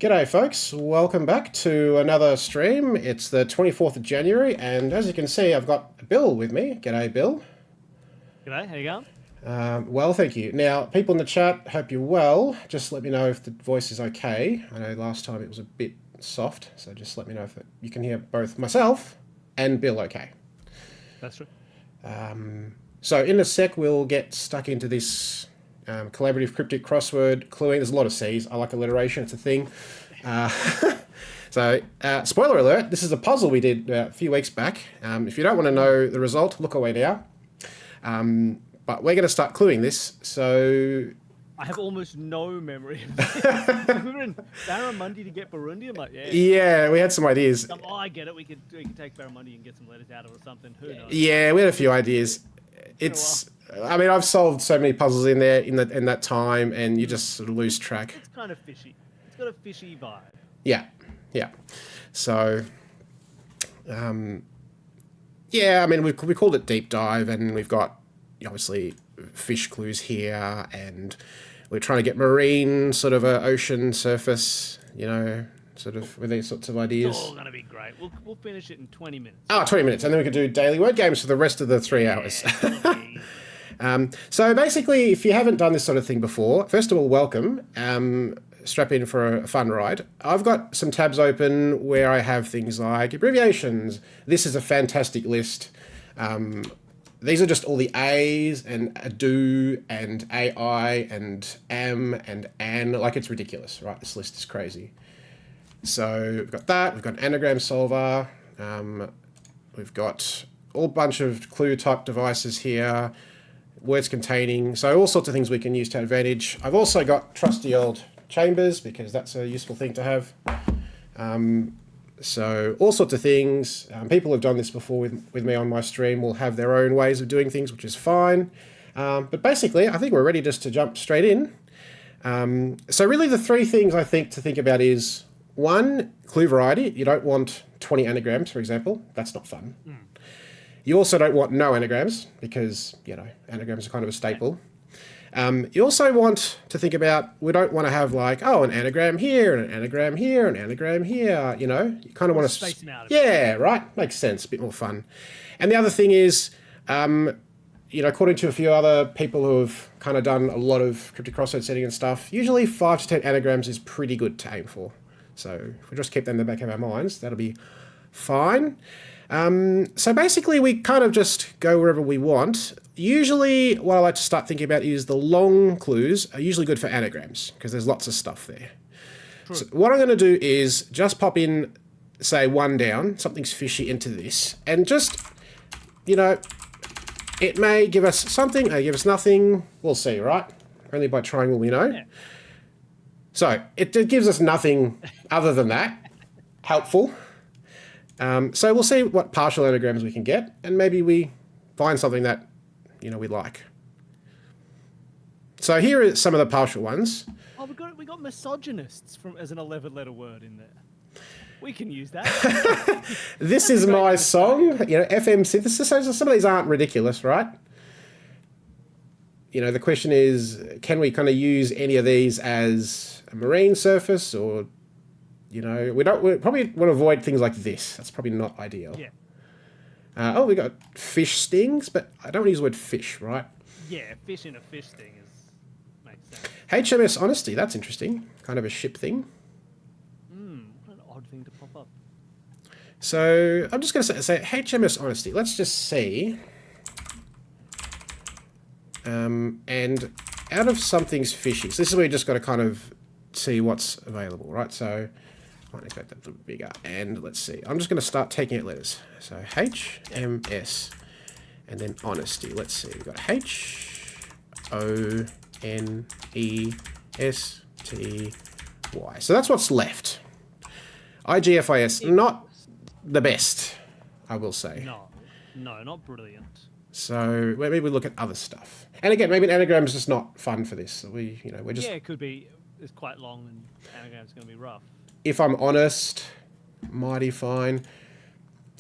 G'day folks, welcome back to another stream. It's the 24th of January and as you can see I've got Bill with me. G'day Bill. G'day, how you going? Well, thank you. Now, people in the chat, hope you're well. Just let me know if the voice is okay. I know last time it was a bit soft, so just let me know if you can hear both myself and Bill okay. That's true. So in a sec we'll get stuck into this collaborative cryptic crossword cluing. There's a lot of C's. I like alliteration, it's a thing. So spoiler alert, this is a puzzle we did a few weeks back. If you don't want to know the result, look away now. But we're going to start cluing this, so... I have almost no memory. We were in Barramundi to get Burundi. I'm like, yeah, we had some ideas. Oh, I get it. We could take Barramundi and get some letters out of it or something. Who knows? Yeah, we had a few ideas. I mean, I've solved so many puzzles in there in that time, and you just sort of lose track. It's kind of fishy. It's got a fishy vibe. Yeah. So, yeah, I mean, we called it deep dive, and we've got obviously fish clues here, and we're trying to get marine, sort of a ocean surface, you know, sort of with these sorts of ideas. It's all going to be great. We'll finish it in 20 minutes. Oh, 20 minutes, and then we could do daily word games for the rest of the 3 hours. So basically, if you haven't done this sort of thing before, first of all, welcome. Strap in for a fun ride. I've got some tabs open where I have things like abbreviations. This is a fantastic list. These are just all the A's and a do and AI and am and an. Like, it's ridiculous, right? This list is crazy. So we've got that. We've got an anagram solver. We've got all bunch of clue type devices here. Words containing. So all sorts of things we can use to our advantage. I've also got trusty old chambers because that's a useful thing to have. So all sorts of things. People who've done this before with me on my stream will have their own ways of doing things, which is fine. But basically, I think we're ready just to jump straight in. So really the three things I think to think about is, one, clue variety. You don't want 20 anagrams, for example. That's not fun. You also don't want no anagrams because, you know, anagrams are kind of a staple. You also want to think about, we don't want to have like, oh, an anagram here, and an anagram here, and an anagram here, you know. You kind of want to... space them out a bit. Yeah, right. Makes sense. A bit more fun. And the other thing is, you know, according to a few other people who have kind of done a lot of cryptic crossword setting and stuff, usually 5 to 10 anagrams is pretty good to aim for. So if we just keep them in the back of our minds, that'll be fine. So basically we kind of just go wherever we want. Usually what I like to start thinking about is the long clues are usually good for anagrams because there's lots of stuff there. True. So what I'm going to do is just pop in, say, one down, something's fishy into this, and just, you know, it may give us something, may give us nothing, we'll see, right? Only by trying will we know. Yeah. So it gives us nothing other than that. Helpful. So we'll see what partial anagrams we can get, and maybe we find something that, you know, we like. So here are some of the partial ones. Oh, we got misogynists as an 11-letter word in there. We can use that. This is my song, you know, FM synthesis. So some of these aren't ridiculous, right? You know, the question is, can we kind of use any of these as a marine surface, or, you know, we probably want to avoid things like this. That's probably not ideal. Yeah. Oh, we got fish stings, but I don't want to use the word fish, right? Yeah, fish in a fish sting makes sense. HMS Honesty, that's interesting. Kind of a ship thing. What an odd thing to pop up. So I'm just going to say HMS Honesty. Let's just see. And out of something's fishy. So this is where you just got to kind of see what's available, right? So I might make that a little bit bigger. And let's see. I'm just going to start taking out letters. So HMS and then honesty. Let's see. We've got HONESTY. So that's what's left. IGFIS, not the best, I will say. No, not brilliant. So maybe we look at other stuff. And again, maybe an anagram is just not fun for this. So we're just... Yeah, it could be. It's quite long and anagram's going to be rough. If I'm honest, mighty fine.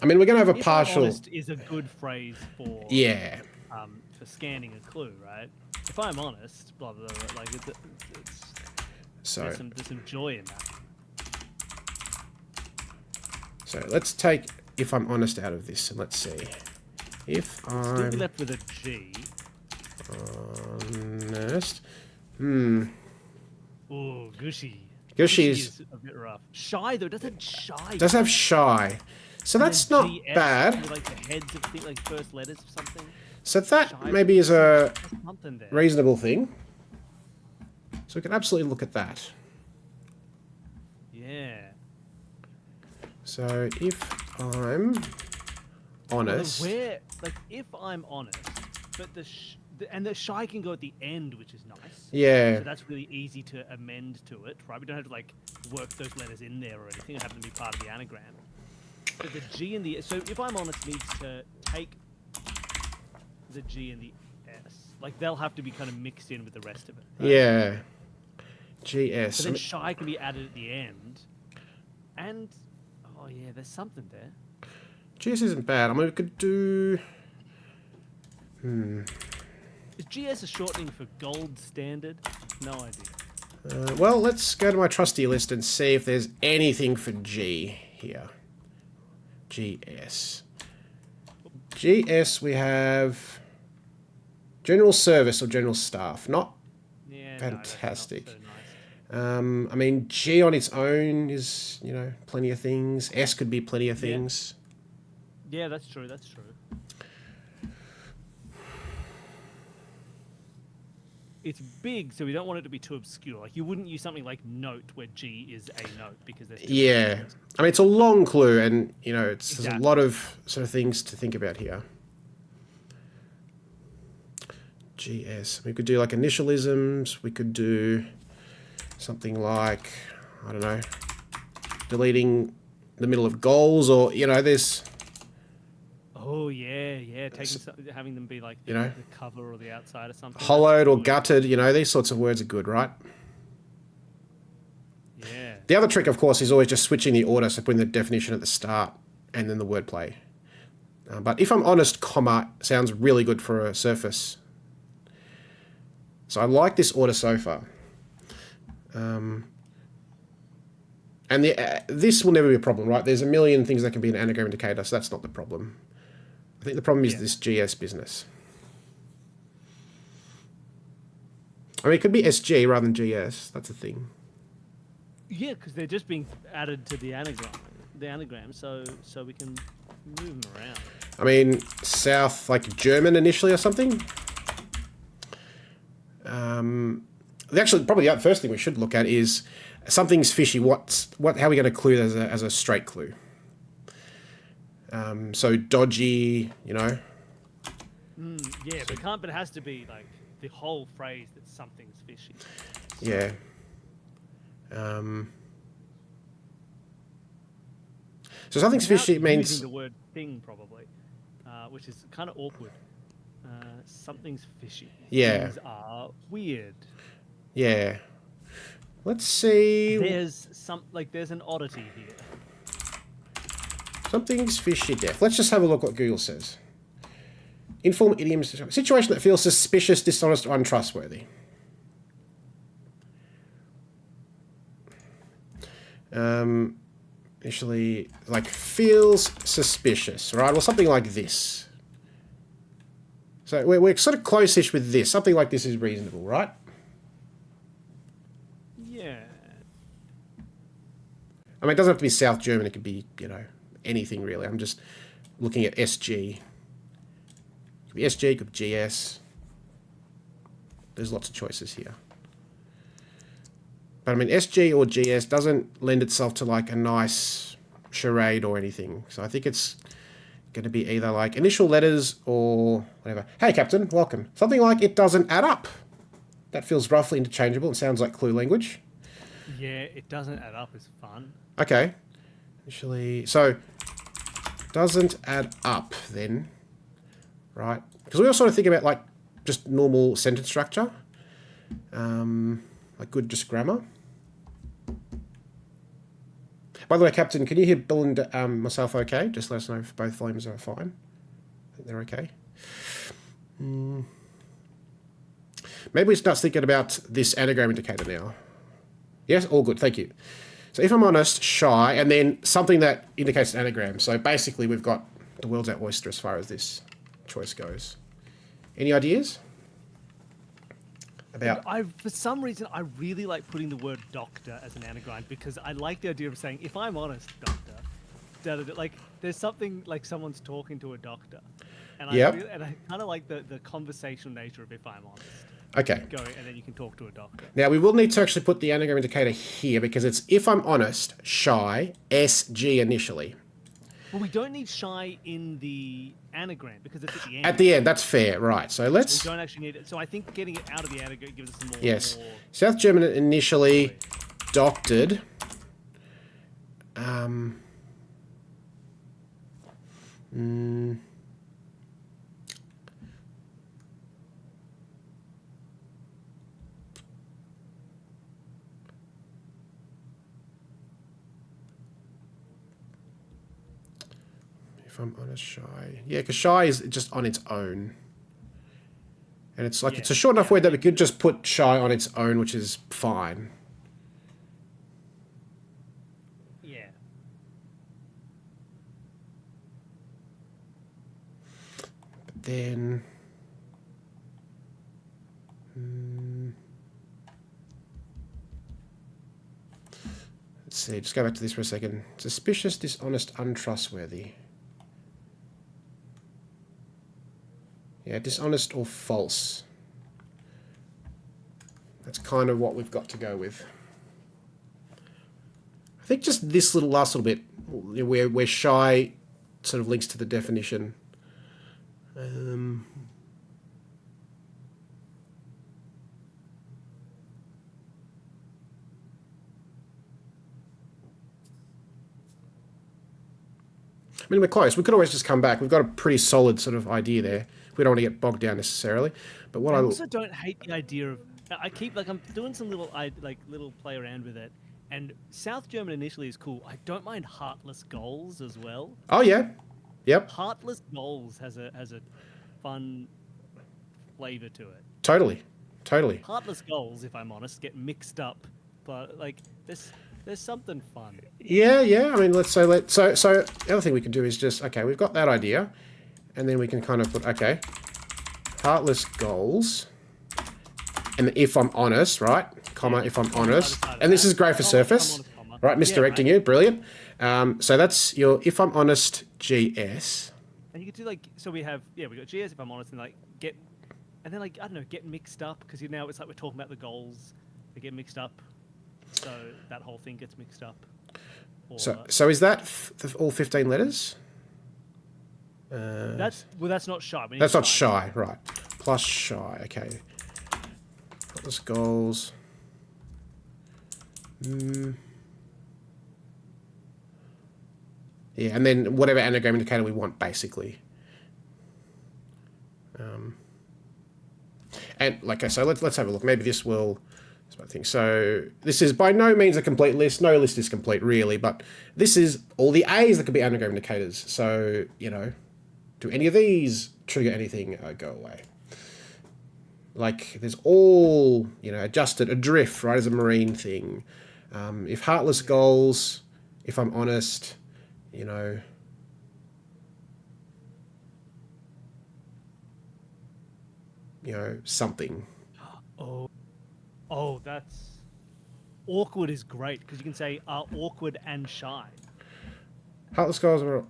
I mean, we're going to have a partial... Honest is a good phrase for... Yeah. For scanning a clue, right? If I'm honest, blah, blah, blah, like, it's... So... There's some joy in that. So let's take if I'm honest out of this, and let's see. If Still be I'm left with a G. honest. Oh, gushy. Gushy is a bit rough. Shy though, doesn't shy. does have shy. So And that's then not GS, bad. Like the heads of things, like first letters of something. So that Shy, maybe is a there's something there. reasonable thing. So we can absolutely look at that. Yeah. So if I'm honest, Where, like, if I'm honest, but and the shy can go at the end, which is nice. yeah, So that's really easy to amend to it, right? We don't have to like work those letters in there or anything. It have to be part of the anagram. But the G and the so if I'm honest needs to take the G and the S, like they'll have to be kind of mixed in with the rest of it. Right? yeah, GS. But then shy can be added at the end, and oh yeah, there's something there. GS isn't bad. I mean, we could do. Is GS a shortening for gold standard? No idea. Well, let's go to my trusty list and see if there's anything for G here. GS. GS, we have general service or general staff. Not Yeah, fantastic. No, that's not so nice. I mean, G on its own is, you know, plenty of things. S could be plenty of things. Yeah, that's true. That's true. It's big, so we don't want it to be too obscure. Like you wouldn't use something like note where G is a note because there's Yeah. I mean, it's a long clue, and, you know, there's a Exactly. lot of sort of things to think about here. GS. We could do like initialisms. We could do something like, I don't know, deleting the middle of goals, or, you know, there's... Oh yeah. Having them be like You know? the cover or the outside or something. hollowed or That's gutted, you know, these sorts of words are good, right? good. Yeah. The other trick, of course, is always just switching the order, so putting the definition at the start and then the wordplay. But if I'm honest, comma sounds really good for a surface. So I like this order so far. And this will never be a problem, right? There's a million things that can be an anagram indicator, so that's not the problem. I think the problem is this GS business. I mean, it could be SG rather than GS. That's a thing. Yeah, because they're just being added to the anagram, so we can move them around. I mean, South, like German initially or something. Actually, probably the first thing we should look at is something's fishy. How are we going to clue that as a straight clue? So dodgy, you know. Yeah, but it has to be like the whole phrase that something's fishy. Yeah. So something's fishy Without means... using the word thing probably, which is kind of awkward. Something's fishy. Yeah. Things are weird. Yeah. Let's see. There's an oddity here. Something's fishy deaf. Let's just have a look what Google says. Informal idioms. Situation that feels suspicious, dishonest, or untrustworthy. Initially, like, feels suspicious, right? Or something like this. So we're sort of close-ish with this. Something like this is reasonable, right? Yeah. I mean, it doesn't have to be South German. It could be, you know, anything really. I'm just looking at SG. It could be SG, it could be GS. There's lots of choices here. But I mean, SG or GS doesn't lend itself to like a nice charade or anything. So I think it's going to be either like initial letters or whatever. Hey, Captain, welcome. Something like it doesn't add up. That feels roughly interchangeable. It sounds like clue language. Yeah, it doesn't add up is fun. Okay. Initially, so doesn't add up then, right? Because we all sort of think about like just normal sentence structure, like good just grammar. By the way, Captain, can you hear Bill and myself okay? Just let us know if both volumes are fine. I think they're okay. Maybe we start thinking about this anagram indicator now. Yes, all good, thank you. So if I'm honest, shy, and then something that indicates an anagram. So basically we've got the world's our oyster as far as this choice goes. Any ideas? About... For some reason, I really like putting the word doctor as an anagram because I like the idea of saying, if I'm honest, doctor, like there's something like someone's talking to a doctor. And I kind of like the conversational nature of if I'm honest. Okay. Going, and then you can talk to a doctor. Now, we will need to actually put the anagram indicator here because it's, if I'm honest, shy, SG initially. Well, we don't need shy in the anagram because it's at the end. At the end, that's fair, right. So let's... We don't actually need it. So I think getting it out of the anagram gives us some more... Yes. South German initially doctored. If I'm honest, shy. Yeah, because shy is just on its own. And it's like, it's a short enough word that we could just put shy on its own, which is fine. Yeah. But then... let's see, just go back to this for a second. Suspicious, dishonest, untrustworthy. Yeah, dishonest or false. That's kind of what we've got to go with. I think just this last little bit, where shy sort of links to the definition. I mean, we're close. We could always just come back. We've got a pretty solid sort of idea there. We don't want to get bogged down necessarily. But what I also don't hate the idea of... I keep, like, I'm doing some little play around with it. And South German initially is cool. I don't mind heartless goals as well. Oh, yeah. Yep. Heartless goals has a fun flavor to it. Totally. Totally. Heartless goals, if I'm honest, get mixed up. But, like, there's something fun. Yeah, yeah. I mean, so the other thing we can do is just, okay, we've got that idea. And then we can kind of put, okay, heartless goals. And if I'm honest, right? Comma, if I'm honest. And this is great for surface. Right, misdirecting you. Brilliant. So that's your if I'm honest GS. And you could do like, so we got GS if I'm honest, and like get mixed up, because now it's like we're talking about the goals. They get mixed up. So that whole thing gets mixed up. Or, so is that all 15 letters? That's not shy. That's not shy, right? Plus shy, okay. Heartless goals. Yeah, and then whatever anagram indicator we want, basically. And like I say, let's have a look. Maybe this will. I think so. This is by no means a complete list. No list is complete, really, but this is all the A's that could be anagram indicators. So do any of these trigger anything? Go away. Like there's all adjusted, adrift, right, as a marine thing. If heartless goals, if I'm honest, something. Oh, that's awkward is great, because you can say awkward and shy. Heartless goals are.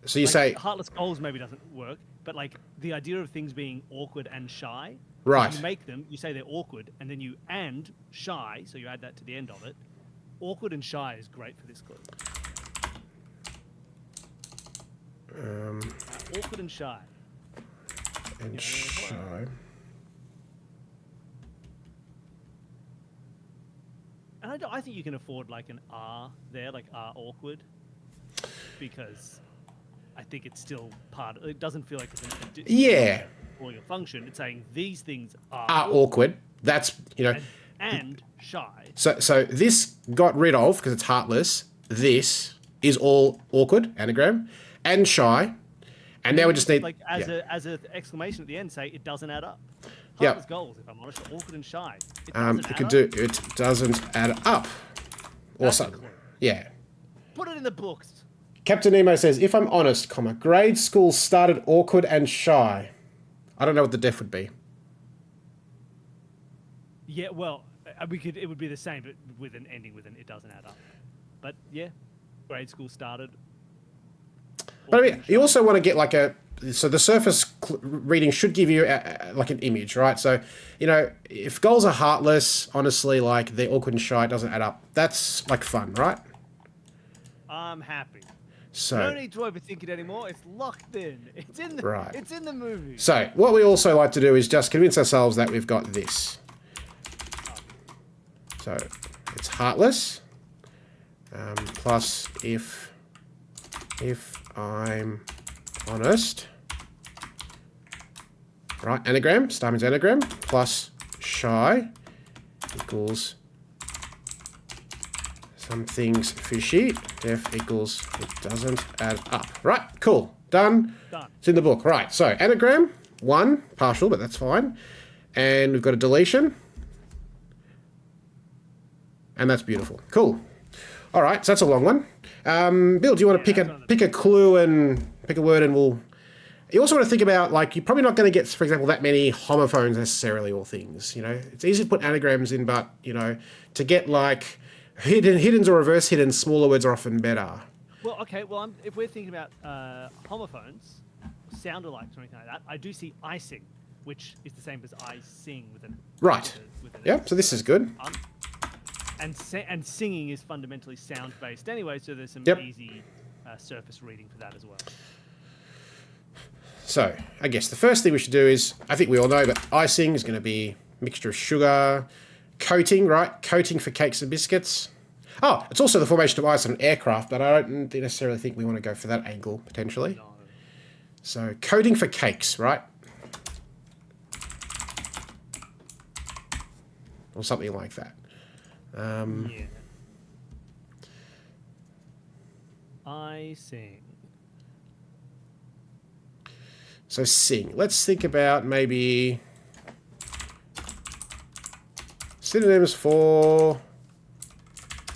So you say heartless goals maybe doesn't work, but like the idea of things being awkward and shy. Right. You make them, you say they're awkward, and then you and shy, so you add that to the end of it. Awkward and shy is great for this clue. Awkward and shy. And shy. And I think you can afford like an R there, like R awkward, because I think it's still part. It doesn't feel like it's or your function. It's saying these things are awkward. That's and shy. So this got rid of because it's heartless. This is all awkward anagram and shy, and now we just need like as an exclamation at the end. Say it doesn't add up. Yeah. Goals, if I'm honest, are awkward and shy. It doesn't add up. Or That's a something. clue. Yeah. Put it in the books. Captain Nemo says, if I'm honest, comma, grade school started awkward and shy. I don't know what the def would be. Yeah, well, it would be the same, but with an ending with an it doesn't add up. But yeah, grade school started. But I mean, you also want to get like so the surface reading should give you like an image, right? So, you know, if goals are heartless, honestly, like they're awkward and shy, it doesn't add up. That's like fun, right? I'm happy. So, No need to overthink it anymore. It's locked in. It's in the right. It's in the movie. So, what we also like to do is just convince ourselves that we've got this. So, it's heartless. Plus, if I'm honest, right? Anagram. Star means anagram. Plus shy equals something's fishy. Def equals it doesn't add up. Right. Cool. Done. Done. It's in the book. Right. So anagram 1 partial, but that's fine. And we've got a deletion. And that's beautiful. Cool. All right, so that's a long one. Bill, do you want to pick a clue and pick a word, and we'll... You also want to think about, like, you're probably not going to get, for example, that many homophones necessarily, or things, you know? It's easy to put anagrams in, but, you know, to get, like, hiddens or reverse hiddens, smaller words are often better. Well, okay, well, if we're thinking about homophones, sound-alikes or anything like that, I do see icing, which is the same as I sing with an... Right. Yeah, so this is good. And singing is fundamentally sound-based anyway, so there's some easy surface reading for that as well. So, I guess the first thing we should do is, I think we all know, but icing is going to be mixture of sugar, coating, right? Coating for cakes and biscuits. Oh, it's also the formation of ice on an aircraft, but I don't necessarily think we want to go for that angle, potentially. No. So, coating for cakes, right? Or something like that. Yeah. I sing. So sing. Let's think about maybe synonyms for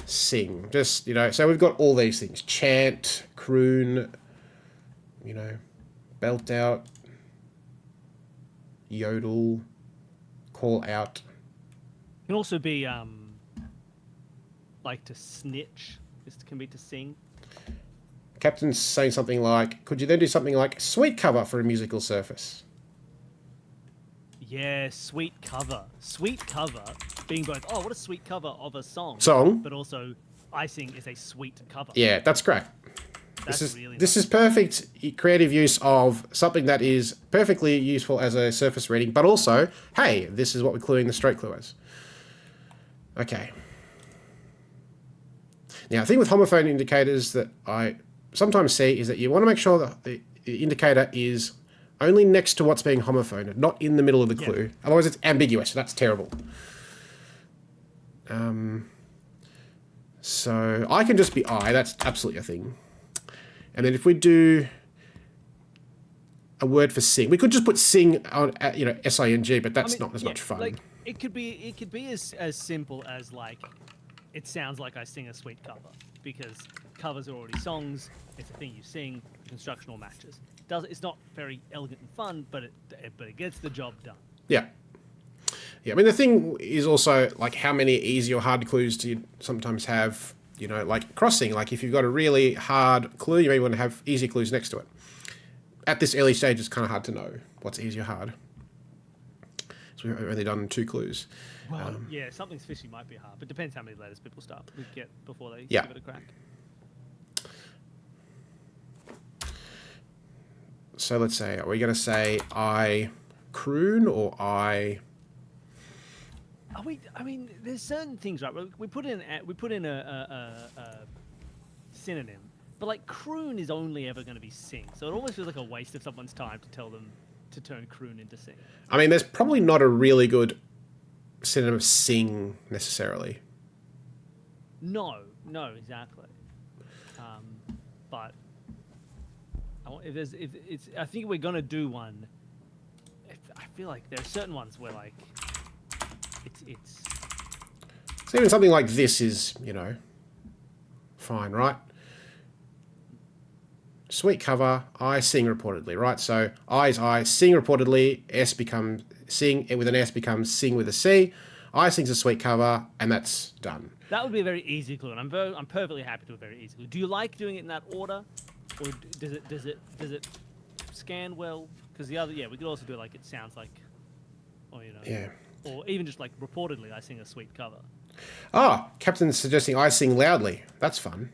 sing. Just, you know, so we've got all these things. Chant, croon, you know, belt out, yodel, call out. Can also be like to snitch. This can be to sing. Captain's saying something like, could you then do something like sweet cover for a musical surface? Yeah, sweet cover. Sweet cover being both, oh, what a sweet cover of a song. But also, icing is a sweet cover. Yeah, that's great. That's This is perfect creative use of something that is perfectly useful as a surface reading, but also, hey, this is what we're cluing the straight clue as. Okay. Now, the thing with homophone indicators that I sometimes see is that you want to make sure that the indicator is only next to what's being homophoned, not in the middle of the clue. Yeah. Otherwise, it's ambiguous. So that's terrible. So I can just be I. That's absolutely a thing. And then if we do a word for sing, we could just put sing on, you know, S-I-N-G, but that's not as much fun. Like it could be as simple as like, it sounds like I sing a sweet cover, because covers are already songs. It's a thing you sing. The construction all matches. It's not very elegant and fun, but it gets the job done. Yeah. Yeah, I mean, the thing is also, like, how many easy or hard clues do you sometimes have, you know, like crossing. Like, if you've got a really hard clue, you may want to have easy clues next to it. At this early stage, it's kind of hard to know what's easy or hard. So we've only done 2 clues. Well, yeah, something's fishy might be hard, but depends how many letters people start with get before they give it a crack. So let's say, are we going to say I croon or I... I mean, there's certain things, right? We put in a synonym, but like croon is only ever going to be sing, so it almost feels like a waste of someone's time to tell them to turn croon into sing. I mean, there's probably not a really good synonym of sing necessarily. No, exactly. But I think we're gonna do one. I feel like there are certain ones where like it's So even something like this is, you know, fine, right? Sweet cover, I sing reportedly, right? So I is I, sing reportedly, S becomes sing with an S becomes sing with a C. I sing's a sweet cover, and that's done. That would be a very easy clue, and I'm perfectly happy to do a very easy clue. Do you like doing it in that order, or does it scan well? Because the other, we could also do it like it sounds like, or or even just like reportedly, I sing a sweet cover. Ah, Captain's suggesting I sing loudly. That's fun.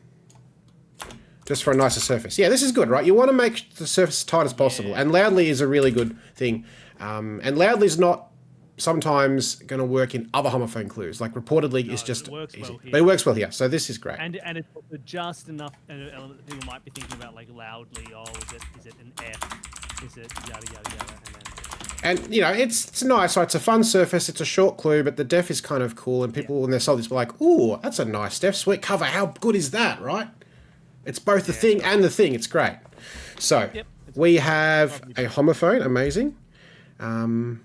Just for a nicer surface. Yeah, this is good, right? You want to make the surface as tight as possible, and loudly is a really good thing. And loudly is not sometimes going to work in other homophone clues. Like reportedly is just easy. But it works well here, so this is great. And it's also just enough an element that people might be thinking about, like loudly. Oh, is it an F? Is it yada yada yada? And it's nice. Right? It's a fun surface. It's a short clue, but the def is kind of cool. And people when they saw this were like, "Ooh, that's a nice def, sweet cover. How good is that?" Right? It's both the thing and the thing. It's great. So we have a homophone. Amazing. And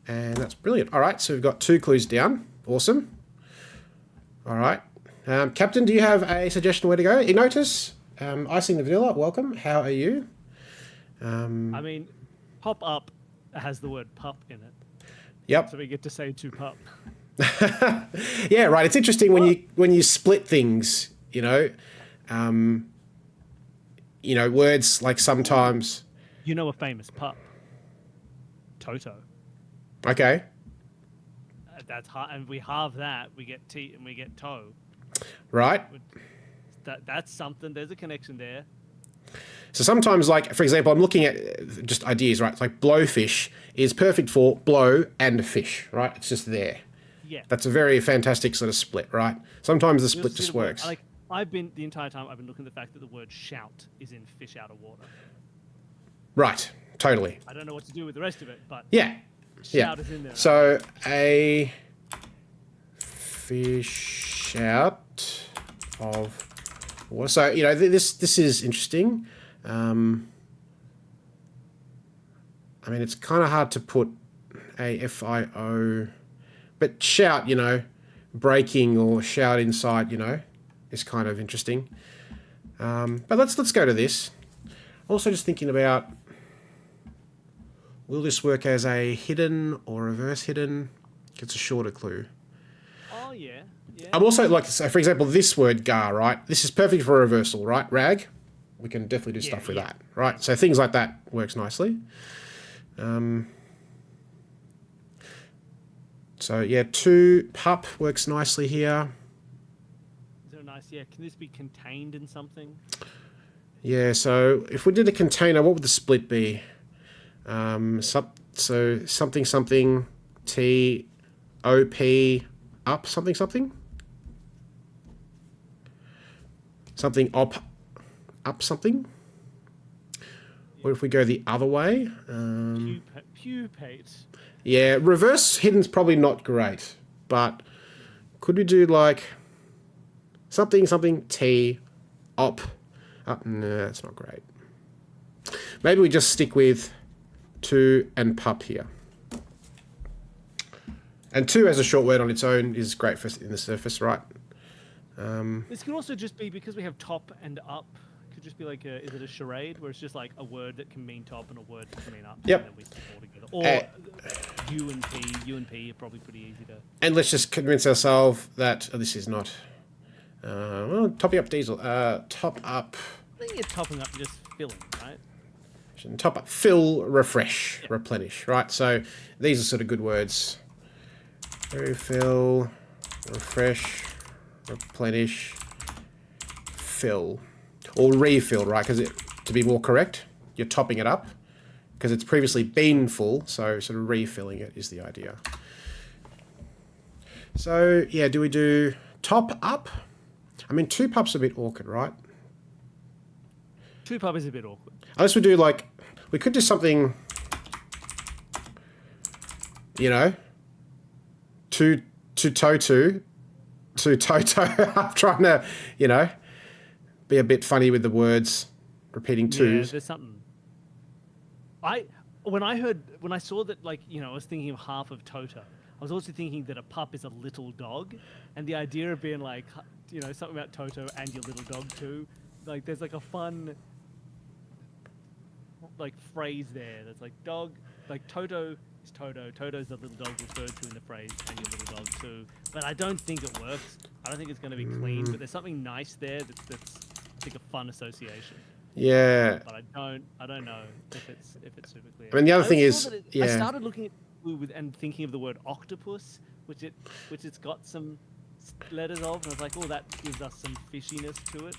that's brilliant. All right, so we've got 2 clues down. Awesome. All right. Captain, do you have a suggestion where to go? Ignotus, Icing the Vanilla, welcome. How are you? I mean, pop up has the word pup in it. Yep. So we get to say to pup. Yeah, right. It's interesting when you split things, words like sometimes. A famous pup. Toto. Okay. That's hard, and we halve that. We get T and we get toe. Right. That's something. There's a connection there. So sometimes, like for example, I'm looking at just ideas, right? It's like blowfish is perfect for blow and fish, right? It's just there. Yeah. That's a very fantastic sort of split, right? Sometimes the split just works. Like the entire time I've been looking at the fact that the word shout is in fish out of water. Right. Totally. I don't know what to do with the rest of it, but yeah. Shout is in there. So a fish out of water. So this is interesting. I mean, it's kind of hard to put a FIO, but shout, breaking or shout inside, is kind of interesting. But let's go to this. Also, just thinking about. Will this work as a hidden or reverse hidden? It's a shorter clue. Oh, yeah. I'm also like, so for example, this word gar, right? This is perfect for a reversal, right? Rag. We can definitely do stuff with that, right? So things like that works nicely. So yeah, 2 pup works nicely here. Is there a nice, can this be contained in something? Yeah, so if we did a container, what would the split be? So something T O P up something op up something. What if we go the other way? Pupate. Yeah, reverse hidden's probably not great, but could we do like something T op up? No, that's not great. Maybe we just stick with 2 and pup here. And 2 as a short word on its own is great for in the surface, right? This could also just be because we have top and up. It could just be like is it a charade where it's just like a word that can mean top and a word that can mean up. Yep. And then we put them all together. Or U and P. U and P are probably pretty easy to. And let's just convince ourselves that this is not. Topping up diesel. Top up. I think you're topping up, just filling, right? Top up, fill, refresh, replenish, right? So these are sort of good words. Refill, refresh, replenish, fill, or refill, right? Because to be more correct, you're topping it up because it's previously been full, so sort of refilling it is the idea. So yeah, do we do top up? I mean, 2 pups are a bit awkward, right? 2 pup is a bit awkward. Unless we do we could do something, to Toto. I'm trying to, be a bit funny with the words, repeating 2s. Yeah, there's something. When I saw that, I was thinking of half of Toto. I was also thinking that a pup is a little dog, and the idea of being like, you know, something about Toto and your little dog too. Like, there's like a fun, like, phrase there that's like dog, like Toto is Toto. Toto's the little dog referred to in the phrase, and your little dog too. But I don't think it works. I don't think it's going to be clean. But there's something nice there that's I think a fun association. Yeah. But I don't know if it's super clear. I mean, the other thing is, I started looking at and thinking of the word octopus, which it's got some letters of, and I was like, oh, that gives us some fishiness to it.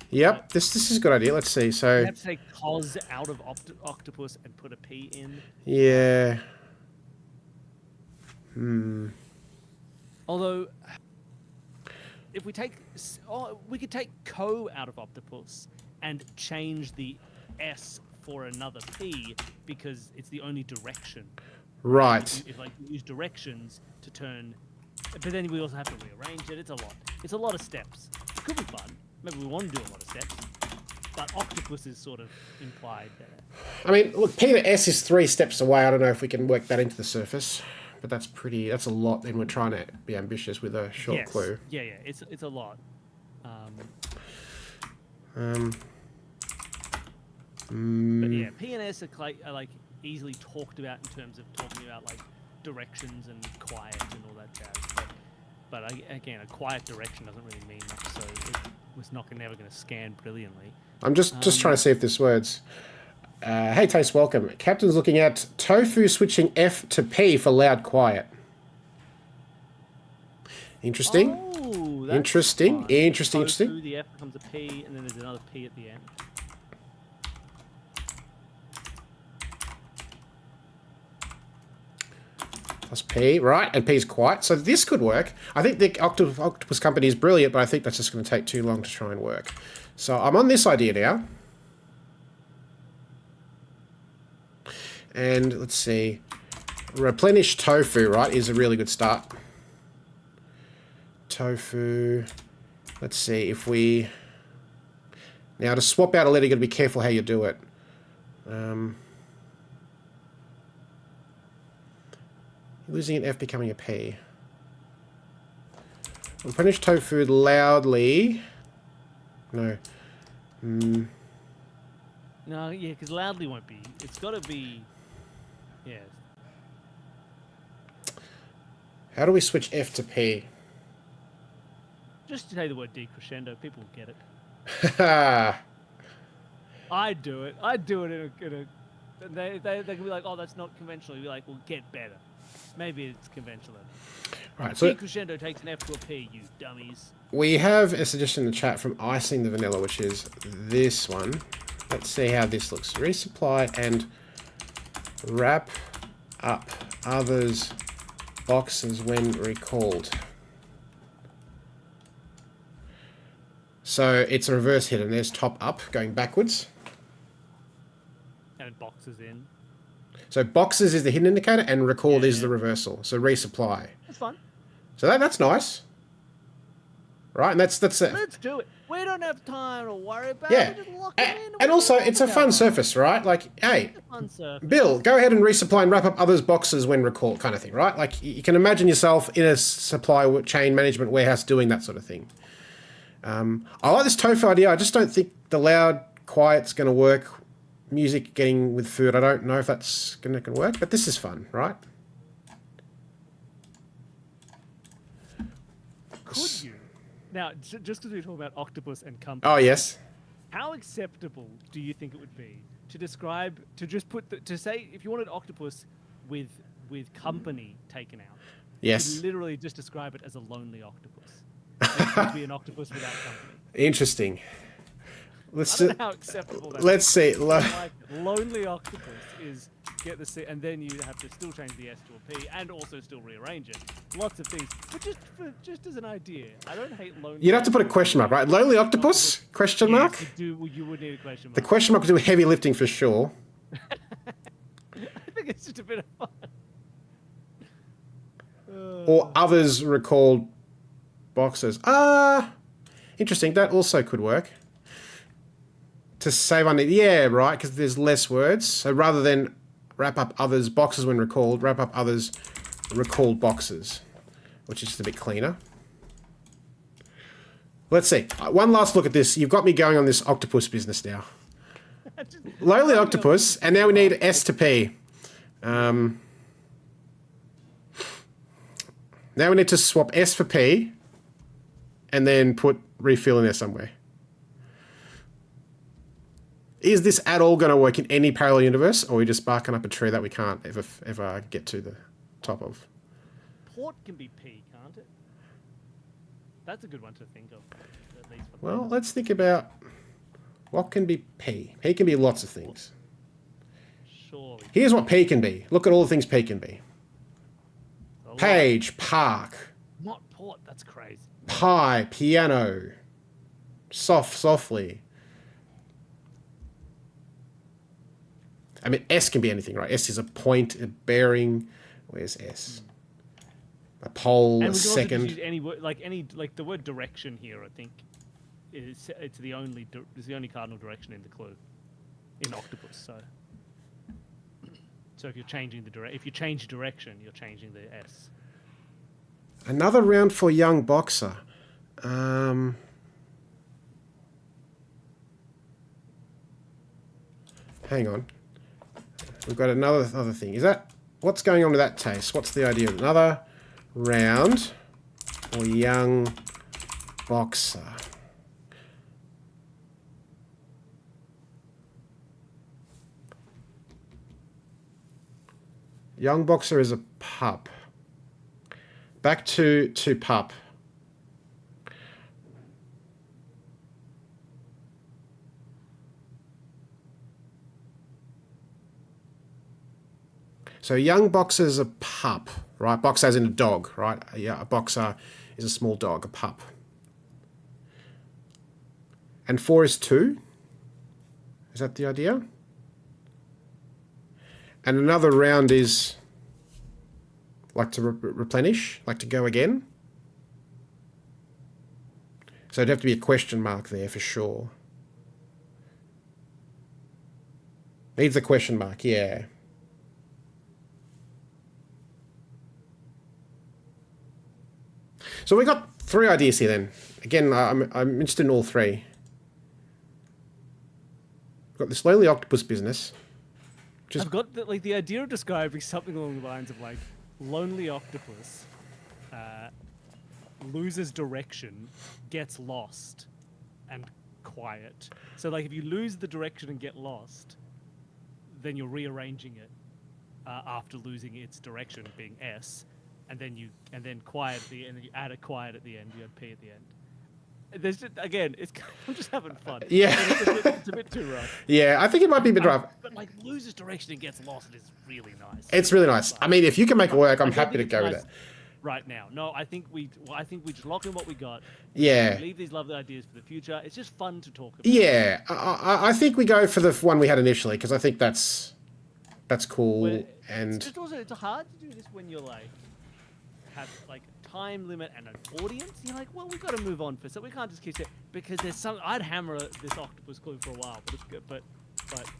Yep, this is a good idea. Let's see. So you have to take cos out of octopus and put a p in. Yeah. Although, if we take, we could take co out of octopus and change the s for another p because it's the only direction. Right. If like you use directions to turn, but then we also have to rearrange it. It's a lot. It's a lot of steps. It could be fun. Maybe we want to do a lot of steps, but octopus is sort of implied there. I mean, look, P to S is 3 steps away. I don't know if we can work that into the surface, but that's a lot, and we're trying to be ambitious with a short clue. Yeah, it's a lot. But yeah, P and S are like easily talked about in terms of talking about like directions and quiet and all that jazz. But again, a quiet direction doesn't really mean much, so it was never going to scan brilliantly. I'm just trying to see if this works. Hey, Taste, welcome. Captain's looking at tofu switching F to P for loud quiet. Interesting. Oh, that's interesting. fun. Interesting. Tofu, Interesting. the F becomes a P, and then there's another P at the end. Plus P, right, and P is quiet. So this could work. I think the Octopus Company is brilliant, but I think that's just going to take too long to try and work. So I'm on this idea now. And let's see. Replenish tofu, right, is a really good start. Tofu. Let's see if we... Now to swap out a letter, you got to be careful how you do it. Losing an F, becoming a P. Replenish tofu loudly. No. No, yeah, because loudly won't be. It's got to be... Yeah. How do we switch F to P? Just to say the word decrescendo, people will get it. Ha I'd do it. I'd do it in a they can be like, oh, that's not conventional. You'd be like, well, get better. Maybe it's conventional. Right, so decrescendo takes an F to a P, you dummies. we have a suggestion in the chat from Icing the Vanilla, which is this one. Let's see how this looks. Resupply and wrap up others' boxes when recalled. So it's a reverse hit, and there's top up going backwards. And it boxes in. So boxes is the hidden indicator, and recalled is the reversal. So resupply. That's fun. So that's nice, right? And that's it. Let's do it. We don't have time to worry about Yeah, it. We just lock it in and also it's a fun surface, right? Like, hey, fun surface. Bill, go ahead and resupply and wrap up others' boxes when recalled, kind of thing, right? Like you can imagine yourself in a supply chain management warehouse doing that sort of thing. I like this tofu idea. I just don't think the loud quiet's going to work. Music getting with food, I don't know if that's going to work, but this is fun, right? Could you? Now, just because we're talking about octopus and company. Oh, yes. How acceptable do you think it would be to describe, to just put, to say, if you wanted octopus with company taken out, Yes. you literally just describe it as a lonely octopus. It could be an octopus without company. Interesting. Let's I don't know how acceptable that let's is. see. Like, lonely octopus is get the C, and then you have to still change the S to a P, and also still rearrange it. Lots of things, but just as an idea, I don't hate lonely. You'd have to put a question mark, right? Lonely octopus? Question mark? Yes, you would need a question mark. The question mark would do heavy lifting for sure. I think it's just a bit of fun. Or others recalled boxes. Interesting. That also could work. To save on it, yeah, right, because there's less words. So rather than wrap up others' boxes when recalled, wrap up others' recalled boxes, which is just a bit cleaner. Let's see. One last look at this. You've got me going on this octopus business now. Lowly octopus, and now we need S to P. Now we need to swap S for P, and then put refill in there somewhere. Is this at all going to work in any parallel universe, or are we just barking up a tree that we can't ever get to the top of? Port can be P, can't it? That's a good one to think of. At least for Well, let's think about what can be P. P can be lots of things. surely. Here's what P can be. Look at all the things P can be. A lot. Page, park, Not port. That's crazy. pie, piano, softly. I mean, S can be anything, right? S is a point, a bearing. Where's S? A pole, And a we can also second. just use any word, like the word direction here. I think it's the only cardinal direction in the clue in octopus. So if you're changing if you change direction, you're changing the S. Another round for young boxer. Hang on. We've got another thing. Is that what's going on with that taste? What's the idea of another round for young boxer? Young boxer is a pup. Back to pup. So young boxer is a pup, right? Boxer as in a dog, right? Yeah, a boxer is a small dog, a pup. And 4 is 2. Is that the idea? And another round is like to replenish, like to go again. So it'd have to be a question mark there for sure. Needs a question mark, yeah. So we got 3 ideas here then. Again, I'm interested in all 3. We've got this lonely octopus business. I've got the idea of describing something along the lines of like lonely octopus loses direction, gets lost, and quiet. So like if you lose the direction and get lost, then you're rearranging it after losing its direction, being S, and then quiet at the end, and you add a quiet at the end, you have P at the end. There's just, again, I'm just having fun. Yeah. It's a bit too rough. Yeah, I think it might be a bit rough. But like loses direction and gets lost is really nice. It's really nice. I mean, if you can make it work, I'm happy to go with it. Right now, no, I think we just lock in what we got. Yeah. We leave these lovely ideas for the future. It's just fun to talk about. Yeah, I think we go for the one we had initially because I think that's cool. It's hard to do this when you're like have like time limit and an audience. You're like, well, we've got to move on so we can't just keep it because there's some. I'd hammer this octopus clue for a while, but it's good. But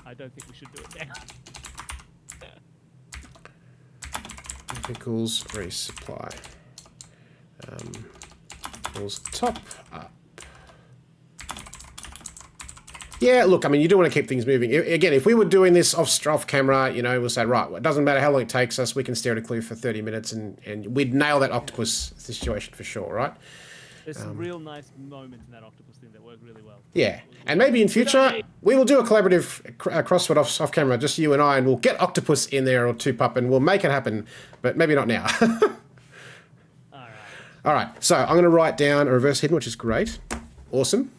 I don't think we should do it now. Equals resupply. Equals top up. Yeah, look, I mean, you do want to keep things moving. Again, if we were doing this off camera, you know, we'll say, right, it doesn't matter how long it takes us, we can stare at a clue for 30 minutes and we'd nail that octopus situation for sure, right? There's some real nice moments in that octopus thing that work really well. Yeah, and maybe in future, we will do a collaborative crossword off camera, just you and I, and we'll get octopus in there or 2pup and we'll make it happen, but maybe not now. All right, so I'm going to write down a reverse hidden, which is great. Awesome.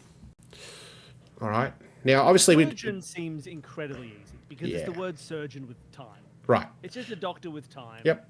All right. Now, obviously, surgeon seems incredibly easy because it's the word surgeon with time. Right. It's just a doctor with time. Yep.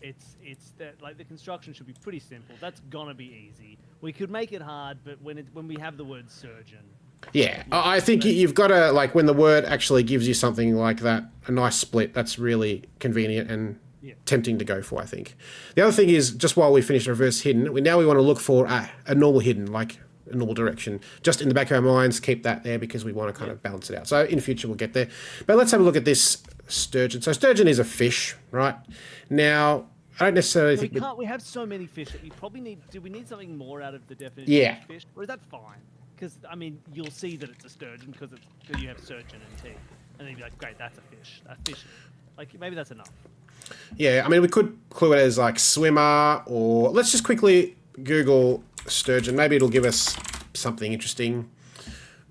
It's that like the construction should be pretty simple. That's gonna be easy. We could make it hard, but when we have the word surgeon. Yeah, I think you've got to like when the word actually gives you something like that, a nice split. That's really convenient and tempting to go for. I think. The other thing is just while we finish reverse hidden, we want to look for a normal hidden, like a normal direction, just in the back of our minds. Keep that there because we want to kind of balance it out. So in future we'll get there. But let's have a look at this sturgeon. So sturgeon is a fish, right? Now I don't necessarily So we think. can't. We have so many fish that we probably need. Do we need something more out of the definition Yeah. of fish, or is that fine? Because I mean, you'll see that it's a sturgeon because you have sturgeon and tea, and then you'd be like, great, that's a fish. A fish. Like maybe that's enough. Yeah, I mean, we could clue it as like swimmer, or let's just quickly Google sturgeon. Maybe it'll give us something interesting.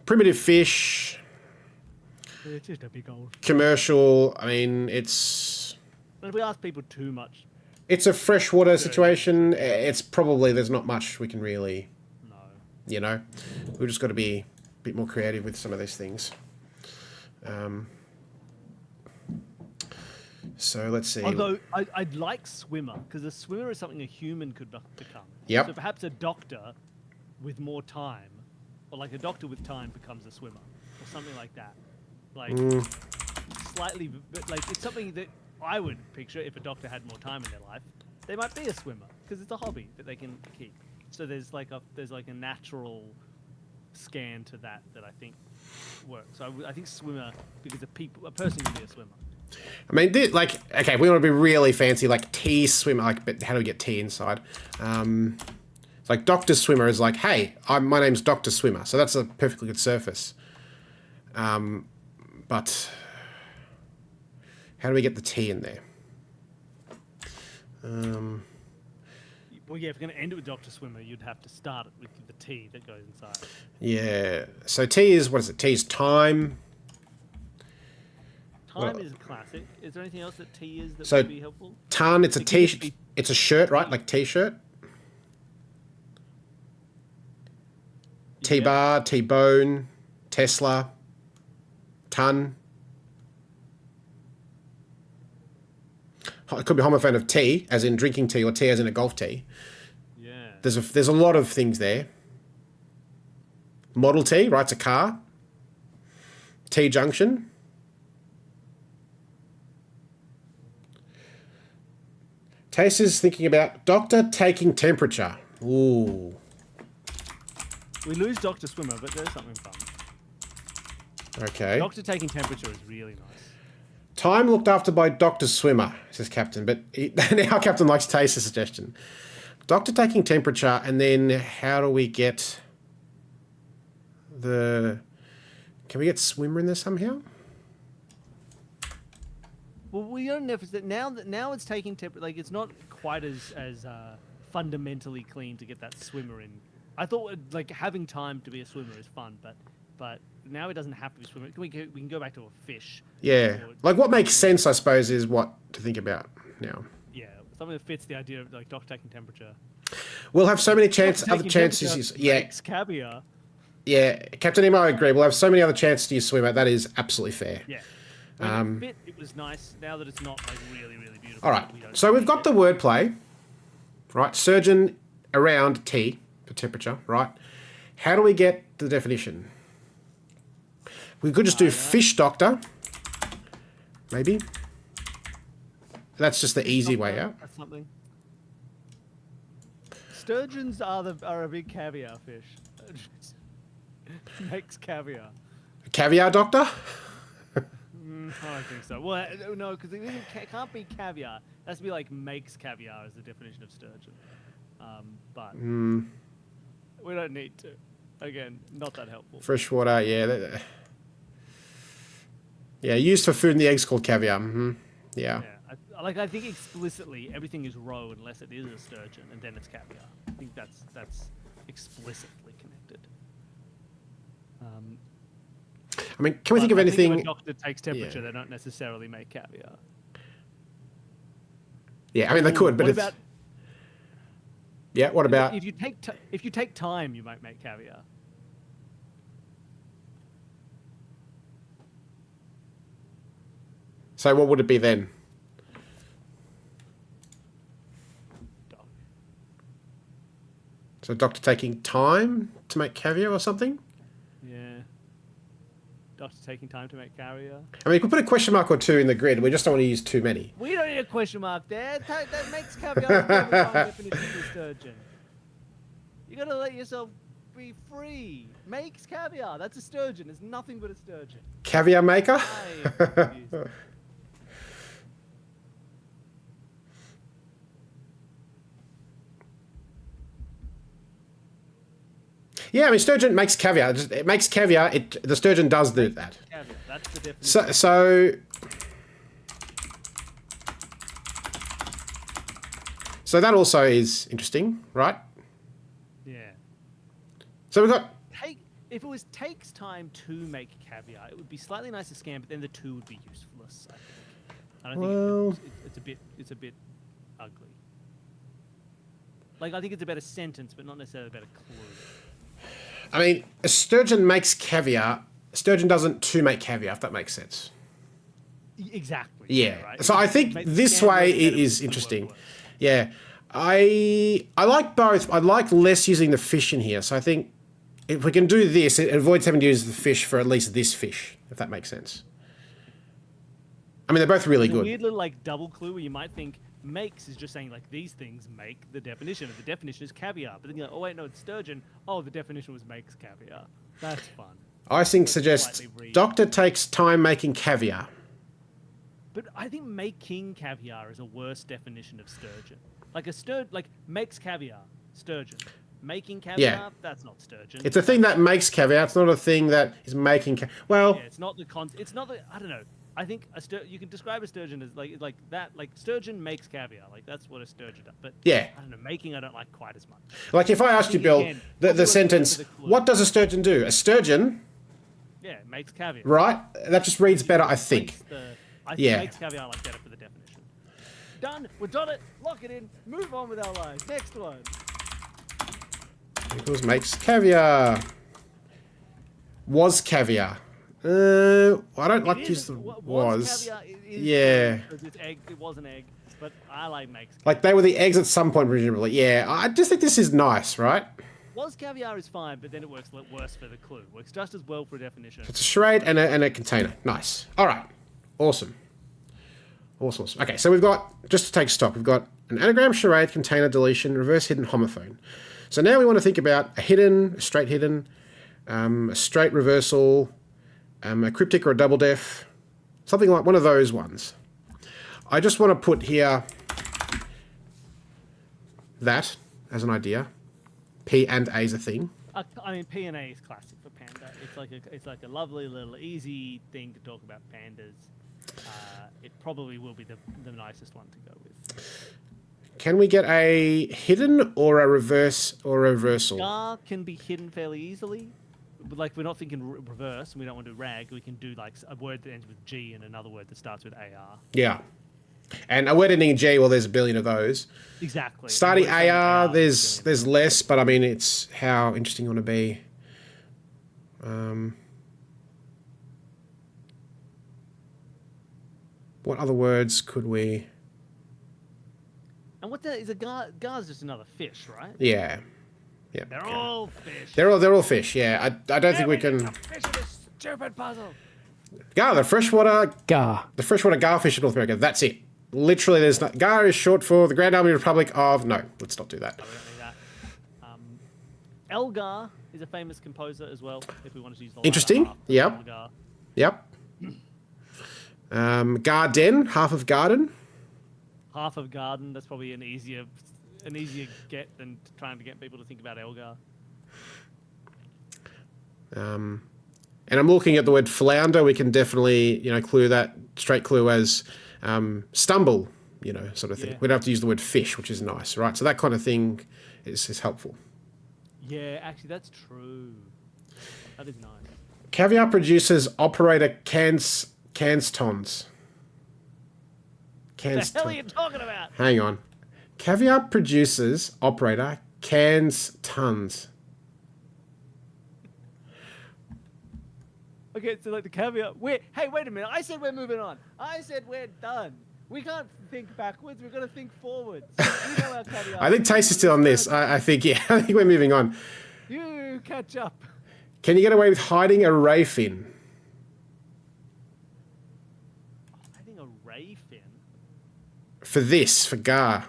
Primitive fish. It's just a big old. Commercial. I mean, it's. But if we ask people too much, It's a freshwater situation. It's probably there's not much we can really. no. You know, we've just got to be a bit more creative with some of these things. So let's see. Although I'd like swimmer because a swimmer is something a human could become. Yep. So perhaps a doctor with more time, or like a doctor with time becomes a swimmer, or something like that. Like slightly, but like it's something that I would picture if a doctor had more time in their life. They might be a swimmer because it's a hobby that they can keep. So there's like a natural scan to that I think works. So I think swimmer because a person can be a swimmer. I mean, like, okay, we want to be really fancy, like tea swimmer. Like, but how do we get tea inside? It's like Doctor Swimmer is like, hey, my name's Doctor Swimmer, so that's a perfectly good surface. But how do we get the tea in there? Well, yeah, if you're going to end it with Doctor Swimmer, you'd have to start it with the T that goes inside. Yeah. So tea is, what is it? Tea is time. Time is a classic. Is there anything else that T is that So would be helpful? Tan, it's a It could just t. be- It's a shirt, right? Like t-shirt. T-bar, T-bone, Tesla, ton. It could be homophone of tea, as in drinking tea, or tea as in a golf tee. Yeah. There's a lot of things there. Model T, right? It's a car. T junction. Tace is thinking about doctor taking temperature. Ooh. We lose Doctor Swimmer, but there's something fun. Okay. Doctor taking temperature is really nice. Time looked after by Dr. Swimmer, says Captain, but now Captain likes Tace's suggestion. Doctor taking temperature, and then how do we get the... Can we get swimmer in there somehow? Well, we don't know if it's that now it's taking temperature. Like it's not quite as fundamentally clean to get that swimmer in. I thought like having time to be a swimmer is fun, but now it doesn't have to be swimmer. We can go back to a fish. Yeah. Like what makes sense, I suppose, is what to think about now. Yeah, something that fits the idea of like doctor taking temperature. We'll have so many Doctor other taking chances. temperature Yeah, makes caviar. yeah. Captain Emo, I agree. We'll have so many other chances to use swimmer. That is absolutely fair. Yeah. When it fit, it was nice. Now that it's not like really, really beautiful. All right. we don't So we've need got it. the wordplay, right? Surgeon around T for temperature, right? How do we get the definition? We could just do fish doctor, maybe. That's just the easy way out. That's something. Sturgeons are a big caviar fish. Makes caviar. Caviar doctor? I don't think so. Well, no, because it can't be caviar. It has to be like makes caviar as the definition of sturgeon. But we don't need to. Again, not that helpful. Freshwater, yeah. Yeah, used for food and the eggs called caviar. Yeah. Yeah, I think explicitly everything is roe unless it is a sturgeon, and then it's caviar. I think that's explicitly connected. I mean, can we think of I anything? if a doctor takes temperature, Yeah. they don't necessarily make caviar. Yeah, I mean, they could, but What it's... about Yeah, what about... if you take time, you might make caviar. So what would it be then? So doctor taking time to make caviar or something? Yeah. Doctor taking time to make caviar. I mean, you could put a question mark or two in the grid. We just don't want to use too many. We don't need a question mark there. That makes caviar the definition of sturgeon. You gotta let yourself be free. Makes caviar. That's a sturgeon. It's nothing but a sturgeon. Caviar maker? I am confused. Yeah, I mean, sturgeon makes caviar. It makes caviar. The sturgeon does do that. Caviar. That's the definition. So that also is interesting, right? Yeah. So we've got... If it takes time to make caviar, it would be slightly nice to scan, but then the 2 would be useless, I think. I don't think it's a bit ugly. Like, I think it's a better sentence, but not necessarily a better clue. I mean, a sturgeon makes caviar. A sturgeon doesn't to make caviar, if that makes sense. Exactly. Yeah. Right? So I think this way is interesting. Yeah. I like both. I like less using the fish in here. So I think if we can do this, it avoids having to use the fish for at least this fish, if that makes sense. I mean, they're both really good. A weird little like double clue where you might think makes is just saying like these things make the definition. The definition is caviar. But then you're like, oh wait, no, it's sturgeon. Oh, the definition was makes caviar. That's fun. Icing suggests doctor takes time making caviar. But I think making caviar is a worse definition of sturgeon. Like makes caviar, sturgeon. Making caviar, that's not sturgeon. It's a thing that makes caviar. It's not a thing that is making well, yeah, it's not the I don't know. I think you can describe a sturgeon as like that. Like sturgeon makes caviar. Like that's what a sturgeon does. But yeah, I don't know. Making I don't like quite as much. Like if I asked you, Bill, the sentence, "What does a sturgeon do?" A sturgeon. Yeah, it makes caviar. Right. That just reads better, I think. I think makes caviar like better for the definition. Done. We're done it. Lock it in. Move on with our lives. Next one. Equals makes caviar. Was caviar. I don't like to use the was. Caviar, yeah. It's egg. It was an egg, but I like makes. Caviar. Like they were the eggs at some point, presumably. Yeah. I just think this is nice, right? Was caviar is fine, but then it works worse for the clue. Works just as well for a definition. It's a charade and a container. Nice. All right. Awesome. Awesome. Okay, so we've got, just to take stock, we've got an anagram, charade, container, deletion, reverse hidden, homophone. So now we want to think about a hidden, a straight hidden, a straight reversal, a cryptic or a double def, something like one of those ones. I just want to put here that as an idea. P and A is a thing. I mean, P and A is classic for panda. It's like a lovely little easy thing to talk about pandas. It probably will be the nicest one to go with. Can we get a hidden or a reverse or a reversal? Gar can be hidden fairly easily. Like we're not thinking reverse, and we don't want to do rag. We can do like a word that ends with G and another word that starts with AR. Yeah. And a word ending in G, well, there's a billion of those. Exactly. Starting AR, there's less, but I mean, it's how interesting you want to be. What other words could we... And is a gar? Gar's just another fish, right? Yeah. Yeah. They're all fish. They're all fish. Yeah. I don't think we can. Fish in this stupid puzzle. Gar, the freshwater garfish in North America. That's it. Literally, there's not. Gar is short for the Grand Army Republic of. No, let's not do that. No, we don't need that. Elgar is a famous composer as well. If we wanted to use the interesting. Yep. Elgar. Yep. Garden, half of garden. Half of garden. That's probably an easier get than trying to get people to think about Elgar. And I'm looking at the word flounder. We can definitely, clue that straight clue as stumble, sort of thing. Yeah. We don't have to use the word fish, which is nice, right? So that kind of thing is helpful. Yeah, actually, that's true. That is nice. Caviar producers operator cans tons. What the hell are you talking about? Hang on. Caviar producers operator cans tons. Okay, so like the caviar. Hey, wait a minute. I said we're moving on. I said we're done. We can't think backwards. We've got to think forwards. You know our caviar. I think Taste is still on this. I think we're moving on. You catch up. Can you get away with hiding a ray fin? Hiding a ray fin? For Gar.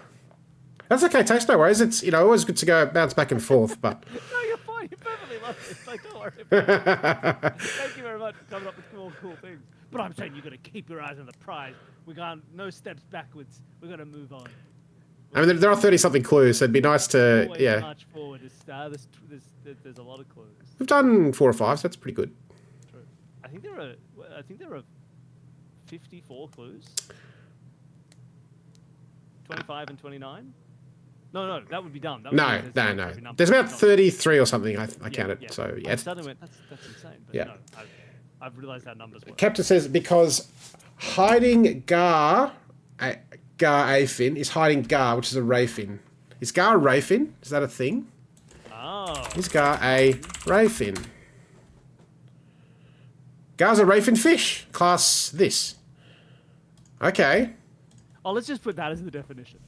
That's okay, Taste, no worries. It's, always good to bounce back and forth, but... No, you're fine. You perfectly love it. Like, don't worry about it. Thank you very much for coming up with cool things. But I'm saying you've got to keep your eyes on the prize. We got no steps backwards. We've got to move on. I mean, there are 30-something clues, so it'd be nice to, Always yeah. march forward. There's a lot of clues. We've done 4 or 5, so that's pretty good. True. I think there are 54 clues. 25 and 29. No, that would be dumb. That would No, be no. There's about 33 or something, I counted. Yeah. So, I yeah. suddenly went, that's insane. But Yeah. no, I've realised how numbers work. Captain says because hiding Gar Afin is hiding Gar, which is a Rayfin. Is Gar a Rayfin? Is that a thing? Oh. Is Gar a Rayfin? Gar's a Rayfin fish. Class this. Okay. Oh, let's just put that as the definition.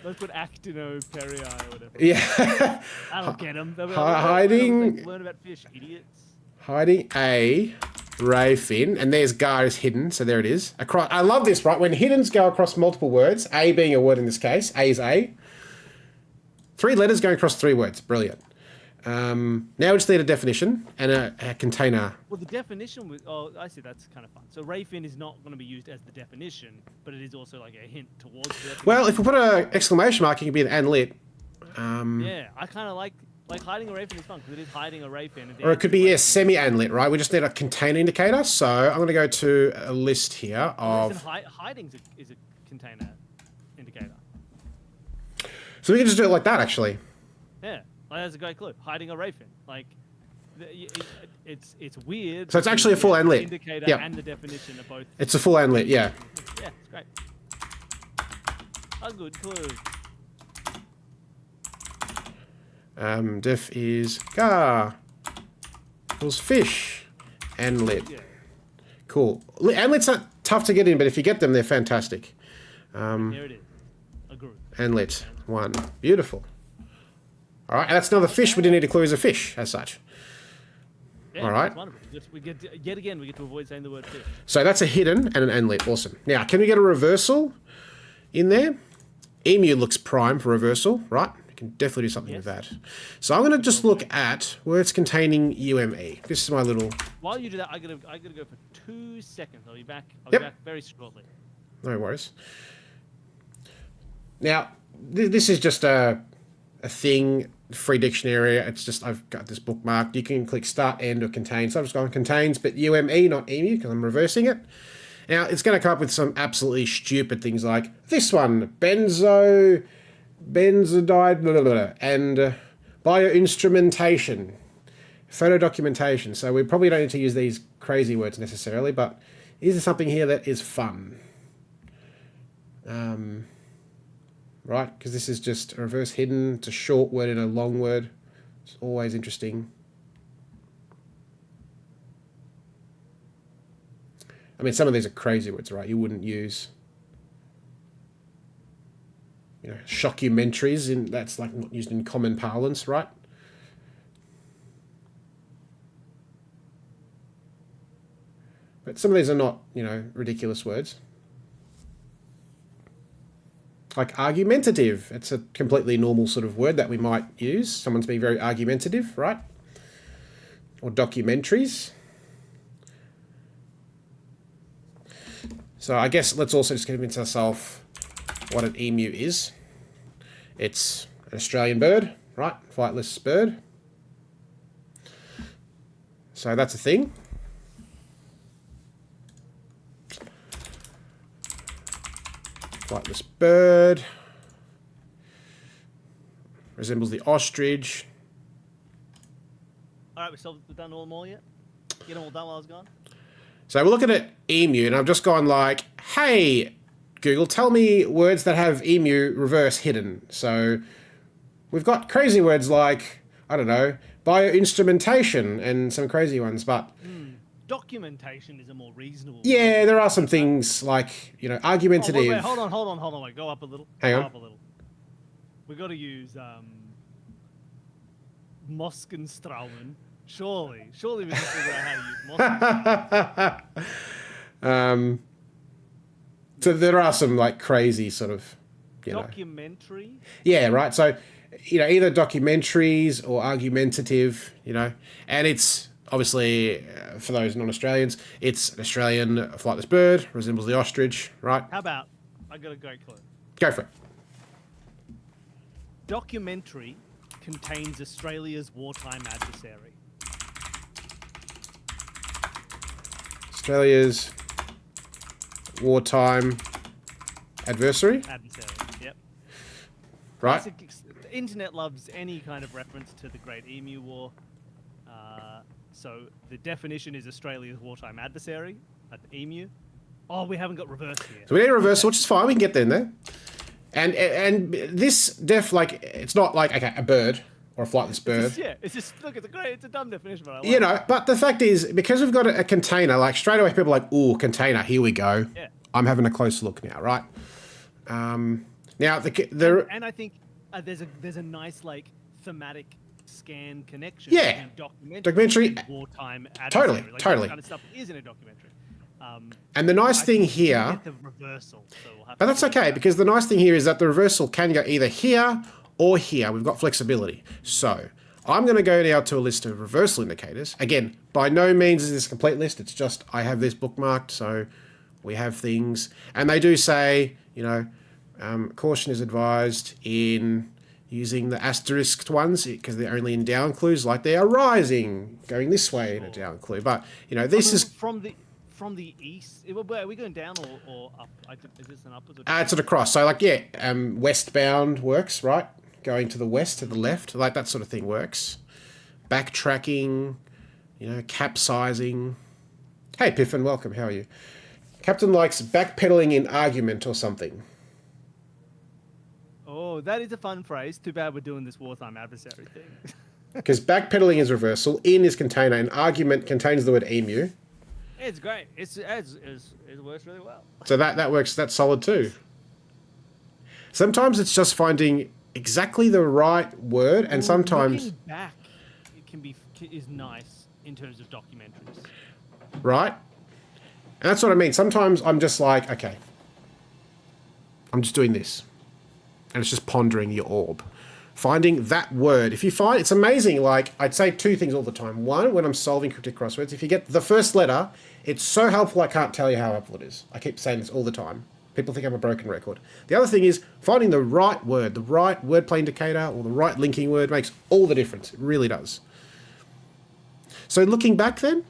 Let's put actinoperii or whatever. Yeah. That'll get them. Hiding. Learn about fish, idiots. Hiding a Rayfin, and there's Gar is hidden, so there it is. Across, I love this, right? When hiddens go across multiple words, A being a word in this case, A is A. 3 letters going across 3 words. Brilliant. Now we just need a definition and a container. Well, the definition was... Oh, I see. That's kind of fun. So Rayfin is not going to be used as the definition, but it is also like a hint towards the definition. Well, if we put an exclamation mark, it can be an and lit. Yeah, I kind of like hiding a Rayfin is fun because it is hiding a Rayfin. Or it could be, yeah, semi-and lit, right? We just need a container indicator. So I'm going to go to a list here of... Hiding is a container indicator. So we can just do it like that, actually. Yeah. Like, that's a great clue. Hiding a Rayfin. Like, it's weird. So it's actually a full and lit. Indicator Yep. and the definition are both. It's a full and lit, yeah. Yeah, it's great. A good clue. Def is Gar equals fish and lit. Yeah. Cool. And lit's not tough to get in, but if you get them, they're fantastic. Here it is. A group. And lit. 1. Beautiful. All right, and that's another fish we didn't need to clue as a fish, as such. Yeah, All right. That's wonderful. We get yet again we get to avoid saying the word fish. So that's a hidden and an and lit. Awesome. Now, can we get a reversal in there? Emu looks prime for reversal, right? We can definitely do something with that. So I'm going to just look at words containing UME. This is my little... While you do that, I gotta go for 2 seconds. I'll be back. I'll be back very shortly. No worries. Now, this is just a thing, free dictionary. It's just, I've got this bookmarked. You can click start, end, or contain. So I'm just going contains, but UME, not emu, because I'm reversing it. Now, it's going to come up with some absolutely stupid things like this one, benzodiide, blah, blah, blah, and bioinstrumentation, photo documentation. So we probably don't need to use these crazy words necessarily, but is there something here that is fun? Right, because this is just a reverse hidden. It's a short word and a long word. It's always interesting. I mean, some of these are crazy words, right? You wouldn't use, you know, shockumentaries. That's like not used in common parlance, right? But some of these are not, you know, ridiculous words. Like argumentative. It's a completely normal sort of word that we might use. Someone's being very argumentative, right? Or documentaries. So I guess let's also just convince ourselves what an emu is. It's an Australian bird, right? Flightless bird. So that's a thing. Flightless bird. Resembles the ostrich. Alright, we've done all them all yet? Get them all done while I was gone? So we're looking at emu, and I've just gone like, hey, Google, tell me words that have emu reverse hidden. So we've got crazy words like, I don't know, bioinstrumentation and some crazy ones, but... Documentation is a more reasonable... Yeah, there are some things like, you know, argumentative... Oh, wait, hold on. Wait, go up a little. Hang on. Go up a little. We've got to use Moskenstraumen. Surely we can figure out how to use Moskenstraumen. So there are some like crazy sort of, you know. Documentary? Yeah, right. So, you know, either documentaries or argumentative, you know, and it's obviously, for those non-Australians, it's an Australian flightless bird, resembles the ostrich, right? How about, I got a great clue. Go for it. documentary contains Australia's wartime adversary? Australia's wartime adversary? Adversary, yep. Right. The internet loves any kind of reference to the Great Emu War. So the definition is Australia's wartime adversary, at the emu. Oh, we haven't got reverse here. So we need a reversal, which is fine. We can get there in there. And this like, it's not like, okay, a bird or a flightless bird. It's just, look, it's a dumb definition, but I like you know, but the fact is, because we've got a container, like straight away people are like, ooh, container, here we go. Yeah. I'm having a close look now, right? Now, and I think there's a nice, like, thematic scan connection yeah, between documentary and wartime adversary. Totally. That kind of stuff is in a documentary. And the nice thing here, get the reversal, so we'll have but to that's okay, because the nice thing here is that the reversal can go either here or here. We've got flexibility. So I'm going to go now to a list of reversal indicators. Again, by no means is this a complete list. It's just I have this bookmarked, so we have things. And they do say, you know, caution is advised in using the asterisked ones because they're only in down clues, like they are rising, going this way in a down clue. But, you know, this is... From the east, are we going down or up? Is this an upwards or it's an across. So, like, yeah, westbound works, right? Going to the west, to the left, like that sort of thing works. Backtracking, you know, capsizing. Hey, Piffin, welcome. How are you? Captain likes backpedaling in argument or something. Oh, that is a fun phrase. Too bad we're doing this wartime adversary thing. Because backpedaling is reversal, in is container, and argument contains the word emu. It's great. It works really well. So that works. That's solid too. Sometimes it's just finding exactly the right word, and sometimes looking back, it is nice in terms of documentaries. Right, and that's what I mean. Sometimes I'm just like, okay, I'm just doing this, and it's just pondering your orb, finding that word. If you find, it's amazing. Like, I'd say two things all the time. One, when I'm solving cryptic crosswords, if you get the first letter, it's so helpful I can't tell you how helpful it is. I keep saying this all the time. People think I'm a broken record. The other thing is finding the right word wordplay indicator, or the right linking word makes all the difference. It really does. So looking back then,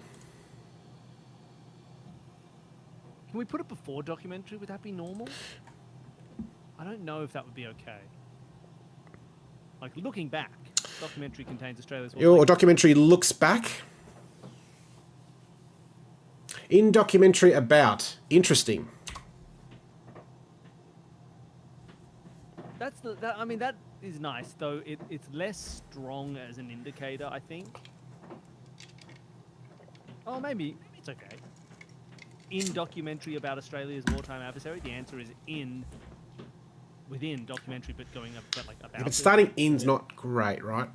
can we put it before documentary? Would that be normal? I don't know if that would be okay. Like, looking back, documentary contains Australia's... Or documentary looks back. In documentary about. Interesting. I mean, that is nice, though it's less strong as an indicator, I think. Oh, maybe it's okay. In documentary about Australia's wartime adversary, the answer is within documentary, but going up, but like about. But starting in's not great, right?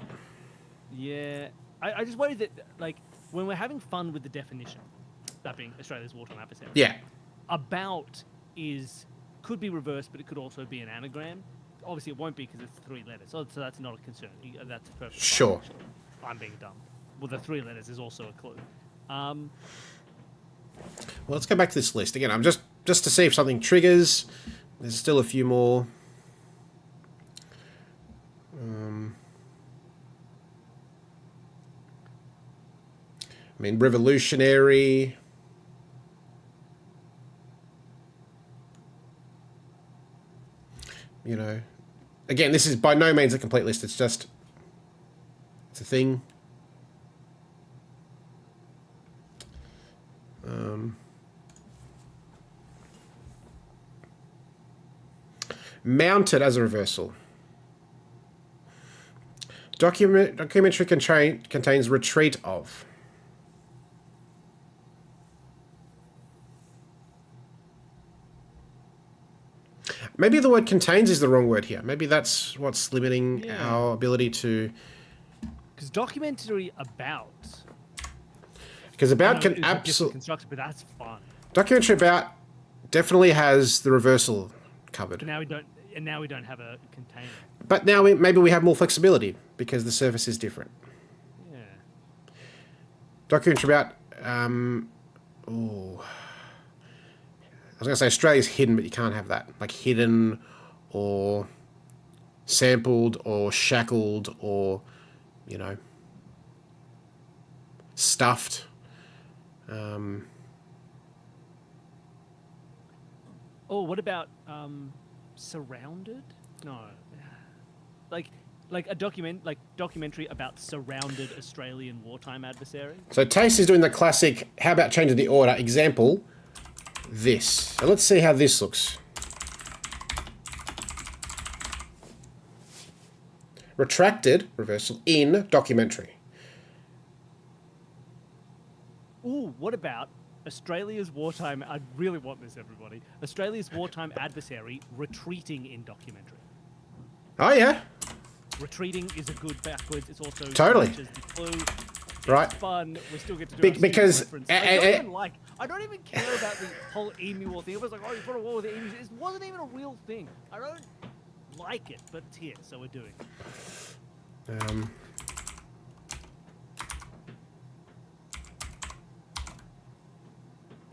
Yeah, I just worry that, like, when we're having fun with the definition, that being Australia's wartime adversary. Yeah. About could be reversed, but it could also be an anagram. Obviously, it won't be because it's 3 letters, so that's not a concern. That's perfect. Sure. I'm being dumb. Well, the 3 letters is also a clue. Well, let's go back to this list again. I'm just to see if something triggers. There's still a few more. I mean, revolutionary. You know, again, this is by no means a complete list. It's just, it's a thing. Mounted as a reversal. Documentary contains retreat of. Maybe the word contains is the wrong word here. Maybe that's what's limiting our ability to... Because documentary about... Because about can absolutely... construction, but that's fun. Documentary about definitely has the reversal covered. But now we don't have a container. But now maybe we have more flexibility because the surface is different. Yeah. Documentary about... I was going to say Australia's hidden, but you can't have that. Like hidden or sampled or shackled or, you know, stuffed. Oh, what about surrounded? No, like a documentary about surrounded Australian wartime adversary. So Taste is doing the classic, how about changing the order? Example, this. So let's see how this looks. Retracted, reversal, in documentary. Ooh, what about Australia's wartime... I really want this, everybody. Australia's wartime adversary retreating in documentary. Oh, yeah. Retreating is a good backwards. It's also... Totally. The clue. It's right. fun. We still get to do because... I don't even care about the whole emu war thing. It was like, oh, you fought a war with the emus. It wasn't even a real thing. I don't like it, but it's here, so we're doing it.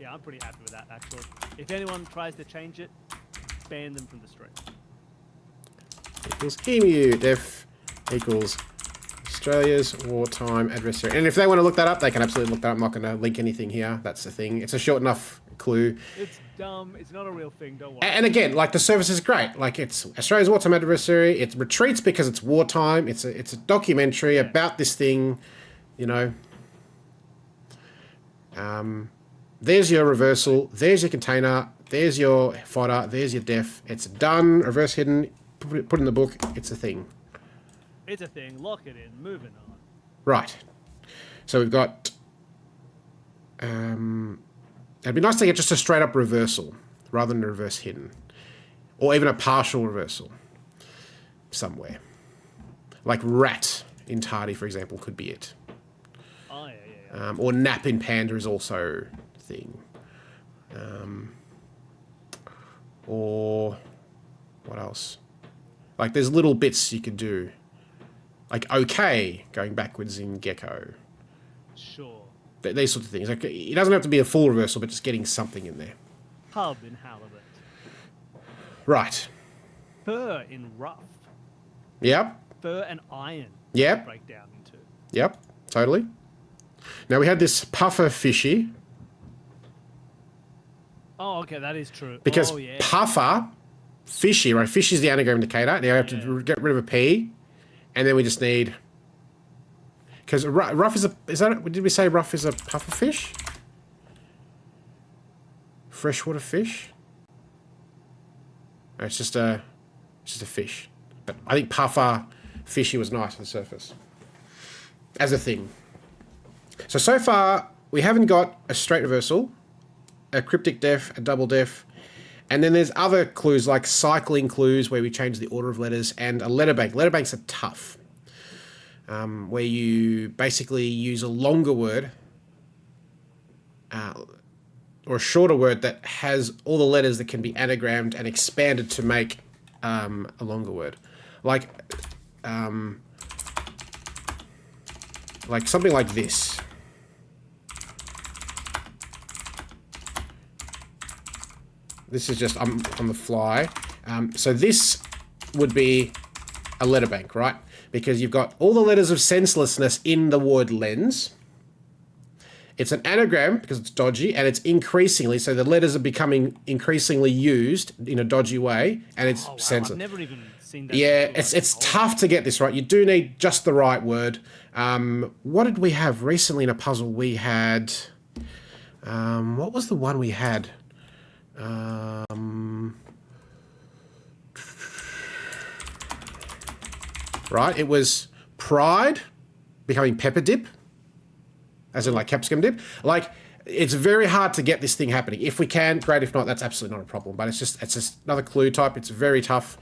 Yeah, I'm pretty happy with that, actually. If anyone tries to change it, ban them from the stream. Equals emu def equals Australia's wartime adversary. And if they want to look that up, they can absolutely look that up. I'm not going to link anything here. That's the thing. It's a short enough clue. It's dumb. It's not a real thing. Don't worry. And again, like, the service is great. Like, it's Australia's wartime adversary. It retreats because it's wartime. It's a documentary about this thing, you know. There's your reversal. There's your container. There's your fodder. There's your def. It's done. Reverse hidden. Put in the book. It's a thing. It's a thing. Lock it in. Moving on. Right. So we've got... it'd be nice to get just a straight up reversal rather than a reverse hidden. Or even a partial reversal somewhere. Like rat in Tardy, for example, could be it. Oh, yeah. Or nap in Panda is also a thing. Or what else? Like, there's little bits you could do. Like, okay, going backwards in Gecko. Sure. These sorts of things. Like, it doesn't have to be a full reversal, but just getting something in there. Hub in halibut. Right. Fur in rough. Yep. Fur and iron. Yep. Break down into. Yep. Totally. Now, we had this puffer fishy. Oh, okay, that is true. Because puffer, fishy, right? Fish is the anagram indicator. Now we have to get rid of a P. And then we just need... Because rough is a... Did we say rough is a puffer fish? Freshwater fish? No, it's just a fish. But I think puffer fishy was nice on the surface. As a thing. So far, we haven't got a straight reversal, a cryptic def, a double def, and then there's other clues like cycling clues where we change the order of letters, and a letter bank. Letter banks are tough, where you basically use a longer word or a shorter word that has all the letters that can be anagrammed and expanded to make a longer word. Like something like this. This is just on the fly. So this would be a letter bank, right? Because you've got all the letters of senselessness in the word lens. It's an anagram because it's dodgy, and it's increasingly, so the letters are becoming increasingly used in a dodgy way, and it's senseless. I've never even seen that. Yeah, it's tough to get this right. You do need just the right word. What did we have recently in a puzzle? We had... what was the one we had? Right, it was pride becoming pepper dip, as in like capsicum dip. Like, it's very hard to get this thing happening. If we can, great. If not, that's absolutely not a problem. But it's just another clue type. It's very tough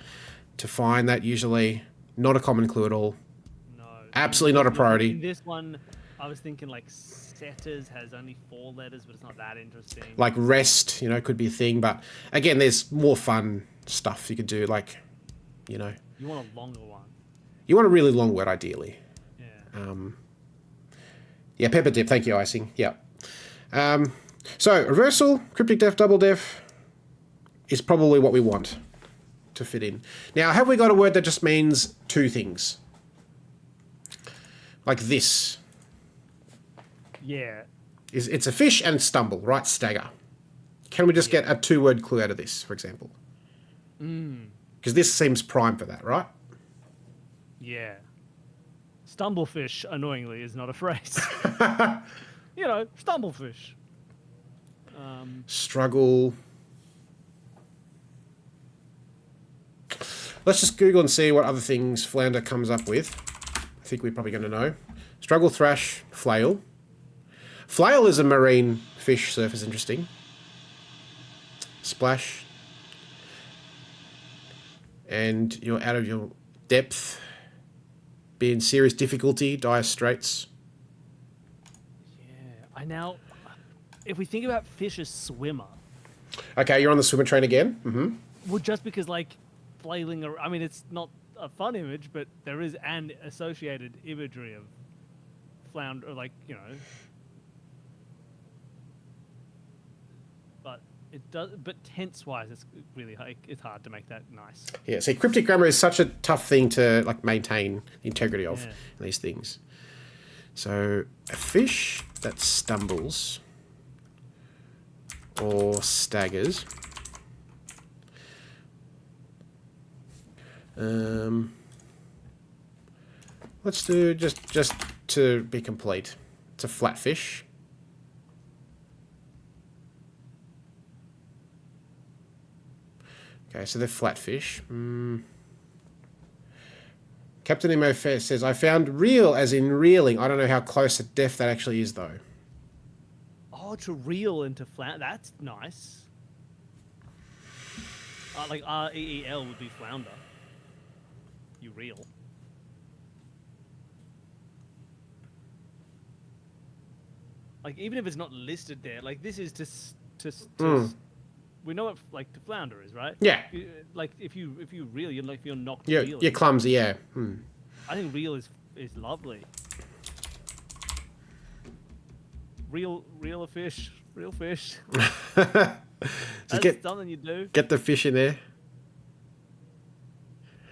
to find that usually. Not a common clue at all. No. Absolutely not a priority. In this one, I was thinking like setters has only 4 letters, but it's not that interesting. Like rest, could be a thing. But again, there's more fun stuff you could do. Like, You want a longer one. You want a really long word, ideally. Yeah. Yeah, pepper dip. Thank you, Icing. Yeah. So reversal, cryptic def, double def is probably what we want to fit in. Now, have we got a word that just means two things? Like this. Yeah. It's a fish and stumble, right? Stagger. Can we just get a two-word clue out of this, for example? Because this seems prime for that, right? Yeah. Stumblefish, annoyingly, is not a phrase. You know, stumblefish. Struggle. Let's just Google and see what other things Flounder comes up with. I think we're probably going to know. Struggle, thrash, flail. Flail is a marine fish, surface interesting. Splash. And you're out of your depth. Be in serious difficulty, dire straits. Yeah, if we think about fish as swimmer. Okay, you're on the swimmer train again. Mm-hmm. Well, just because, like, flailing, I mean, it's not a fun image, but there is an associated imagery of flounder, like, you know. But it does. But tense-wise, it's really it's hard to make that nice. Yeah. See, cryptic grammar is such a tough thing to like maintain the integrity of these things. So a fish that stumbles or staggers. Let's do just to be complete. It's a flatfish. Okay, so they're flatfish. Captain Nemo says, I found reel as in reeling. I don't know how close to death that actually is, though. Oh, to reel into flat. That's nice. Like R-E-E-L would be flounder. You reel. Like, even if it's not listed there, like, this is to we know what, like, to flounder is, right? Yeah. Like, if you reel, you're like, you're not reeling. You're clumsy, yeah. I think reel is lovely. Real fish. That's something you do. Get the fish in there.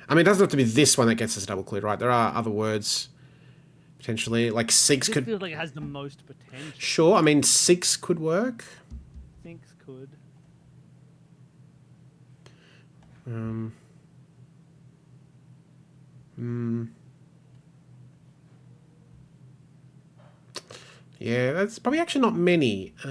I mean, it doesn't have to be this one that gets us double clue, right? There are other words, potentially. Like, sinks could... feels like it has the most potential. Sure, I mean, sinks could work. Sinks could. Yeah, that's probably actually not many. I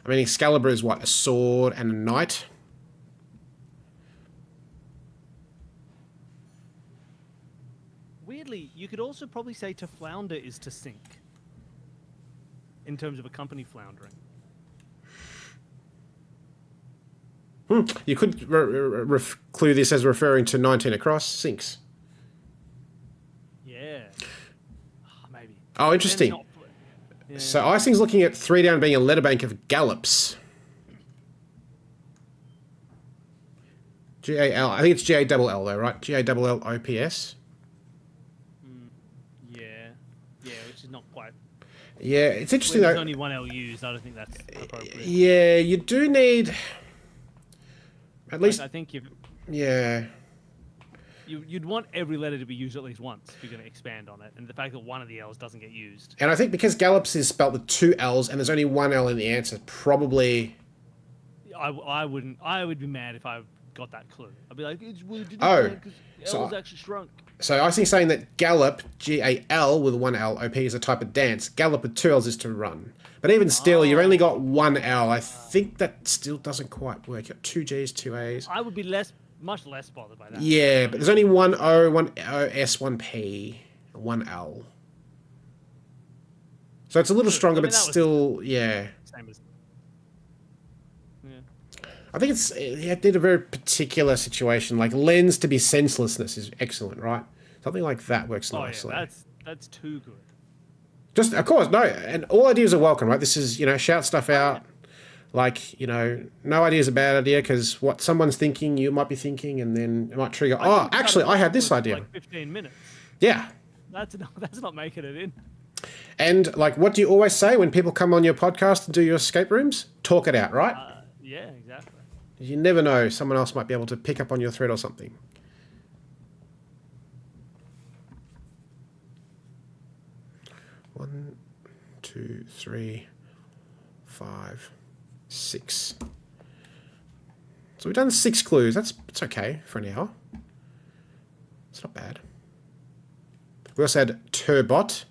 mean, Excalibur is what? A sword and a knight? Weirdly, you could also probably say to flounder is to sink. In terms of a company floundering. You could clue this as referring to 19 across, sinks. Yeah. Maybe. Oh, interesting. Yeah. So Icing's looking at 3 down being a letter bank of gallops. G-A-L. I think it's G-A-double-L though, right? G-A-double-L-O-P-S. Yeah. Yeah, which is not quite... Yeah, it's interesting though. though. There's only one L used. I don't think that's appropriate. Yeah, you do need... At least... I think you've... Yeah. You'd want every letter to be used at least once if you're going to expand on it. And the fact that one of the L's doesn't get used. And I think because gallops is spelt with 2 L's and there's only 1 L in the answer, probably... I would be mad if I got that clue. I'd be like, because L's actually shrunk. So I think saying that gallop, G-A-L with 1 L, O-P is a type of dance. Gallop with 2 L's is to run. But even still, you've only got 1 L. I think that still doesn't quite work. You've got 2 G's, 2 A's. I would be much less bothered by that. Yeah, but there's only 1 O, 1 S, 1 P, 1 L. So it's a little stronger, but still, yeah. Same as... Yeah. I think it did a very particular situation. Like, lens to be senselessness is excellent, right? Something like that works nicely. Yeah, that's too good. Just, of course, no, and all ideas are welcome, right? This is, shout stuff out. Like, no idea is a bad idea because what someone's thinking, you might be thinking, and then it might trigger, actually, I had this idea. Like 15 minutes. Yeah. That's not making it in. And like, what do you always say when people come on your podcast and do your escape rooms? Talk it out, right? Yeah, exactly. You never know. Someone else might be able to pick up on your thread or something. One, 2, 3, 5, 6. So we've done 6 clues. That's okay for an hour. It's not bad. We also had turbot.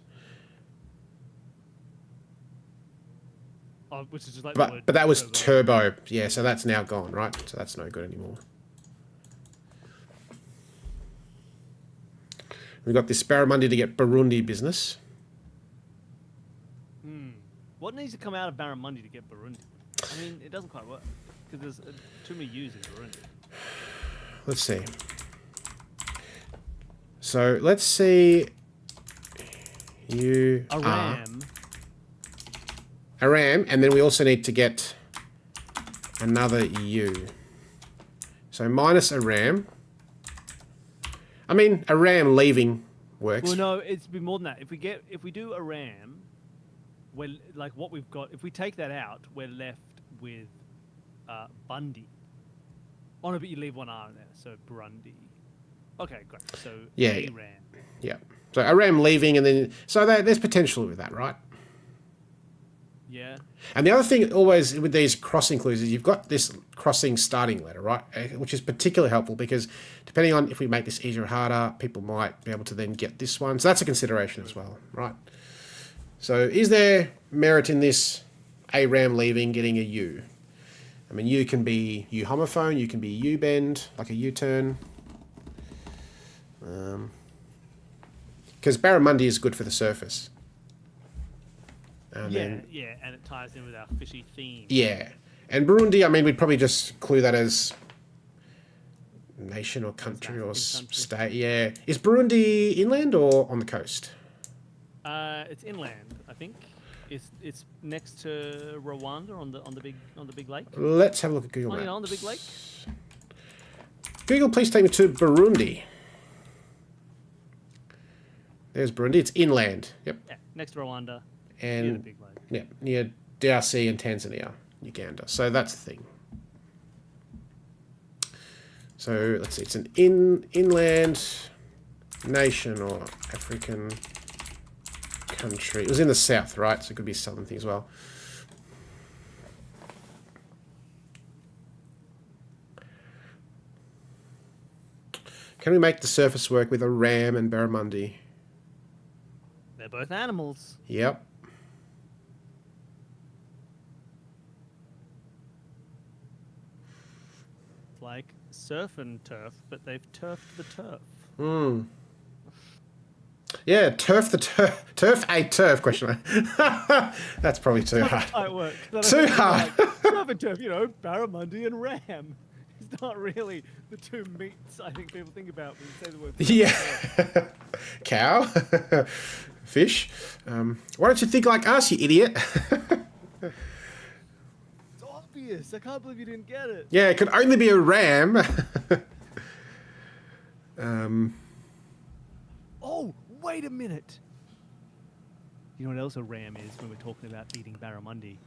Oh, which is just like But that was turbo. Yeah, so that's now gone, right? So that's no good anymore. We've got this Barramundi to get Burundi business. What needs to come out of Barramundi to get Burundi? I mean, it doesn't quite work because there's too many U's in Burundi. Let's see. So let's see. A ram, and then we also need to get another U. So minus a ram. I mean, a ram leaving works. Well, no, it's be more than that. If we do a ram, we're like what we've got. If we take that out, we're left with Bundy. Oh no, but you leave one R in there, so Burundi. Okay, great. So yeah, a ram. Yeah. So a ram leaving, and then so there's potential with that, right? Yeah. And the other thing always with these crossing clues is you've got this crossing starting letter, right? Which is particularly helpful because depending on if we make this easier or harder, people might be able to then get this one. So that's a consideration as well, right? So is there merit in this a ram leaving getting a U? I mean, U can be U homophone, U can be U bend, like a U-turn. Because Barramundi is good for the surface. Yeah, and it ties in with our fishy theme. Yeah. And Burundi, I mean, we'd probably just clue that as nation or country or state. Yeah. Is Burundi inland or on the coast? It's inland, I think. It's next to Rwanda on the big lake. Let's have a look at Google Maps. On the big lake. Google, please take me to Burundi. There's Burundi. It's inland. Yep. Yeah, next to Rwanda. And near the big lake. Yeah, near DRC and Tanzania, Uganda. So that's the thing. So let's see. It's an inland nation or African country. It was in the south, right? So it could be a southern thing as well. Can we make the surface work with a ram and barramundi? They're both animals. Yep. Like surf and turf, but they've turfed the turf. Yeah, turf the turf. Turf a turf, question mark. That's probably too hard. How it works. Too hard. Surf and turf, barramundi and ram. It's not really the two meats I think people think about when you say the word turf. Yeah. Cow. Fish. Why don't you think like us, you idiot? It's obvious. I can't believe you didn't get it. Yeah, it could only be a ram. Oh, wait a minute. You know what else a ram is when we're talking about eating barramundi?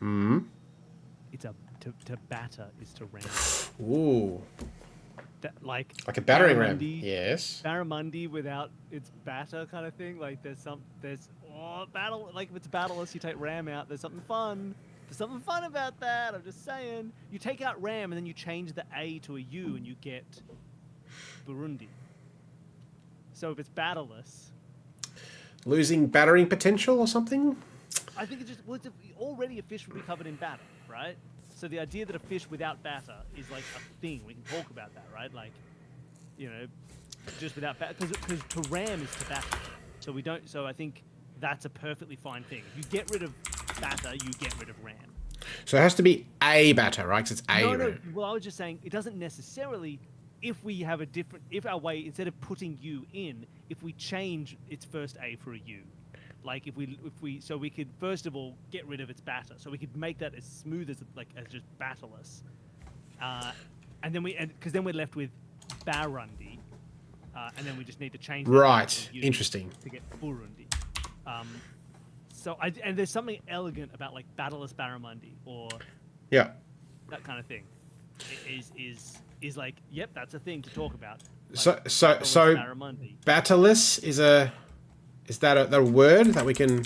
It's to batter is to ram. Ooh. Like a battering ram. Yes. Barramundi without its batter kind of thing. Like battle. Like if it's battleless, you take ram out. There's something fun. There's something fun about that. I'm just saying. You take out ram and then you change the A to a U and you get Burundi. So if it's battleless, losing battering potential or something? I think it's already a fish would be covered in batter, right? So the idea that a fish without batter is like a thing. We can talk about that, right? Like, just without batter. Because to ram is to batter. So we don't. So I think that's a perfectly fine thing. If you get rid of batter, you get rid of ram. So it has to be a batter, right? Because it's a ram. No. Well, I was just saying it doesn't necessarily. If we have if our way, instead of putting U in, if we change its first A for a U, like so we could first of all get rid of its batter, so we could make that as smooth as just batterless, and then because then we're left with Barundi, and then we just need to change that Right. to U Interesting. to get Burundi. And there's something elegant about like Battleless Barramundi or Yeah. that kind of thing. Is like, yep, that's a thing to talk about. Like, So Barramundi. Battleless is that a word that we can?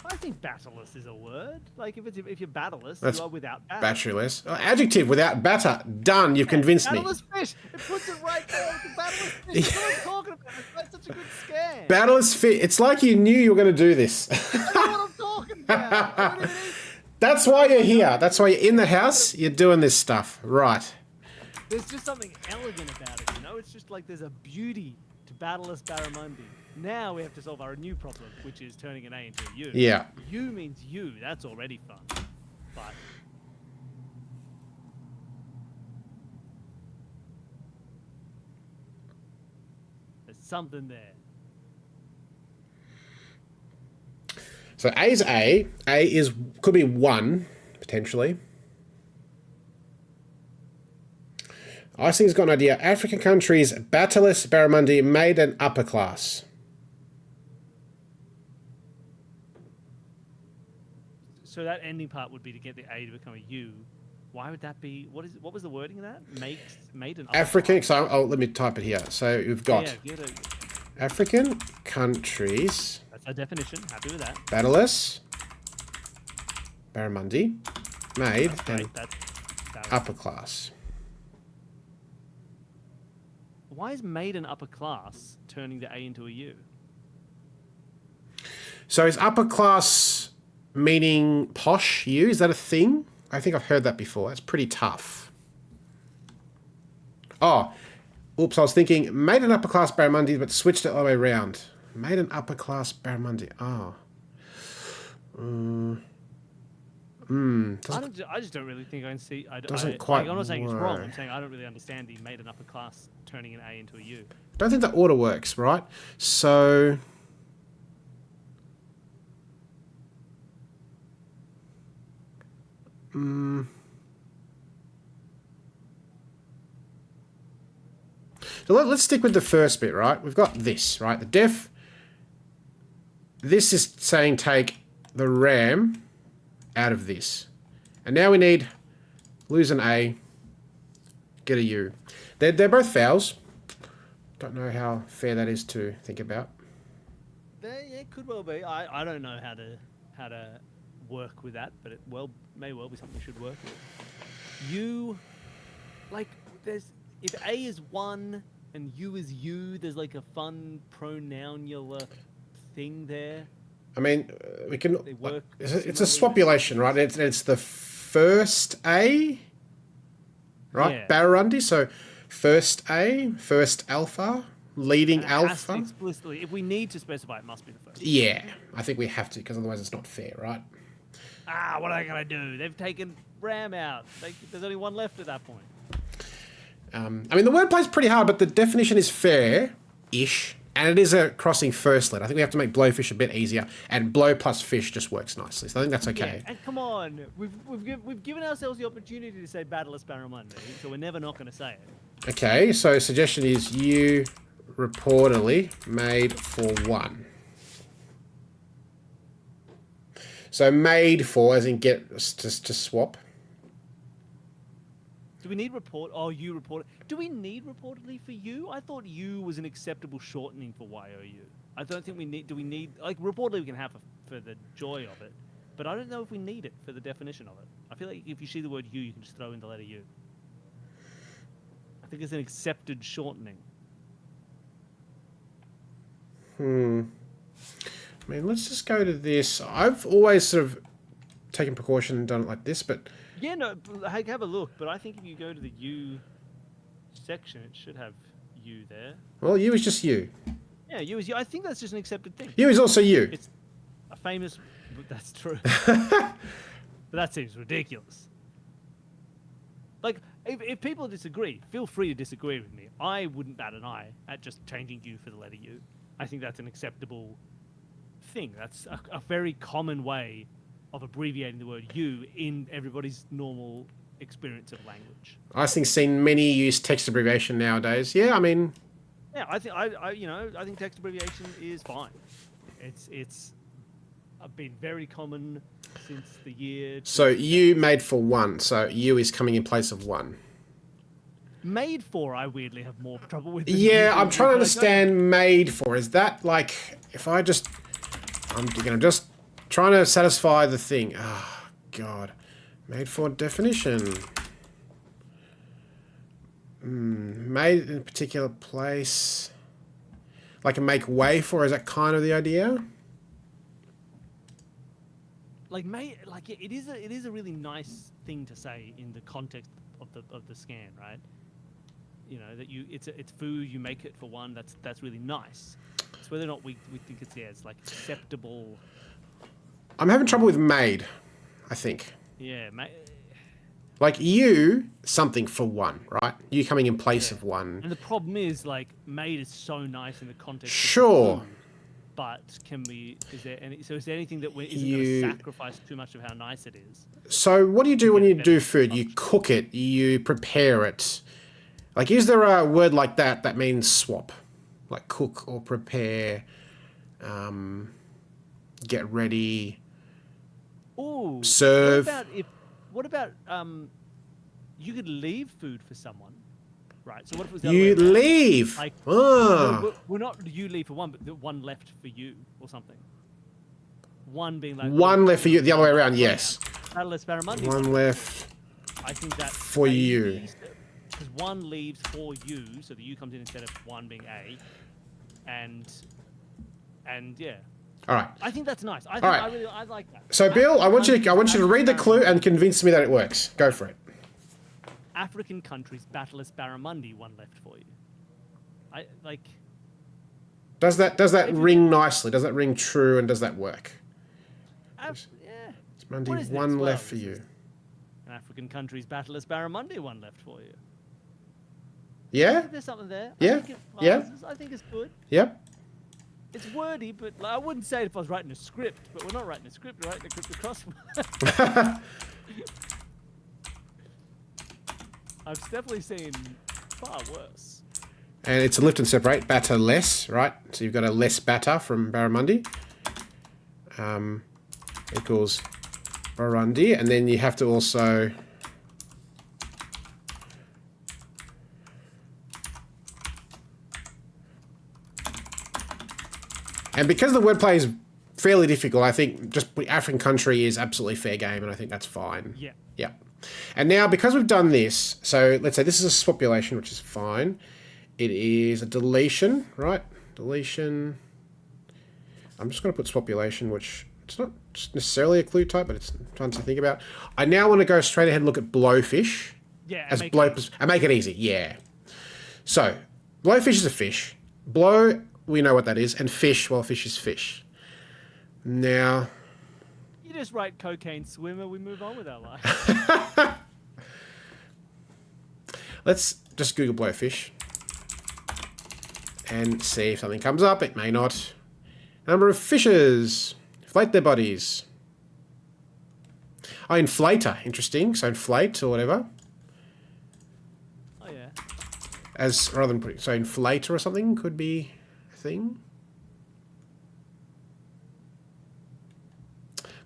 I think battleless is a word. Like if you're battleless, That's you are without batter. Batteryless. Oh, adjective without batter. Done. You've convinced me. Battleless fish. It puts it right there. The battleless fish. That's what I'm talking about. That's such a good scam. Battleless fish. It's like you knew you were going to do this. That's what I'm talking about. That's why you're here. That's why you're in the house. You're doing this stuff. Right. There's just something elegant about it, you know? It's just like there's a beauty to Battleless Barramundi. Now we have to solve our new problem, which is turning an A into a U. Yeah. U means U. That's already fun. But there's something there. So A is A. A could be 1, potentially. Icing's got an idea. African countries, Battleless Barramundi made an upper class. So that ending part would be to get the A to become a U. Why would that be? What was the wording of that? Made an upper African. class. So let me type it here. So we've got African countries. That's our definition. Happy with that. Battleless Barramundi made an upper class. Why is made an upper class turning the A into a U? So is upper class meaning posh U? Is that a thing? I think I've heard that before. That's pretty tough. Oh, oops, I was thinking made an upper class Barramundi but switched it all the way around. Made an upper class Barramundi. Oh. I just don't really think I can see. Doesn't quite I'm not saying it's wrong. work. I'm saying I don't really understand the made an upper class turning an A into a U. Don't think the order works, right? So so let's stick with the first bit, right? We've got this, right? The def. This is saying take the RAM out of this. And now we need lose an A, get a U. They're both vowels. Don't know how fair that is to think about. Yeah, it could well be. I don't know how to work with that, but it may well be something we should work with. U, like if A is 1 and U is U, there's like a fun pronounular thing there. I mean, we can. They work It's a swapulation, right? It's the first A, right? Yeah. Barramundi. So first A, first alpha, leading And it has to alpha. explicitly, if we need to specify, it must be the first. Yeah, I think we have to because otherwise it's not fair, right? What are they gonna do? They've taken RAM out. There's only one left at that point. I mean, the wordplay's pretty hard, but the definition is fair-ish, and it is a crossing first letter. I think we have to make blowfish a bit easier, and blow plus fish just works nicely. So I think that's okay. Yeah, and come on, we've given ourselves the opportunity to say Battleless Barramundi, so we're never not going to say it. Okay, so suggestion is you reportedly made for 1. So made for, as in get to swap. Do we need report? Oh, you report. Do we need reportedly for you? I thought you was an acceptable shortening for YOU. I don't think we need. Do we need like reportedly we can have for the joy of it, but I don't know if we need it for the definition of it. I feel like if you see the word you can just throw in the letter U. I think it's an accepted shortening. I mean, let's just go to this. I've always sort of taken precaution and done it like this, but Yeah, no, have a look. But I think if you go to the U section, it should have U there. well, you is just you. Yeah, U is U. I think that's just an accepted thing. You is also you. It's a famous. That's true. But that seems ridiculous. Like, if people disagree, feel free to disagree with me. I wouldn't bat an eye at just changing U for the letter U. I think that's an acceptable thing. That's a very common way of abbreviating the word U in everybody's normal experience of language. I think seen many use text abbreviation nowadays. Yeah, I mean, Yeah, I think text abbreviation is fine. It's been very common since the year. So U made for 1. So U is coming in place of 1. Made for, I weirdly have more trouble with. Than Yeah, you I'm do, trying to but understand made for. Is that like, if I'm just trying to satisfy the thing. Oh, God. Made for definition. Made in a particular place. Like a make way for, is that kind of the idea? Like it is a really nice thing to say in the context of the scan, right? You know that it's food, you make it for 1. That's really nice. It's whether or not we think it's like acceptable. I'm having trouble with made, I think. Yeah, Like you, something for 1, right? You coming in place of 1. And the problem is like made is so nice in the context. Sure. Of food, but is there anything that isn't going to sacrifice too much of how nice it is? So what do you do when you do food? You cook it, you prepare it. Like, is there a word like that means swap? Like cook or prepare, get ready, Ooh, serve. What about you could leave food for someone, right? So what if it was the You other way around? leave. Like, Ah. no, we're not you leave for 1, but the 1 left for you or something. 1 being like 1 left for you, the other way around, yes. Battleless Barramundi. 1 left I think that for you. Because 1 leaves for you, so the U comes in instead of 1 being A, and yeah. All right. I think that's nice. I like that. So Bill, I want you to read the clue and convince me that it works. Go for it. African countries, Battleless Barramundi, 1 left for you. I like. Does that ring nicely? Does that ring true? And does that work? Yeah. It's Monday, 1 left for you. An African countries, Battleless Barramundi, 1 left for you. Yeah. I think there's something there. Yeah. I think it's good. Yep. It's wordy, but like, I wouldn't say it if I was writing a script. But we're not writing a script. We're writing a cryptic crossword. I've definitely seen far worse. And it's a lift and separate, batter less, right? So you've got a less batter from Barramundi. Equals Burundi, and then you have to also and because the wordplay is fairly difficult, I think just African country is absolutely fair game, and I think that's fine. Yeah. Yeah. And now, because we've done this, so let's say this is a swapulation, which is fine. It is a deletion, right? Deletion. I'm just going to put swapulation, which it's not necessarily a clue type, but it's fun to think about. I now want to go straight ahead and look at blowfish. Yeah, As and make it easy, yeah. So, blowfish is a fish. Blow, we know what that is, and fish, well, fish is fish. Now, you just write cocaine swimmer, we move on with our life. let's just Google blowfish and see if something comes up. It may not. Number of fishes. Inflate their bodies. Oh, inflator. Interesting. So inflate or whatever. Oh, yeah. As rather than putting, so inflator or something could be a thing.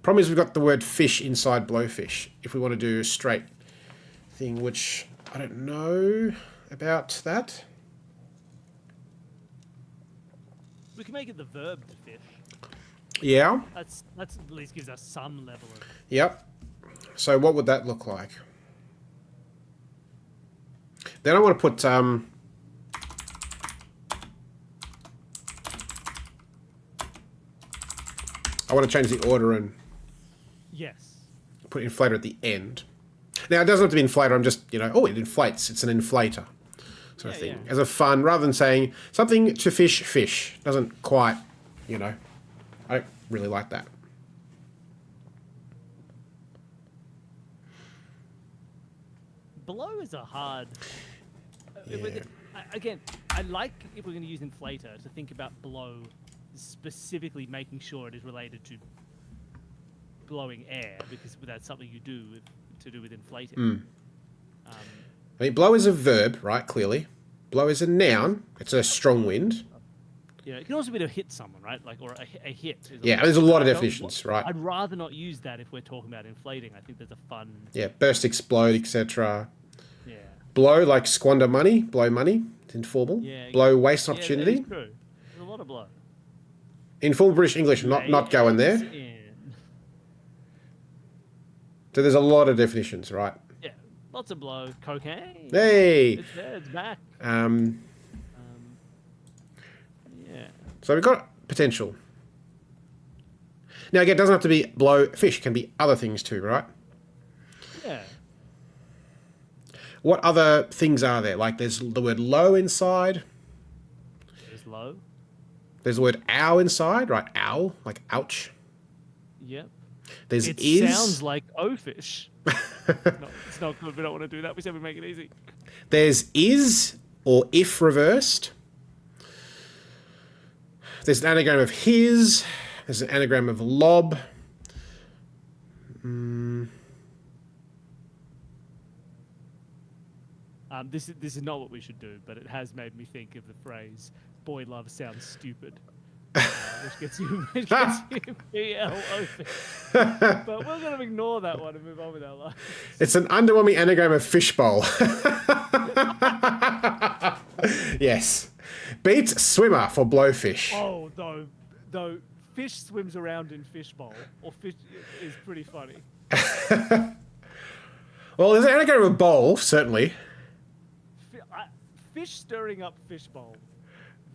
Problem is we've got the word fish inside blowfish. If we want to do a straight thing, which I don't know about that. We can make it the verb to fish. Yeah. That's at least gives us some level of. Yep. So what would that look like? Then I want to put I want to change the order and Yes. put inflator at the end. Now it doesn't have to be inflator. I'm just oh, it inflates. It's an inflator sort of thing. Yeah. As a fun, rather than saying something to fish doesn't quite I don't really like that. Below is a hard. Yeah. Again, I like if we're going to use inflator to think about blow, specifically making sure it is related to blowing air, because that's something you do to do with inflating. I mean, blow is a verb, right? Clearly. Blow is a noun. It's a strong wind. Yeah, it can also be to hit someone, right? Like, or a hit. Yeah, there's a lot of definitions, right? I'd rather not use that if we're talking about inflating. I think there's a fun... Yeah, burst, explode, etc. Yeah. Blow, like squander money. Blow money. It's informal. Yeah. Blow, waste Yeah, opportunity. that is true. There's a lot of blow. In full British English, not going there. So there's a lot of definitions, right? Yeah, lots of blow. Cocaine. Hey! It's there, it's back. Yeah. So we've got potential. Now again, it doesn't have to be blow fish. It can be other things too, right? Yeah. What other things are there? Like there's the word low inside. There's low. There's the word ow inside, right? Ow, like ouch. Yep. There's it is. Sounds like O fish. It's not good. We don't want to do that. We said we make it easy. There's is or if reversed. There's an anagram of his. There's an anagram of lob. This is not what we should do, but it has made me think of the phrase "boy love sounds stupid," which gets you BLO. But we're going to ignore that one and move on with our lives. It's an underwhelming anagram of fishbowl. Yes. Beat swimmer for blowfish. Oh, though fish swims around in fishbowl, or fish is pretty funny. Well, there's an anagram of bowl, certainly. Fish stirring up fishbowl.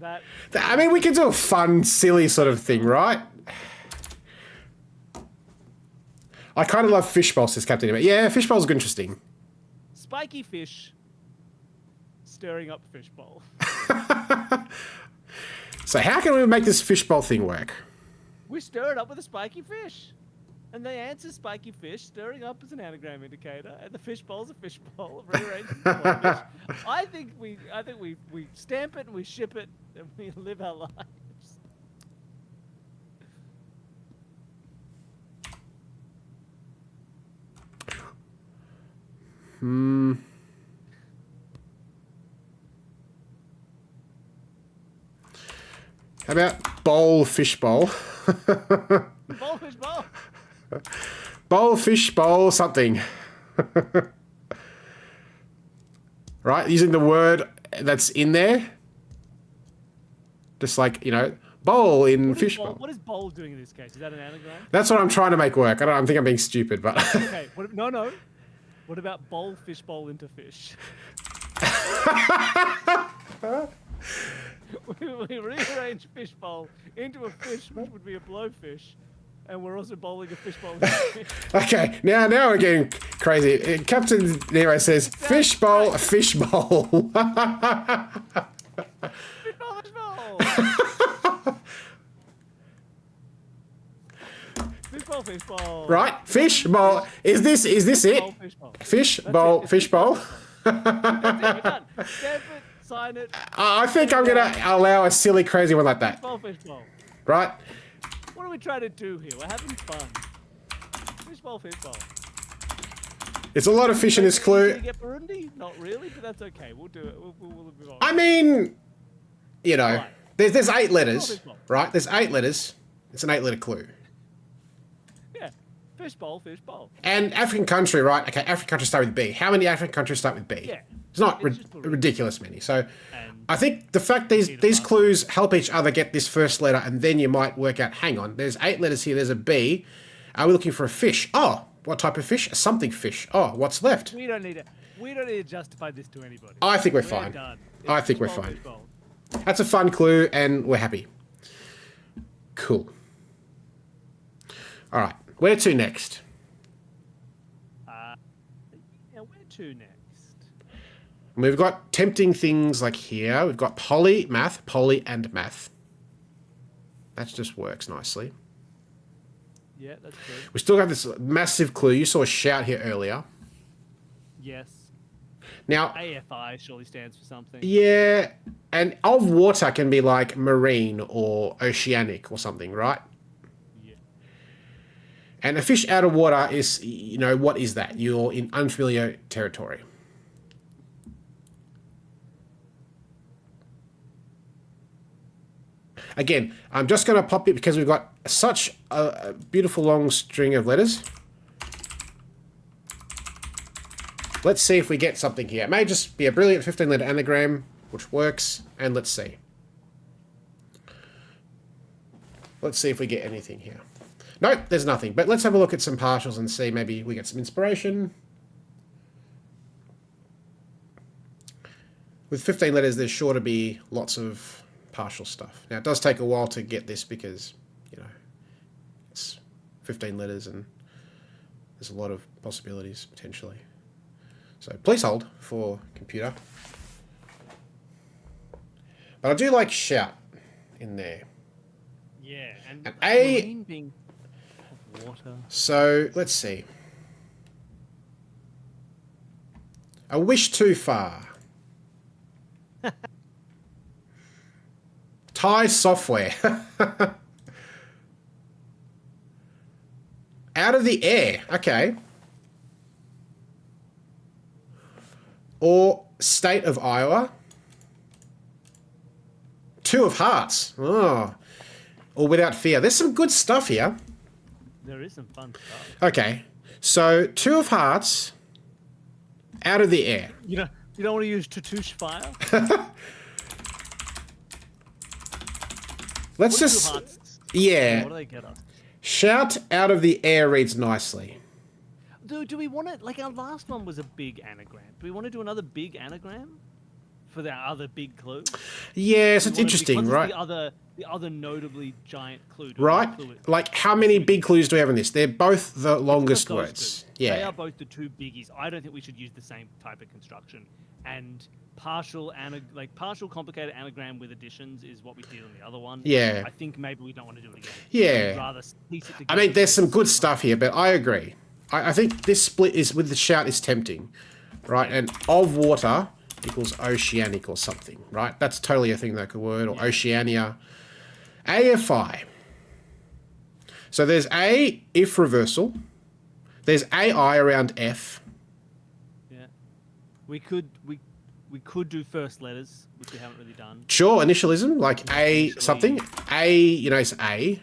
I mean, we can do a fun, silly sort of thing, right? I kind of love fishbowl, says Captain Emma. Yeah, fishbowl's interesting. Spiky fish stirring up fishbowl. So how can we make this fishbowl thing work? We stir it up with a spiky fish. And they answer spiky fish, stirring up as an anagram indicator, and the fishbowl's a fishbowl of rearranged fish. I think we stamp it and we ship it and we live our lives. How about bowl fishbowl? Bowl fishbowl. Bowl, fish, bowl, something. Right? Using the word that's in there. Just like, bowl in fish bowl. What is bowl doing in this case? Is that an anagram? That's what I'm trying to make work. I think I'm being stupid, but... Okay, no. What about bowl, fish bowl into fish? we rearrange fish bowl into a fish, which would be a blowfish. And we're also bowling a fishbowl. Okay, now we're getting crazy. Captain Nero says, fishbowl, fishbowl. Fishbowl. Fishbowl. Right, fishbowl. Is this it? Fishbowl, fishbowl. That's it, we're done. Stamp it, sign it. I think I'm going to allow a silly, crazy one like that. Fishbowl. Right? What are we trying to do here? We're having fun. Fishbowl. It's a lot of fish in this clue. Did you get Burundi? Not really, but that's okay. We'll do it. We'll move on. I mean, Right. there's 8 letters, right? There's 8 letters. It's an 8-letter clue. Yeah. Fishbowl. And African country, right? Okay, African countries start with B. How many African countries start with B? Yeah. It's not ridiculous many. So I think the fact these clues help each other get this first letter, and then you might work out, hang on, there's 8 letters here, there's a B. Are we looking for a fish? Oh, what type of fish? A something fish. Oh, what's left? We don't need to justify this to anybody. I think we're fine. Done. I think we're fine. That's a fun clue, and we're happy. Cool. All right, where to next? Where to next? We've got tempting things like here. We've got poly, and math. That just works nicely. Yeah, that's good. We still have this massive clue. You saw a shout here earlier. Yes. Now, AFI surely stands for something. yeah, and of water can be like marine or oceanic or something, right? Yeah. And a fish out of water is, what is that? You're in unfamiliar territory. again, I'm just going to pop it because we've got such a beautiful long string of letters. Let's see if we get something here. It may just be a brilliant 15-letter anagram, which works, and let's see. Let's see if we get anything here. Nope, there's nothing. But let's have a look at some partials and see maybe we get some inspiration. With 15 letters, there's sure to be lots of partial stuff. Now, it does take a while to get this because, you know, it's 15 letters and there's a lot of possibilities, potentially. So please hold for computer. But I do like shout in there. Yeah, and A... being of water. So, let's see. A wish too far. Thai software. Out of the air. Okay. Or state of Iowa. Two of hearts. Oh. Or without fear. There's some good stuff here. There is some fun stuff. Okay. So, two of hearts. Out of the air. You don't want to use Tatoosh fire? Let's just... Yeah. What do they get us? Shout out of the air reads nicely. Do we want it... Like, our last one was a big anagram. Do we want to do another big anagram? For the other big clue? Yes, it's interesting, right? The other notably giant clue. Right? Like, how many big clues do we have in this? They're both the longest words. Two. Yeah. They are both the two biggies. I don't think we should use the same type of construction. And partial complicated anagram with additions is what we did on the other one. Yeah. I think maybe we don't want to do it again. Yeah. I'd rather piece it together. I mean, there's some good stuff here, but I agree. I think this split is with the shout is tempting, right? And of water equals oceanic or something, right? That's totally a thing that could word, or Oceania. AFI. So there's A, if reversal. There's AI around F. Yeah. We could do first letters, which we haven't really done. Sure, initialism, like A something. A, you know, it's A.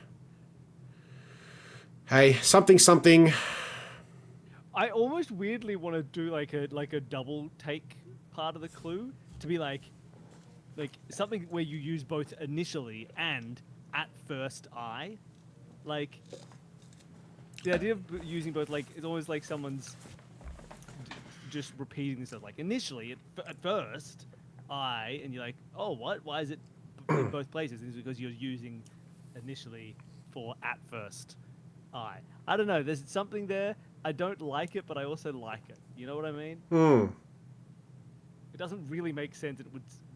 Hey, something, something. I almost weirdly want to do like a double take part of the clue to be like something where you use both initially and at first I. Like the idea of using both, like, it's always like someone's just repeating this as like initially at first I, and you're like, oh, what? Why is it in both places? And it's because you're using initially for at first I. I don't know. There's something there. I don't like it, but I also like it. You know what I mean? It doesn't really make sense.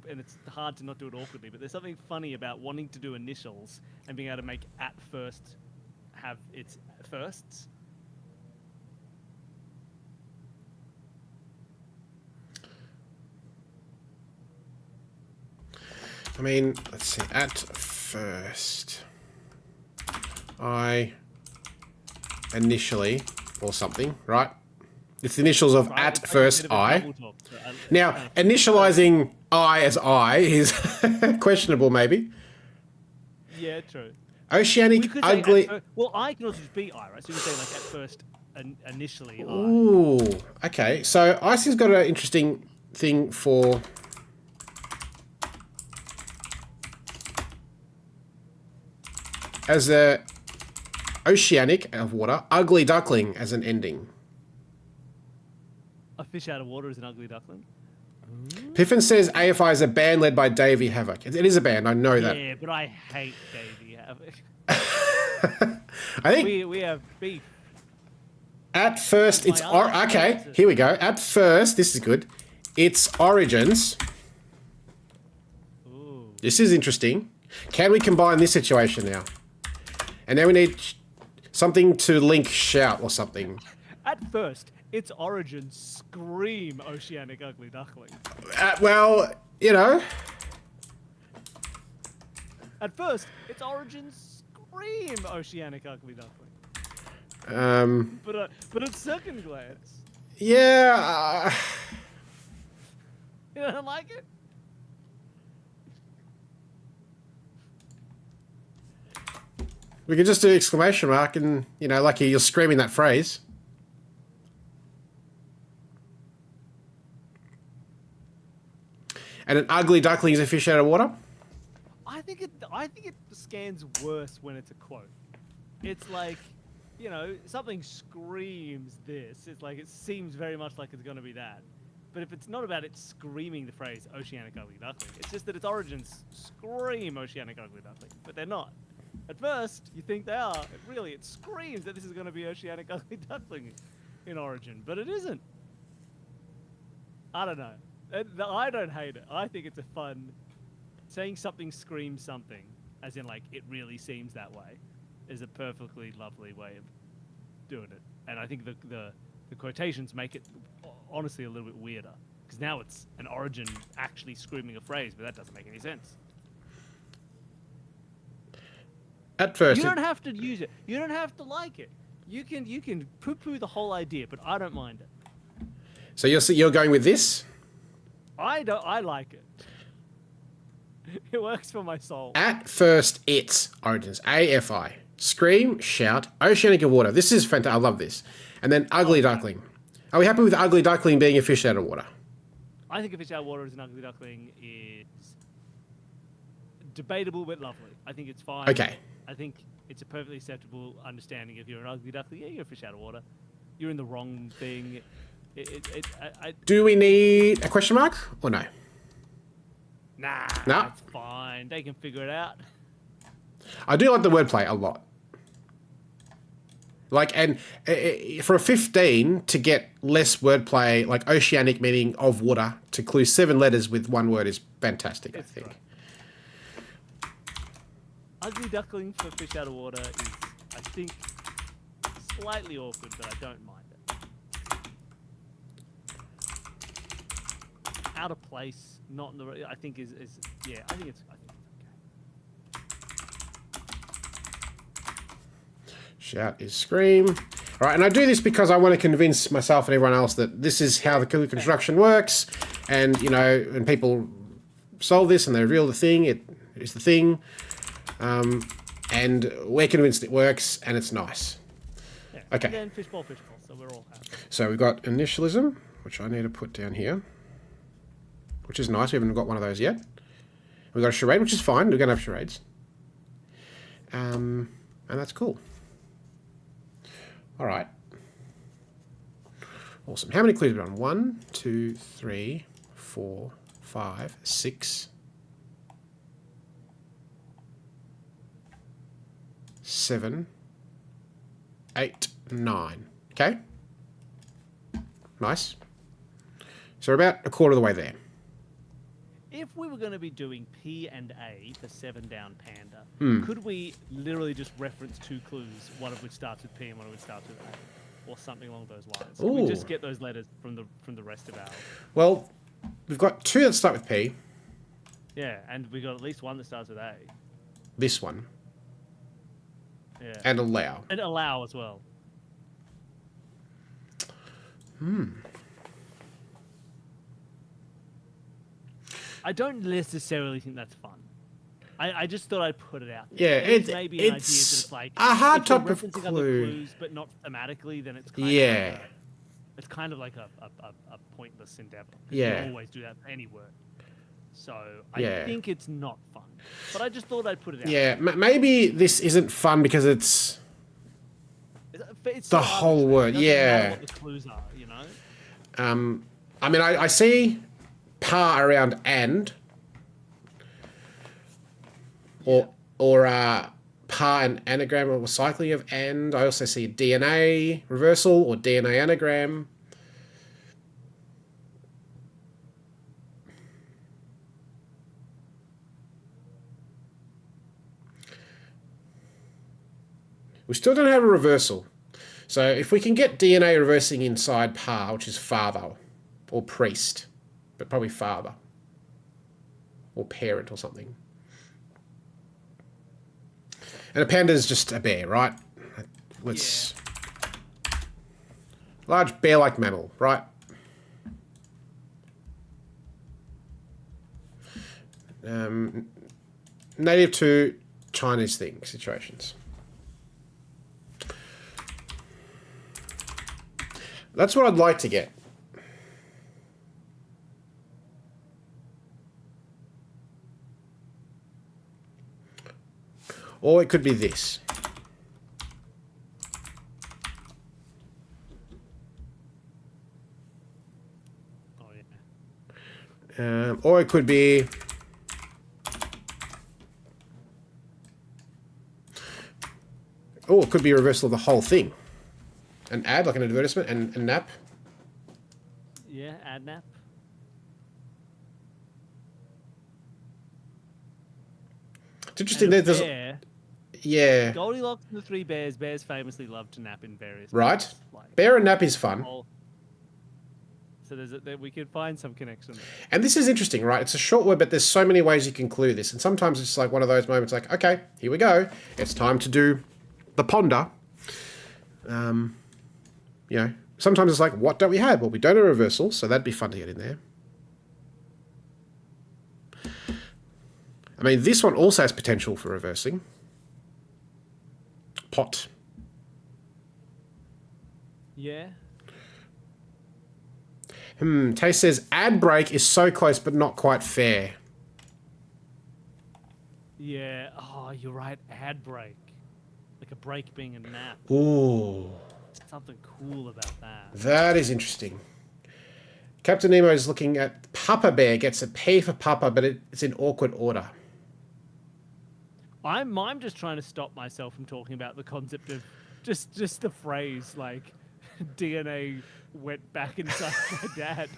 And it's hard to not do it awkwardly. But there's something funny about wanting to do initials and being able to make at first have its firsts. I mean, let's see. At first, I initially or something, right? It's the initials of right, at first I. Now, initializing I as I is questionable, maybe. Yeah, true. Oceanic, ugly. Well, I can also just be I, right? So you can say like at first, initially I. Ooh, okay. So Icy's got an interesting thing for. As a oceanic of water, ugly duckling as an ending. A fish out of water is an ugly duckling? Piffin says AFI is a band led by Davey Havoc. It is a band, I know that. Yeah, but I hate Davey Havoc. I think we have beef. At first, it's okay. Here we go. At first, this is good. Its origins. Ooh. This is interesting. Can we combine this situation now? And now we need something to link shout or something. At first, its origins scream oceanic ugly duckling. Well, you know. At first, its origins scream oceanic ugly duckling. But at second glance. Yeah. You don't like it? We could just do exclamation mark and, you know, like you're screaming that phrase. And an ugly duckling is a fish out of water? I think it scans worse when it's a quote. It's like, you know, something screams this. It's like, it seems very much like it's going to be that. But if it's not about it screaming the phrase oceanic ugly duckling, it's just that its origins scream oceanic ugly duckling, but they're not. At first, you think they are. It screams that this is going to be oceanic ugly duckling in origin, but it isn't. I don't know. I don't hate it. I think it's a fun... Saying something screams something, as in, like, it really seems that way, is a perfectly lovely way of doing it. And I think the quotations make it, honestly, a little bit weirder. Because now it's an origin actually screaming a phrase, but that doesn't make any sense. At first... You don't have to use it. You don't have to like it. You can poo-poo the whole idea, but I don't mind it. So you're going with this? I like it. It works for my soul. At first, its origins. AFI. Scream, shout, oceanic of water. This is fantastic. I love this. And then ugly duckling. Are we happy with ugly duckling being a fish out of water? I think a fish out of water as an ugly duckling is debatable but lovely. I think it's fine. Okay. I think it's a perfectly acceptable understanding. If you're an ugly duckling, yeah, you're a fish out of water. You're in the wrong thing. Do we need a question mark or no? Nah, No. That's fine. They can figure it out. I do like the wordplay a lot. Like, and for a 15 to get less wordplay, like oceanic meaning of water, to clue 7 letters with one word is fantastic, I think. Right. Ugly duckling for fish out of water is, I think, slightly awkward, but I don't mind it. Out of place. Not in the. I think is yeah. I think it's okay. Shout is scream. All right, and I do this because I want to convince myself and everyone else that this is how the construction works, and you know, when people solve this and they reveal the thing, it is the thing, and we're convinced it works and it's nice. Yeah. Okay. And then fishbowl, so we're all happy. So we've got initialism, which I need to put down here. Which is nice. We haven't got one of those yet. We've got a charade, which is fine. We're going to have charades. And that's cool. All right. Awesome. How many clues have we done? 1, 2, 3, 4, 5, 6, 7, 8, 9. Okay. Nice. So we're about a quarter of the way there. If we were going to be doing P and A for 7 down panda, could we literally just reference 2 clues, one of which starts with P and one of which starts with A, or something along those lines? Could we just get those letters from the rest of our? Well, we've got 2 that start with P. Yeah, and we got at least one that starts with A. This one. Yeah. And allow. And allow as well. I don't necessarily think that's fun. I just thought I'd put it out there. Yeah, it's maybe an idea that it's like a hard if you're type of referencing other clue. clues, but not thematically, then it's kind Yeah. it's kind of like a pointless endeavor. Yeah. You always do that for any word. So I Yeah. think it's not fun. But I just thought I'd put it out. Yeah, maybe this isn't fun because it's It's the so whole arbitrary. word. It doesn't Yeah. matter what the clues are, you know? I mean, I see pa around and or pa and anagram or cycling of and. I also see DNA reversal or DNA anagram. We still don't have a reversal. So if we can get DNA reversing inside pa, which is father or priest, but probably father or parent or something. And a panda is just a bear, right? Let's large bear-like mammal, right? Native to Chinese thing situations. That's what I'd like to get. Or it could be this. Oh yeah. Or it could be... Oh, it could be a reversal of the whole thing. An ad, like an advertisement, and a nap. Yeah, ad nap. It's interesting. And a There's bear. yeah, Goldilocks and the Three Bears. Bears famously love to nap in various right. places, like Bear and nap is fun, so we could find some connection there. and this is interesting, right? It's a short word, but there's so many ways you can clue this, and sometimes it's like one of those moments, like, okay, here we go. It's time to do the ponder. You know, sometimes it's like, what don't we have? Well, we don't have a reversal, so that'd be fun to get in there. I mean, this one also has potential for reversing. Pot. Yeah. Taste says, ad break is so close, but not quite fair. Yeah. Oh, you're right. Ad break. Like a break being a nap. Ooh. Something cool about that. That is interesting. Captain Nemo is looking at Papa Bear gets a P for Papa, but it's in awkward order. I'm just trying to stop myself from talking about the concept of just the phrase like DNA went back inside my dad.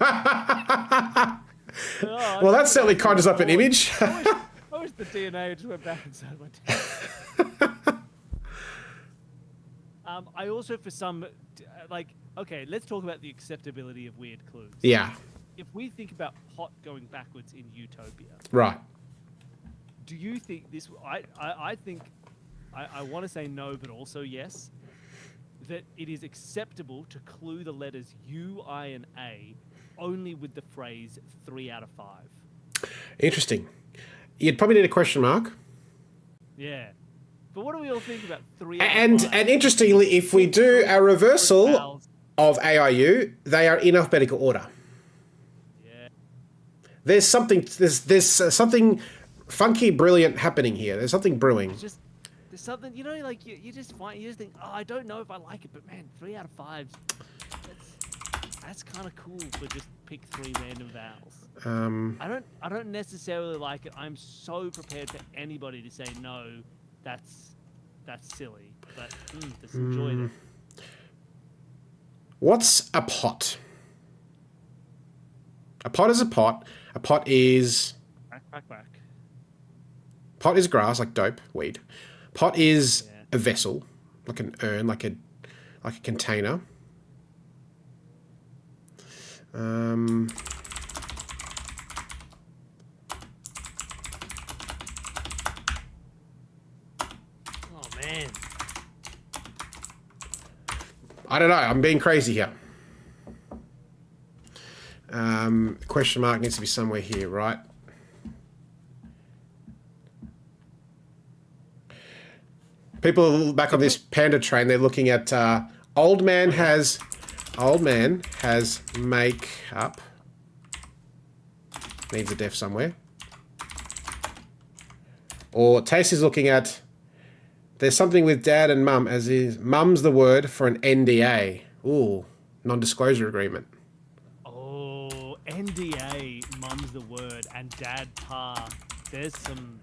Well, that certainly conjures up an image. I wish the DNA just went back inside my dad. I also, for some, like, okay, let's talk about the acceptability of weird clues. Yeah. If we think about pot going backwards in Utopia, Right. do you think this? I think I want to say no, but also yes. That it is acceptable to clue the letters U, I, and A only with the phrase 3 out of 5. Interesting. You'd probably need a question mark. Yeah. But what do we all think about 3 And interestingly, if we do a reversal of AIU, they are in alphabetical order. Yeah. There's something something funky, brilliant happening here. There's something brewing. There's something, you know, like you just think, oh, I don't know if I like it, but man, 3 out of 5. That's kind of cool for just pick 3 random vowels. I don't necessarily like it. I'm so prepared for anybody to say no. That's silly, but just enjoy it. What's a pot? A pot is a pot. A pot is... Back. Pot is grass, like dope, weed. Pot is a vessel, like an urn, like a container. Oh man. I don't know. I'm being crazy here. Question mark needs to be somewhere here, right? People back on this panda train, they're looking at old man has make up. Needs a def somewhere. Or Tace is looking at there's something with dad and mum, as is mum's the word for an NDA. Ooh, non-disclosure agreement. Oh, NDA, mum's the word, and dad pa. There's some.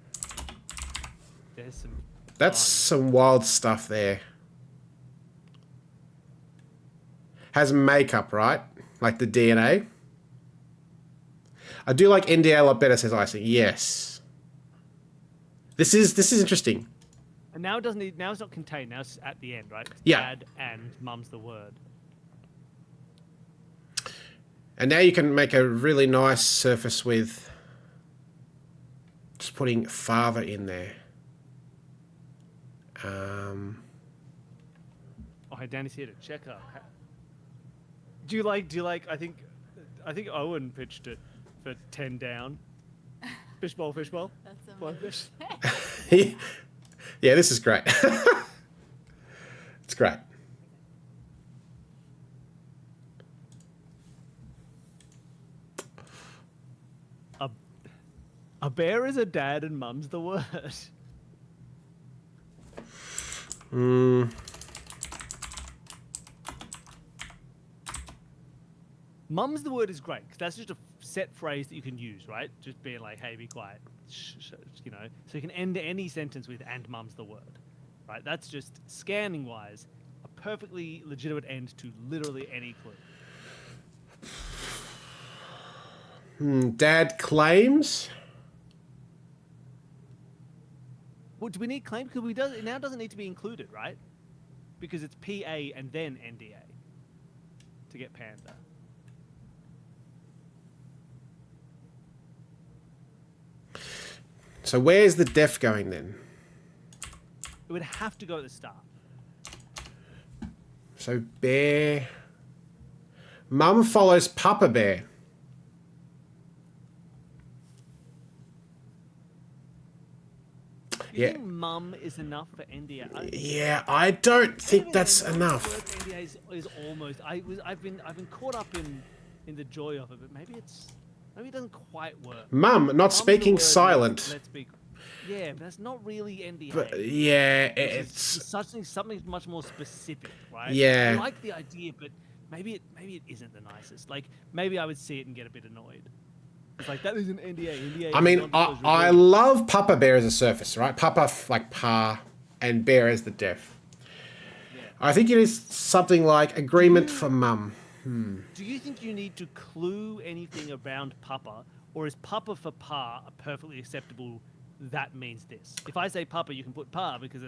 That's some wild stuff there. Has makeup, right? Like the DNA. I do like NDA a lot better, says Icing. Yes. This is interesting. And now it doesn't need, now it's not contained, now it's at the end, right? It's Yeah. dad and mum's the word. And now you can make a really nice surface with just putting father in there. Oh, hey, Danny's here to check up. Do you like, I think Owen pitched it for 10 down. Fishbowl. That's Flying amazing. fish. Yeah, this is great. It's great. A bear is a dad and mum's the word. Mum's the word is great because that's just a set phrase that you can use, right? Just being like, "Hey, be quiet," you know. So you can end any sentence with "and mum's the word," right? That's just scanning wise a perfectly legitimate end to literally any clue. Dad claims. Well, do we need claim? Because it now doesn't need to be included, right? Because it's PA and then NDA to get panda. So where's the def going then? It would have to go at the start. So bear. Mum follows Papa Bear. Do you think mum is enough for NDA? Yeah, I don't think that's enough. NDA is almost. I've been caught up in the joy of it, but maybe it doesn't quite work. Mum, not speaking silent. Let's be. Yeah, but that's not really NDA. But yeah, it's something much more specific, right? Yeah. I like the idea, but maybe it isn't the nicest. Like maybe I would see it and get a bit annoyed. It's like that is an NDA. I mean, I love Papa Bear as a surface, right? Papa like pa, and Bear as the def. Yeah. I think it is something like agreement for mum. Do you think you need to clue anything around Papa, or is Papa for pa a perfectly acceptable? That means this. If I say Papa, you can put pa because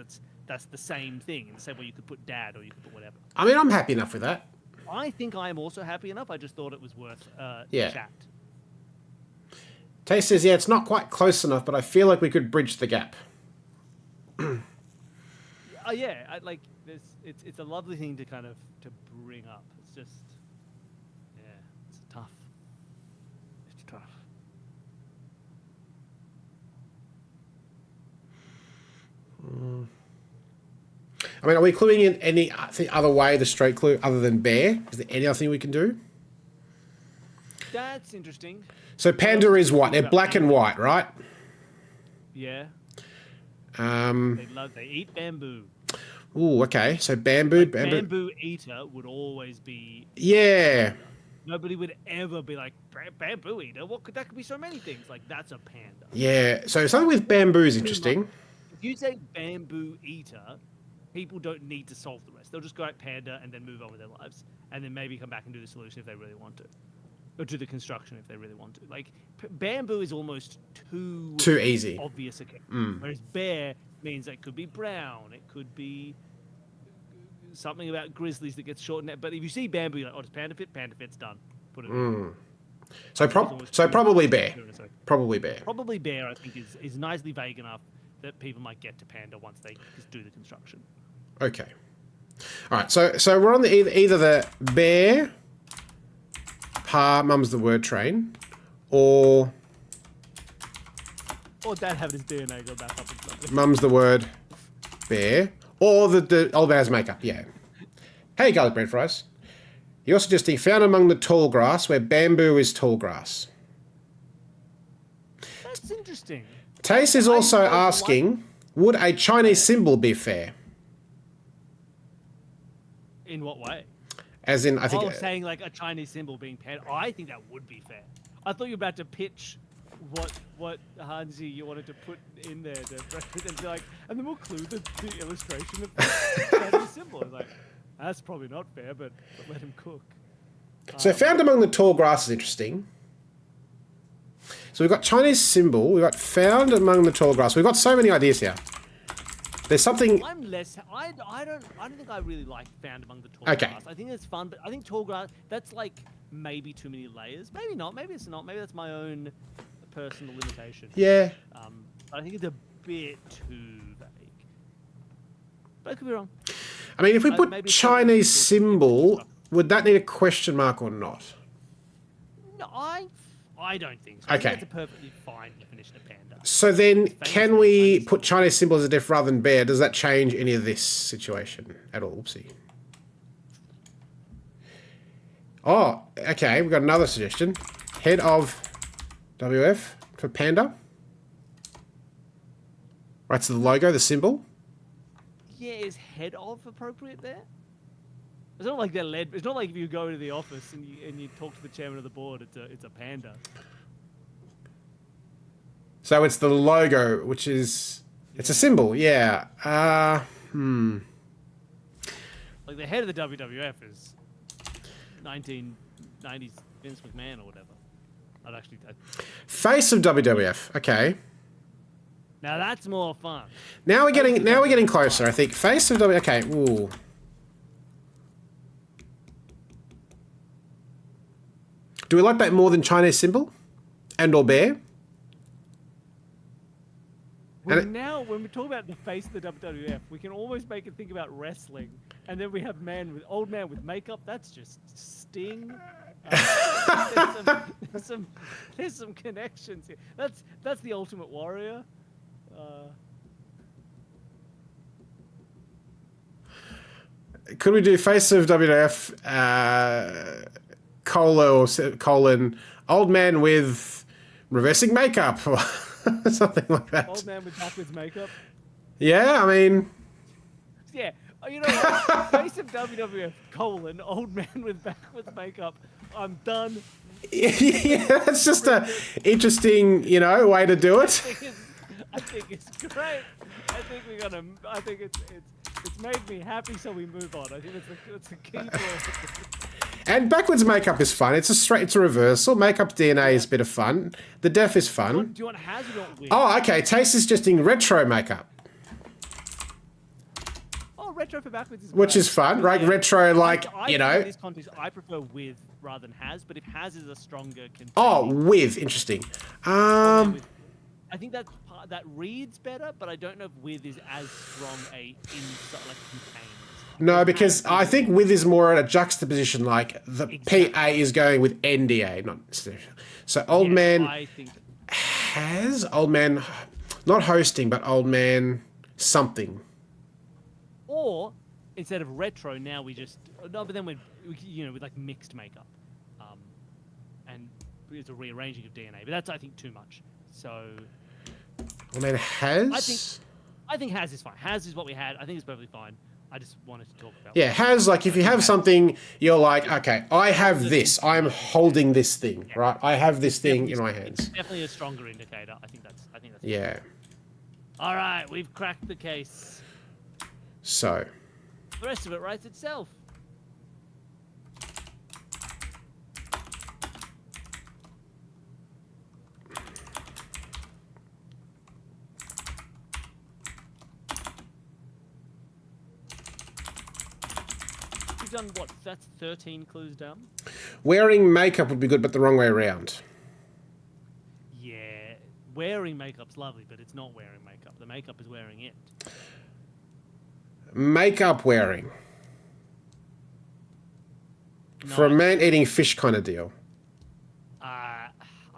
that's the same thing. In the same way you could put dad or you could put whatever. I mean, I'm happy enough with that. I think I am also happy enough. I just thought it was worth Yeah. chat. Tay says, yeah, it's not quite close enough, but I feel like we could bridge the gap. Yeah, it's a lovely thing to kind of to bring up. It's just, yeah, it's tough. It's tough. I mean, are we cluing in any other way, the straight clue, other than bear? Is there any other thing we can do? That's interesting. So panda is what? They're black and white, right? Yeah. They eat bamboo. Ooh, okay. So bamboo. Bamboo eater would always be. Yeah. Nobody would ever be like bamboo eater. That could be so many things. Like that's a panda. Yeah. So something with bamboo is interesting. If you say bamboo eater, people don't need to solve the rest. They'll just go at panda and then move on with their lives, and then maybe come back and do the solution if they really want to. Or do the construction if they really want to. Like, bamboo is almost too easy. Obvious. Okay. Whereas bear means it could be brown. It could be something about grizzlies that gets shortened. But if you see bamboo, you're like, oh, does panda fit? Panda fit's done. Put it in. So probably bear. Probably bear. Probably bear, I think, is nicely vague enough that people might get to panda once they just do the construction. Okay. All right. So we're on the either the bear... Pa, mum's the word train, or dad having his DNA go back up and stuff. Mum's the word bear, or the old bear's makeup. Yeah. Hey, garlic bread fries. You're suggesting found among the tall grass where bamboo is tall grass. That's interesting. Tace is also asking, would a Chinese symbol be fair? In what way? As in, I think... saying like a Chinese symbol being paired. I think that would be fair. I thought you were about to pitch what Hansi you wanted to put in there and be like, and then we'll clue the illustration of the Chinese symbol. I was like, that's probably not fair, but let him cook. So found among the tall grass is interesting. So we've got Chinese symbol. We've got found among the tall grass. We've got so many ideas here. There's something. I don't think I really like found among the tall grass. I think it's fun, but I think tall grass, that's like maybe too many layers. Maybe not. Maybe it's not. Maybe that's my own personal limitation. Yeah. I think it's a bit too vague. But I could be wrong. I mean, if we put Chinese symbol, would that need a question mark or not? No, I don't think so. I think that's a perfectly fine definition of panda. So then, can we put Chinese symbol as a diff rather than bear? Does that change any of this situation at all? Oopsie. Oh, okay. We've got another suggestion. Head of WF for panda. Right, so the logo, the symbol. Yeah, is head of appropriate there? It's not like they're led. It's not like if you go to the office and you talk to the chairman of the board. It's a panda. So it's the logo, which is it's a symbol. Yeah. Like the head of the WWF is 1990s Vince McMahon or whatever. Face of WWF. Okay. Now that's more fun. Now we're getting closer. I think face of WWF. Okay. Ooh. Do we like that more than Chinese symbol, and or bear? Now, when we talk about the face of the WWF, we can almost make it think about wrestling, and then we have old man with makeup. That's just Sting. There's some connections here. That's the Ultimate Warrior. Could we do face of WWF, colon old man with reversing makeup or something like that? Old man with backwards makeup. Yeah, I mean. Yeah, you know what? Face of WWF, colon old man with backwards makeup. I'm done. Yeah, that's just a interesting, way to do it. I think it's great. I think it's made me happy, so we move on. I think that's the key for And backwards makeup is fun. It's a reversal. Makeup DNA is a bit of fun. The def is fun. Do you want Has or do you want With? Oh, okay. Taste is just in retro makeup. Oh, retro for backwards is Which great. is fun, right? Yeah. Retro, like, In this context, I prefer With rather than Has, but if Has is a stronger contender. Oh, with. Interesting. I think that reads better, but I don't know if With is as strong a contains. No, because I think with is more at a juxtaposition, like the PA is going with NDA, not necessarily. So old man I think has old man, not hosting, but old man something. Or instead of retro, now we just but then with like mixed makeup, and it's a rearranging of DNA. But that's I think too much. So Old man has. I think Has is fine. Has is what we had. I think it's perfectly fine. I just wanted to talk about. Yeah, has, like, if you have something, you're like, okay, I have this. I'm holding this thing, right? I have this thing in my hands. It's definitely a stronger indicator. I think that's. Yeah. All right, we've cracked the case. So. The rest of it writes itself. Done what? That's 13 clues down. Wearing makeup would be good, but the wrong way around. Yeah, wearing makeup's lovely, but it's not wearing makeup. The makeup is wearing it. Makeup wearing. No, For a man eating fish kind of deal.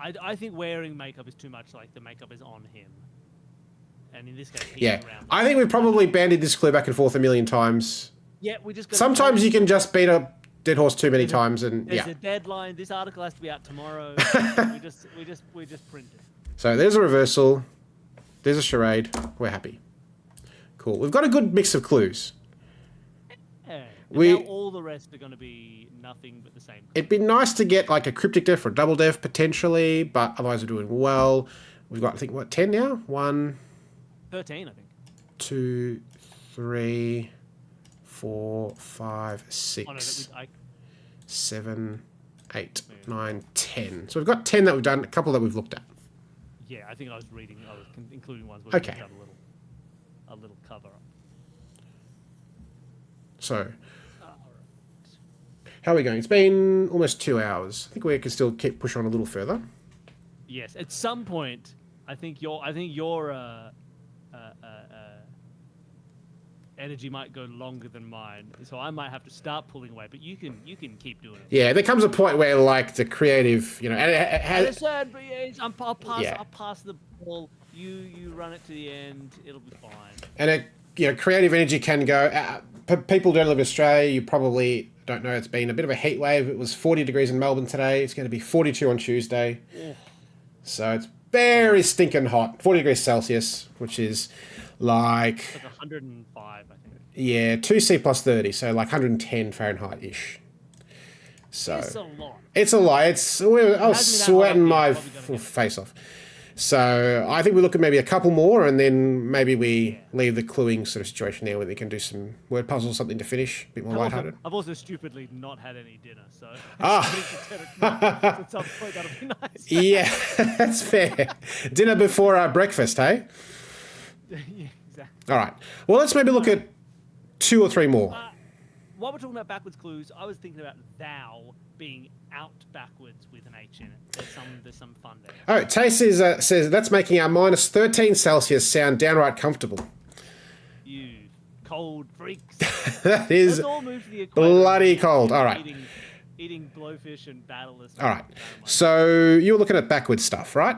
I think wearing makeup is too much like the makeup is on him. And in this case, he's Yeah. around. I think we've probably bandied this clue back and forth a million times. Yeah, we just. Sometimes you can just beat a dead horse too many times, and There's yeah. a deadline. This article has to be out tomorrow. we just print it. So there's a reversal. There's a charade. We're happy. Cool. We've got a good mix of clues. Yeah. We- Now all the rest are going to be nothing but the same. It'd be nice to get like a cryptic def or a double def potentially, but otherwise we're doing well. We've got, I think, what, 10 now? 1, 13, I think. 2, 3, 4, 5, 6, 7, 8, 9, 10. So we've got 10 that we've done, a couple that we've looked at. Yeah, I think I was including ones where Okay. we've done a little cover up. So, how are we going? It's been almost 2 hours. I think we can still keep push on a little further. Yes, at some point, I think your energy might go longer than mine, so I might have to start pulling away. But you can keep doing it. Yeah, there comes a point where like the creative, and it has. I'll pass the ball. You run it to the end. It'll be fine. And creative energy can go. People who don't live in Australia, you probably don't know. It's been a bit of a heat wave. It was 40 degrees in Melbourne today. It's going to be 42 on Tuesday. Yeah. So it's very stinking hot, 40 degrees Celsius, which is like It's like 105, I think. yeah, 2C plus 30, so like 110 Fahrenheit ish. So It's a lot. it's a lot. I was that sweating hot my up there, probably gonna get face off. So I think we look at maybe a couple more, and then maybe we leave the cluing sort of situation there, where we can do some word puzzles, something to finish, a bit more lighthearted. I've also stupidly not had any dinner, so Ah. at some point that'll be nice. Yeah, that's fair. Dinner before breakfast, hey? Yeah, exactly. All right. Well, let's maybe look at 2 or 3 more. While we're talking about backwards clues, I was thinking about thou being out backwards with an H in it. There's some fun there. Oh, Tace says that's making our minus 13 Celsius sound downright comfortable. You cold freaks. That is Let's all move to the equator. bloody cold. All right. Eating blowfish and battleless. All right. So you're looking at backwards stuff, right?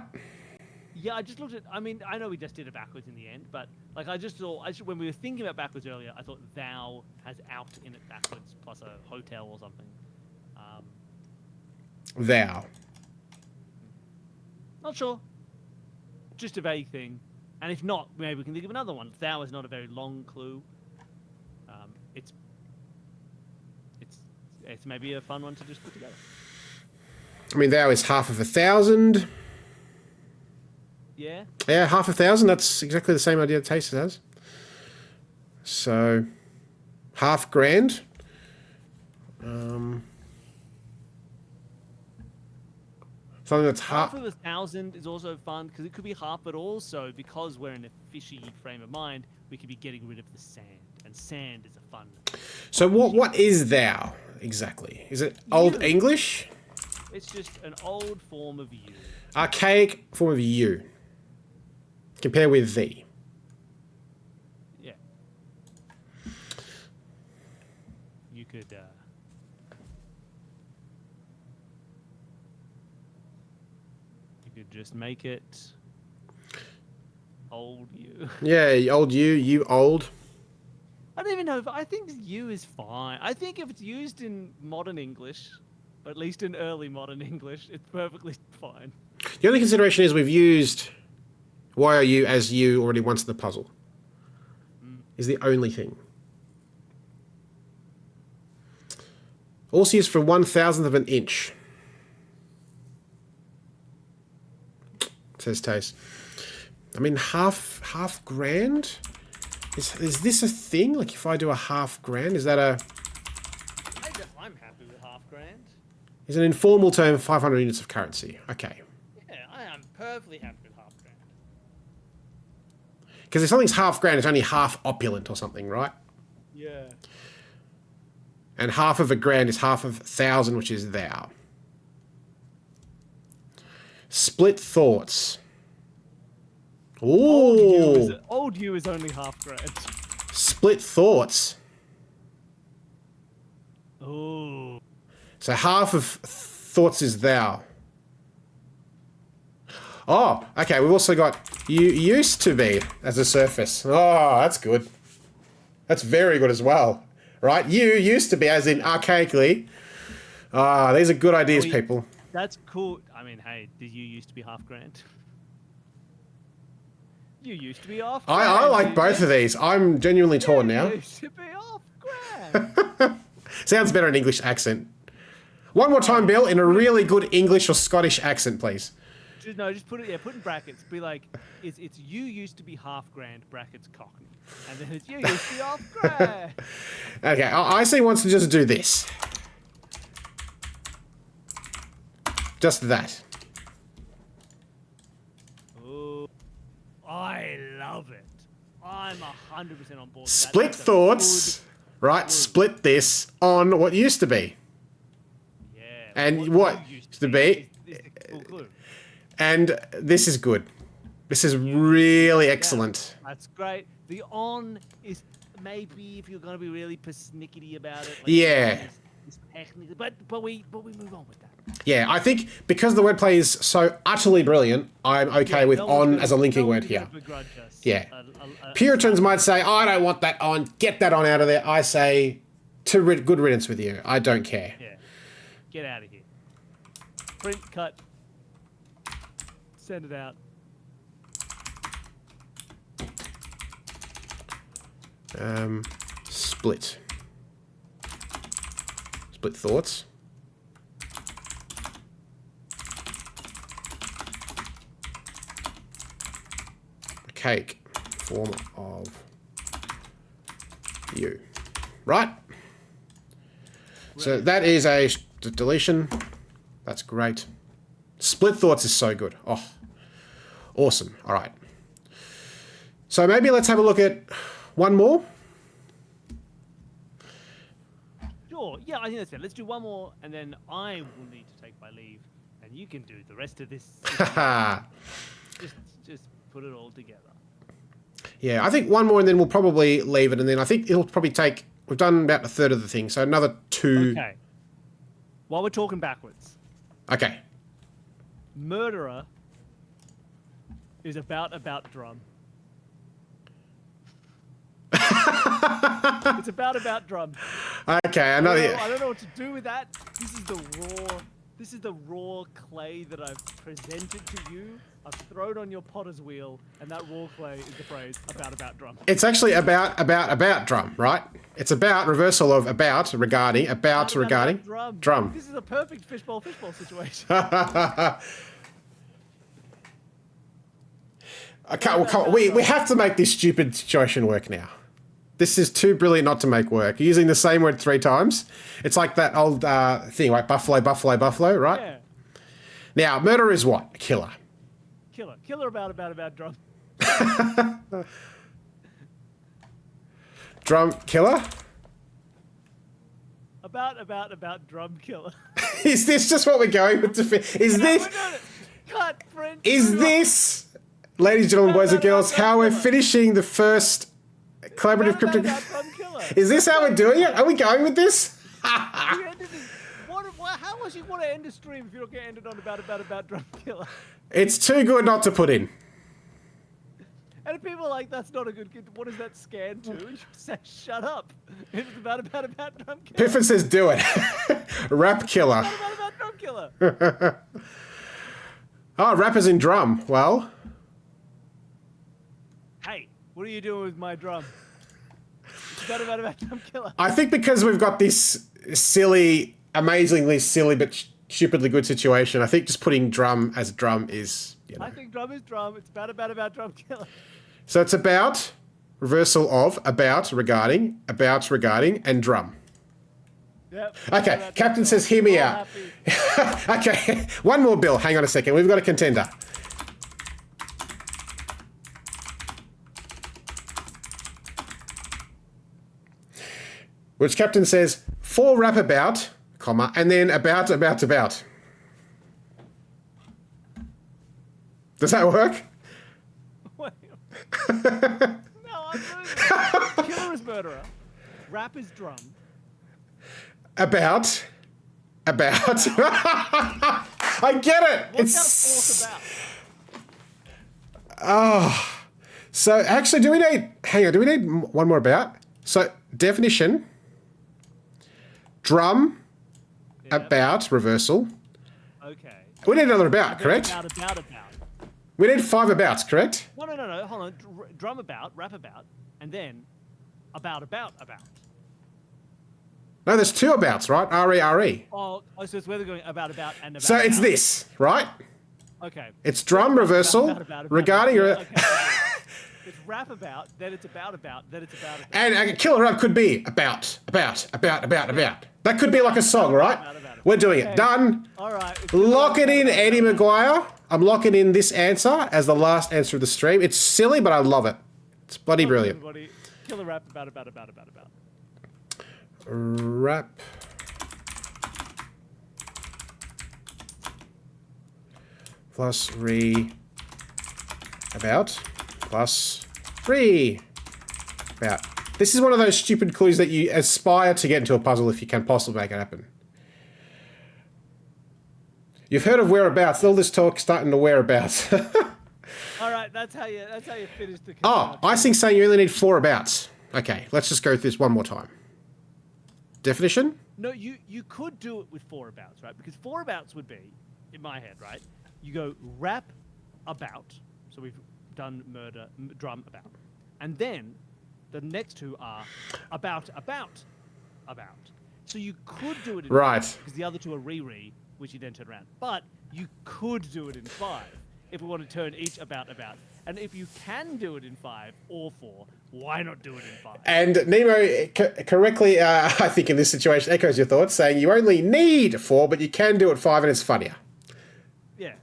Yeah, I just looked at. I mean, I know we just did it backwards in the end, but like I just thought, when we were thinking about backwards earlier, I thought thou has out in it backwards plus a hotel or something. Thou. Not sure. Just a vague thing, and if not, maybe we can think of another one. Thou is not a very long clue. It's maybe a fun one to just put together. I mean, thou is half of 1,000. Yeah. Yeah, half 1,000. That's exactly the same idea that Taste has. So, half grand. Something that's Half of 1,000 is also fun because it could be half, but also because we're in a fishy frame of mind, we could be getting rid of the sand, and sand is a fun. So what is thou exactly? Is it Old English? It's just an old form of you. Archaic form of you. Compare with thee. Yeah. You could. You could just make it old you. Yeah, old you, you old. I don't even know if I think you is fine. I think if it's used in modern English, or at least in early modern English, it's perfectly fine. The only consideration is we've used why are you as you already once in the puzzle. Is the only thing. Also used for 1,000th of an inch. Says Taste. I mean, half grand? Is this a thing? Like, if I do a half grand, is that a... I'm happy with half grand. Is an informal term 500 units of currency? Okay. Yeah, I am perfectly happy with half grand. Because if something's half grand, it's only half opulent or something, right? Yeah. And half of a grand is half of 1,000, which is thou. Split thoughts. Ooh. Old you is only half grand. Split thoughts. Ooh. So half of thoughts is thou. Oh, okay. We've also got you used to be as a surface. Oh, that's good. That's very good as well. Right? You used to be as in archaically. Ah, these are good ideas, people. That's cool. I mean, hey, did you used to be half grand? You used to be off grand. I like both of these. I'm genuinely torn now. You used to be off grand. Sounds better in English accent. One more time, Bill, in a really good English or Scottish accent, please. Just put it. Yeah, put in brackets. Be like, it's you used to be half grand brackets Cockney, and then it's you used to be off grand. Okay, I see wants to just do this. Just that. Oh, I love it. I'm 100% on board. Split thoughts, right? Split this on what used to be. Yeah. And what used to be. Is the cool clue. And this is good. This is really excellent. Yeah, that's great. The on is maybe if you're going to be really persnickety about it. Like Yeah. Is technically, but we move on with that. Yeah, I think because the wordplay is so utterly brilliant, I'm okay with on as a linking word here. Yeah. Puritans might say, I don't want that on, get that on out of there. I say, good riddance with you. I don't care. Yeah. Get out of here. Print, cut, Send it out. Split. Split thoughts. A cake. Form of you. Right? So that is a deletion. That's great. Split thoughts is so good. Oh, awesome. All right. So maybe let's have a look at one more. Sure. Yeah, I think that's it. Let's do one more, and then I will need to take my leave, and you can do the rest of this. just put it all together. Yeah, I think one more, and then we'll probably leave it, and then I think it'll probably take. We've done about a third of the thing, so another 2. Okay. While we're talking backwards. Okay. Murderer is about drum. It's about drum. Okay, I know. I don't know what to do with that. This is the raw clay that I've presented to you. I've thrown on your potter's wheel, and that raw clay is the phrase about drum. It's actually about drum, right? It's about reversal of about regarding drum. This is a perfect fishbowl situation. Okay, well, come on. We have to make this stupid situation work now. This is too brilliant not to make work. You're using the same word 3 times. It's like that old thing, like buffalo, right? Yeah. Now, murder is what? A killer. Killer about drum. Drum killer? About drum killer. Is this just what we're going with? Cut, friend. Is this, ladies and gentlemen, boys and girls, how we're finishing the first collaborative cryptic? Is this how we're doing it? Are we going with this? How much you want to end a stream if you don't get ended on about drum killer? It's too good not to put in. And if people are like, that's not a good kid, what does that scan to? And you say, shut up. It's about drum killer. Piffin says, do it. Rap killer. About drum killer. Oh, rappers in drum. Well. Hey, what are you doing with my drum? It's about drum killer. I think because we've got this silly, amazingly silly but stupidly good situation, I think just putting drum as drum is, you know. I think drum is drum. It's about drum killer. So it's about, reversal of, about, regarding, and drum. Yep. Okay, Captain says, hear me out. Okay, one more, Bill. Hang on a second. We've got a contender. Which Captain says, for rap about, comma, and then about. Does that work? Wait. No, I'm doing it. Killer is murderer. Rap is drum. About. I get it. What's that fourth about? Oh. So actually, do we need one more about? So definition. Drum. Yep. About. Reversal. Okay. We need another about, correct? About. We need 5 abouts, correct? No. Hold on. Drum about, rap about, and then about. No, there's 2 abouts, right? R-E-R-E. Oh, so it's where they're going about, and about. So it's this, right? Okay. It's drum, reversal, regarding... Okay. It's rap about, then it's about, then it's about. And a killer rap could be about. That could be like a song, right? We're doing it. Done. All right. Lock it in, Eddie Maguire. I'm locking in this answer as the last answer of the stream. It's silly, but I love it. It's bloody brilliant. Everybody. Killer rap about. Rap. Plus about. Plus about. This is one of those stupid clues that you aspire to get into a puzzle if you can possibly make it happen. You've heard of whereabouts. All this talk starting to whereabouts. All right, that's how you finish the. Oh, Icing saying you only need 4 abouts. Okay, let's just go through this one more time. Definition? No, you could do it with 4 abouts, right? Because 4 abouts would be, in my head, right? You go rap about. So we've done murder, drum, about. And then the next two are about. So you could do it in Right. 5, because the other two are re, which you then turn around. But you could do it in 5 if we want to turn each about. And if you can do it in 5 or 4, why not do it in 5? And Nemo correctly, I think in this situation, echoes your thoughts, saying you only need 4, but you can do it 5 and it's funnier. Yeah.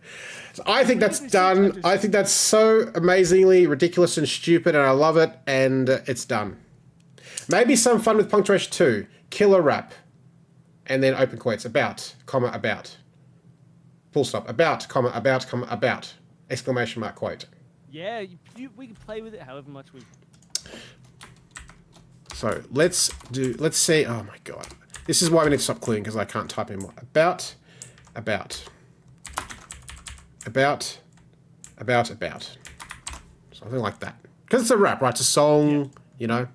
So I think that's done. I think that's so amazingly ridiculous and stupid, and I love it, and it's done. Maybe some fun with punctuation too. Killer rap. And then open quotes. About, comma, about. Full stop. About, comma, about. Exclamation mark quote. Yeah, we can play with it however much we... So let's see. Oh my god. This is why we need to stop cluing, because I can't type anymore. About. Something like that. Because it's a rap, right? It's a song, you know.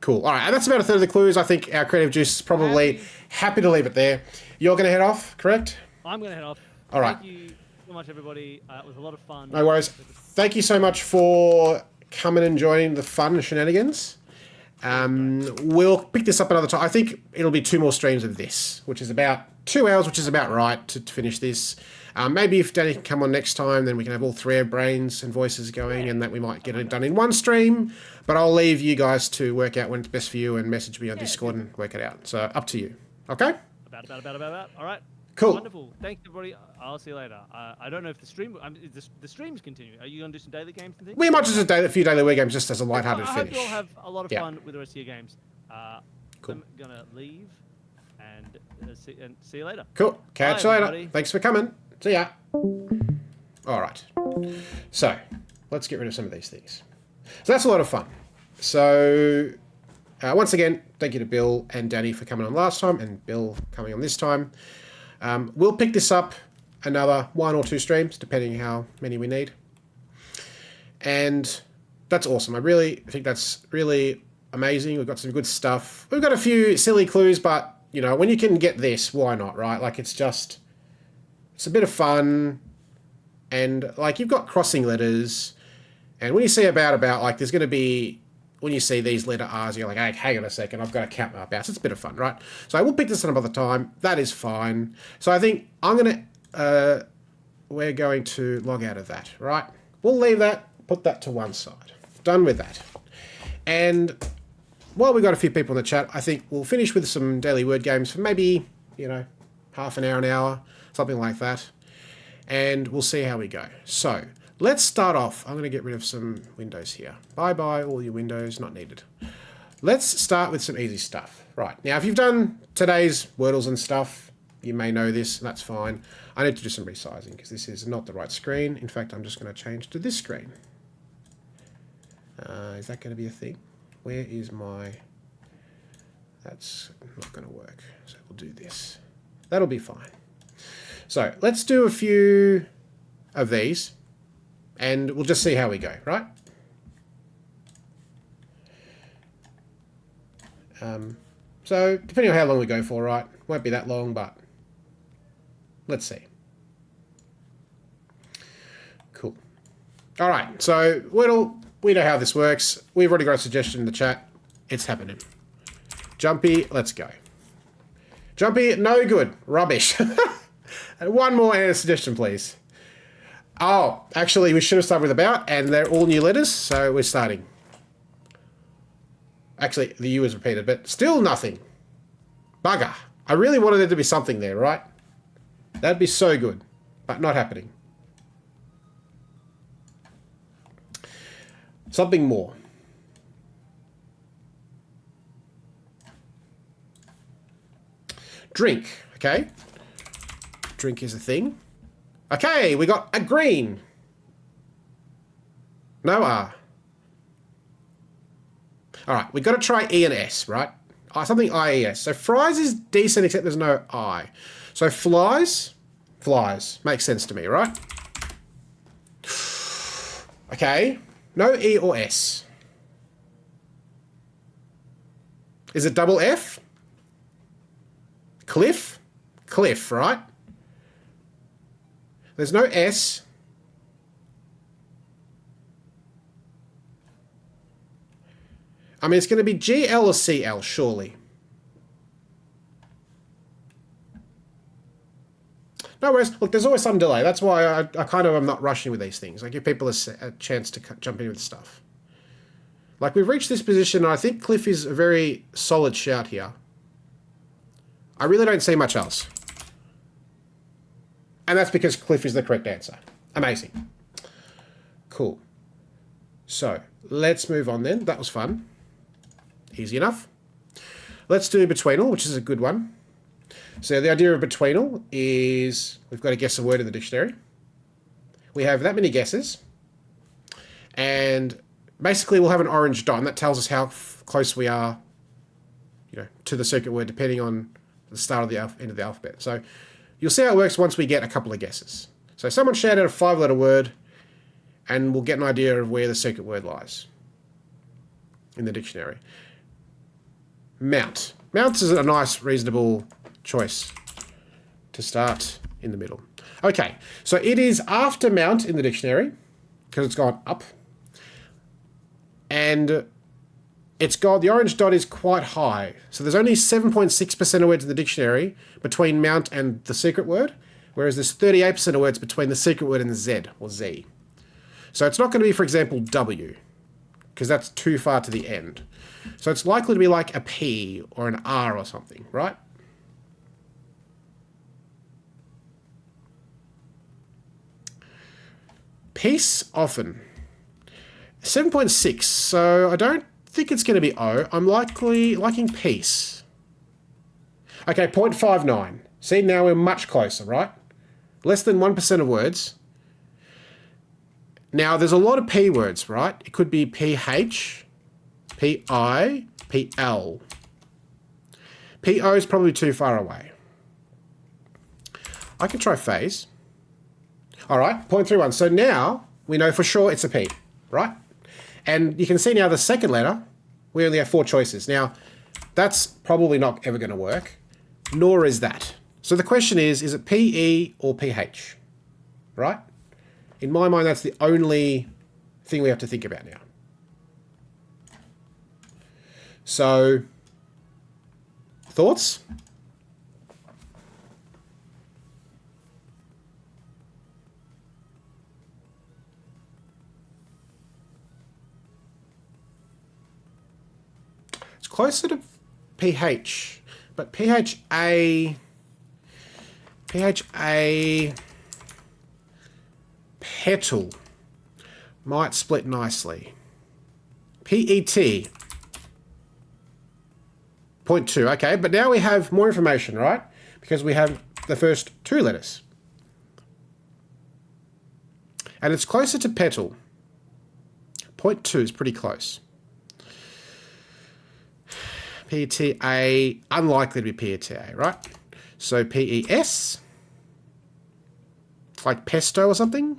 Cool. All right, and that's about a third of the clues. I think our creative juice is probably happy to leave it there. You're going to head off, correct? I'm going to head off. All right. Thank you so much, everybody. It was a lot of fun. No worries. Thank you so much for coming and joining the fun and shenanigans. We'll pick this up another time. I think it'll be 2 more streams of this, which is about 2 hours, which is about right to finish this. Maybe if Danny can come on next time, then we can have all 3 of brains and voices going, and that we might get it done in 1 stream. But I'll leave you guys to work out when it's best for you and message me on Discord and work it out. So up to you. Okay? About. All right. Cool. Wonderful. Thanks, everybody. I'll see you later. I don't know if the stream... the streams continue. Are you going to do some daily games and things? We might just do a few daily week games just as a lighthearted finish. I hope you all have a lot of fun with the rest of your games. Cool. I'm going to leave and see you later. Cool. Catch you Bye, later. everybody. Thanks for coming. See ya. All right. So, let's get rid of some of these things. So that's a lot of fun. So, once again, thank you to Bill and Danny for coming on last time, and Bill coming on this time. We'll pick this up another 1 or 2 streams, depending how many we need. And that's awesome. I really think that's really amazing. We've got some good stuff. We've got a few silly clues, but, you know, when you can get this, why not, right? Like, it's a bit of fun. And, like, you've got crossing letters. And when you see about, like, there's going to be... When you see these letter R's, you're like, hey, hang on a second, I've got to count my abouts. It's a bit of fun, right? So I will pick this up another time. That is fine. So I think we're going to log out of that, right? We'll leave that, put that to one side. Done with that. And while we've got a few people in the chat, I think we'll finish with some daily word games for maybe, you know, half an hour, something like that. And we'll see how we go. So... let's start off. I'm going to get rid of some windows here. Bye-bye, all your windows, not needed. Let's start with some easy stuff. Right, now if you've done today's Wordles and stuff, you may know this, that's fine. I need to do some resizing because this is not the right screen. In fact, I'm just going to change to this screen. Is that going to be a thing? Where is my... That's not going to work. So we'll do this. That'll be fine. So let's do a few of these. And we'll just see how we go, right? So, depending on how long we go for, right? Won't be that long, but let's see. Cool. All right, so Wordle, we know how this works. We've already got a suggestion in the chat. It's happening. Jumpy, let's go. Jumpy, no good. Rubbish. One more and a suggestion, please. Oh, actually, we should have started with about, and they're all new letters, so we're starting. Actually, the U is repeated, but still nothing. Bugger. I really wanted there to be something there, right? That'd be so good, but not happening. Something more. Drink, okay? Drink is a thing. Okay, we got a green. No R. All right, we've got to try E and S, right? Something I-E-S. So fries is decent, except there's no I. So flies, makes sense to me, right? Okay, no E or S. Is it double F? Cliff, right? There's no S. I mean, it's going to be GL or CL, surely. No worries. Look, there's always some delay. That's why I kind of am not rushing with these things. I give people a chance to jump in with stuff. Like, we've reached this position, and I think Cliff is a very solid shout here. I really don't see much else. And that's because Cliff is the correct answer. Amazing. Cool. So, let's move on then. That was fun. Easy enough. Let's do betweenal, which is a good one. So the idea of betweenal is we've got to guess a word in the dictionary. We have that many guesses. And basically we'll have an orange dot, and that tells us how close we are, to the circuit word, depending on the start of the end of the alphabet. So you'll see how it works once we get a couple of guesses. So someone shout out a 5-letter word, and we'll get an idea of where the circuit word lies in the dictionary. Mount. Mount is a nice, reasonable choice to start in the middle. Okay, so it is after mount in the dictionary, because it's gone up. And the orange dot is quite high. So there's only 7.6% of words in the dictionary between mount and the secret word, whereas there's 38% of words between the secret word and the Z, or Z. So it's not going to be, for example, W, because that's too far to the end. So it's likely to be like a P or an R or something, right? Peace, often. 7.6, so I don't think it's going to be O. I'm liking peace. Okay, 0.59. See, now we're much closer, right? Less than 1% of words. Now, there's a lot of P words, right? It could be PH, PI, PL. PO is probably too far away. I can try phase. All right, 0.31. So now we know for sure it's a P, right? And you can see now the second letter, we only have 4 choices. Now, that's probably not ever going to work, nor is that. So the question is it PE or PH, right? In my mind, that's the only thing we have to think about now. So, thoughts? It's closer to PH, but PHA, petal might split nicely. PET, 0.2, okay, but now we have more information, right? Because we have the first 2 letters. And it's closer to petal. 0.2 is pretty close. PETA, unlikely to be PETA, right? So PES, like pesto or something.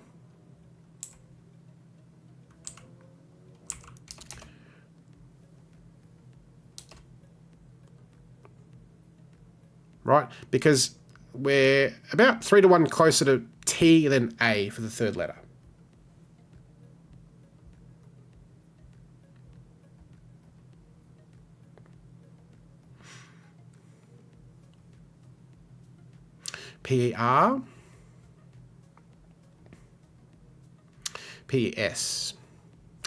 Right? Because we're about 3 to 1 closer to T than A for the third letter. PER, PES.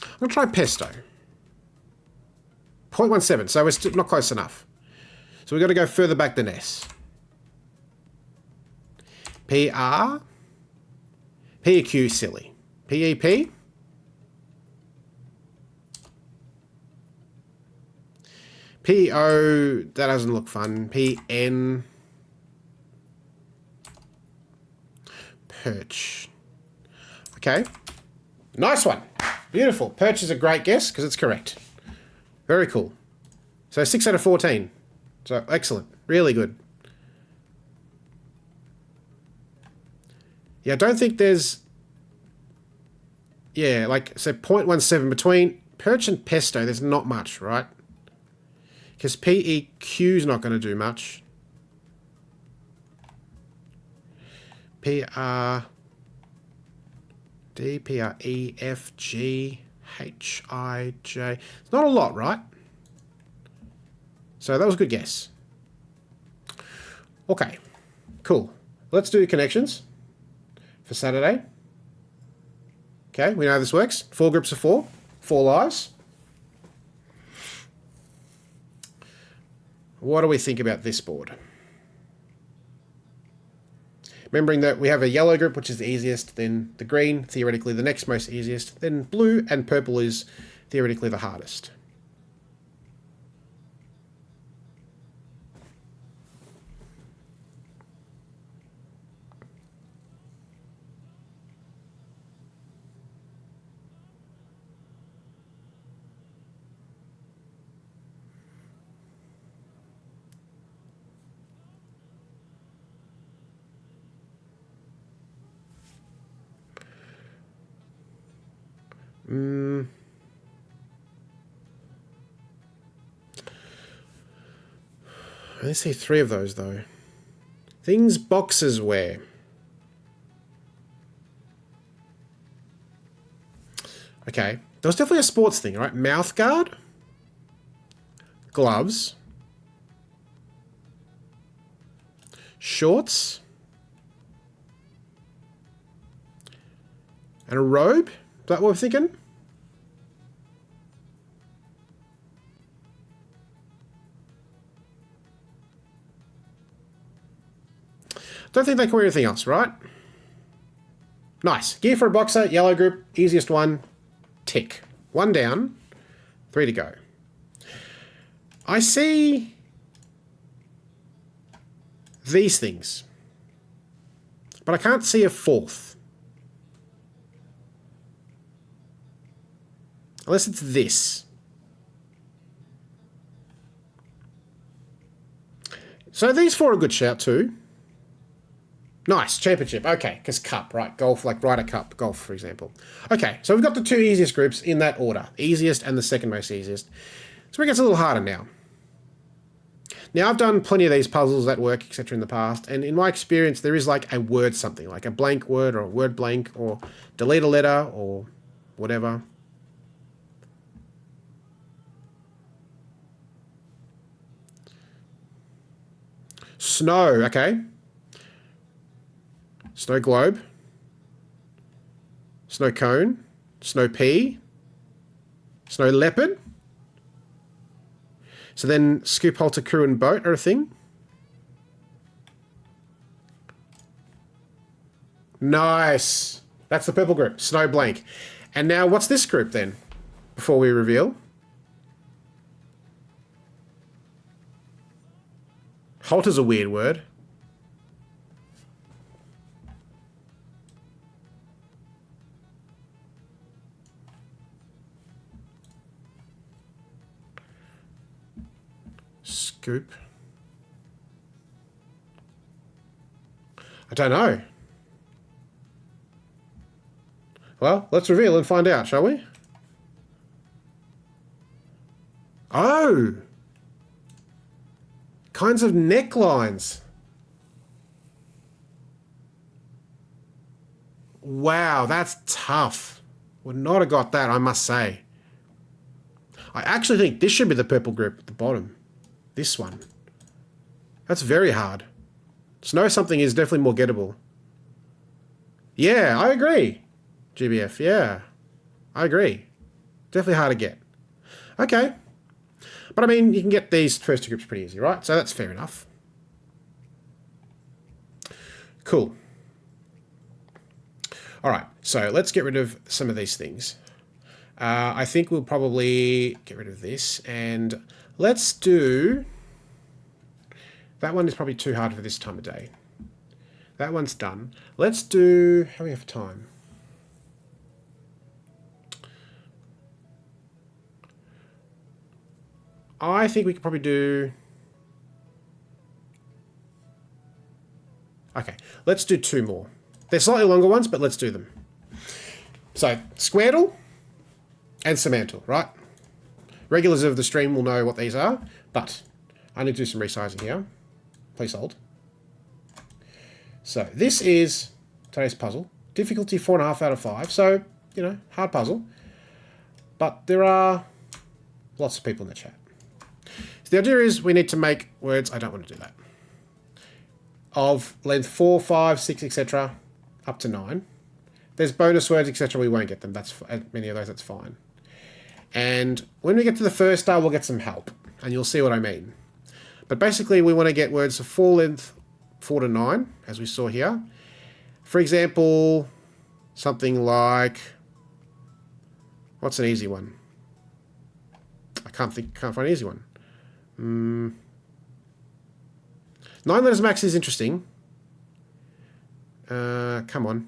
I'm going to try pesto. 0.17, so we're still not close enough. So we've got to go further back than S. PR, PEQ, silly. PEP, PEO, that doesn't look fun. PN, perch. Okay, nice one. Beautiful. Perch is a great guess because it's correct. Very cool. So 6 out of 14. So excellent. Really good. Yeah, I don't think there's... Yeah, like, so 0.17 between perch and pesto, there's not much, right? Because PEQ is not going to do much. PR... D, P, R, E, F, G, H, I, J. It's not a lot, right? So that was a good guess. Okay, cool. Let's do connections for Saturday. Okay, we know how this works. 4 groups of 4, 4 lives. What do we think about this board? Remembering that we have a yellow group, which is the easiest, then the green, theoretically the next most easiest, then blue and purple is theoretically the hardest. I only see 3 of those though. Things boxers wear. Okay, there was definitely a sports thing, right? Mouth guard, gloves, shorts, and a robe. Is that what we're thinking? Don't think they can wear anything else, right? Nice. Gear for a boxer, yellow group, easiest one. Tick. 1 down, 3 to go. I see these things, but I can't see a 4th. Unless it's this. So these 4 are a good shout too. Nice, championship. Okay, because cup, right? Golf, like Ryder Cup, golf, for example. Okay, so we've got the 2 easiest groups in that order. Easiest and the second most easiest. So it gets a little harder now. Now, I've done plenty of these puzzles that work, etc. in the past, and in my experience, there is like a word something, like a blank word or a word blank or delete a letter or whatever. Snow, okay. Snow globe, snow cone, snow pea, snow leopard. So then scoop, halter, crew, and boat are a thing. Nice. That's the purple group, snow blank. And now what's this group then, before we reveal? Halter's a weird word. Scoop. I don't know. Well, let's reveal and find out, shall we? Oh! Kinds of necklines. Wow, that's tough. Would not have got that, I must say. I actually think this should be the purple group at the bottom. This one. That's very hard. Snow something is definitely more gettable. Yeah, I agree. GBF, yeah. I agree. Definitely hard to get. Okay. But I mean, you can get these first 2 groups pretty easy, right? So that's fair enough. Cool. All right, so let's get rid of some of these things. I think we'll probably get rid of this, and let's do... That one is probably too hard for this time of day. That one's done. Let's do... How do we have time? I think we could probably do... Okay, let's do 2 more. They're slightly longer ones, but let's do them. So, Squirtle and Semantle, right? Regulars of the stream will know what these are, but I need to do some resizing here. Please hold. So, this is today's puzzle. Difficulty 4.5 out of 5. So, you know, hard puzzle. But there are lots of people in the chat. So the idea is we need to make words, I don't want to do that, of length 4, 5, 6, etc. up to 9. There's bonus words, etc. We won't get them. That's many of those, that's fine. And when we get to the first star, we'll get some help. And you'll see what I mean. But basically, we want to get words of full length 4 to 9, as we saw here. For example, something like, what's an easy one? I can't find an easy one. 9 letters max is interesting. Come on.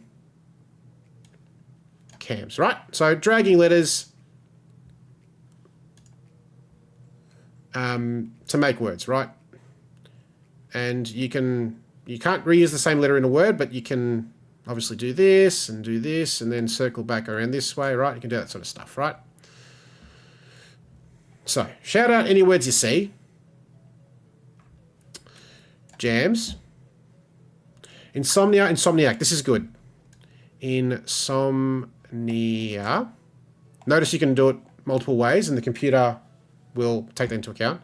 Cams, right? So dragging letters to make words, right? And you can't reuse the same letter in a word, but you can obviously do this and then circle back around this way, right? You can do that sort of stuff, right? So, shout out any words you see. Jams. Insomnia, insomniac. This is good. Insomnia. Notice you can do it multiple ways and the computer will take that into account.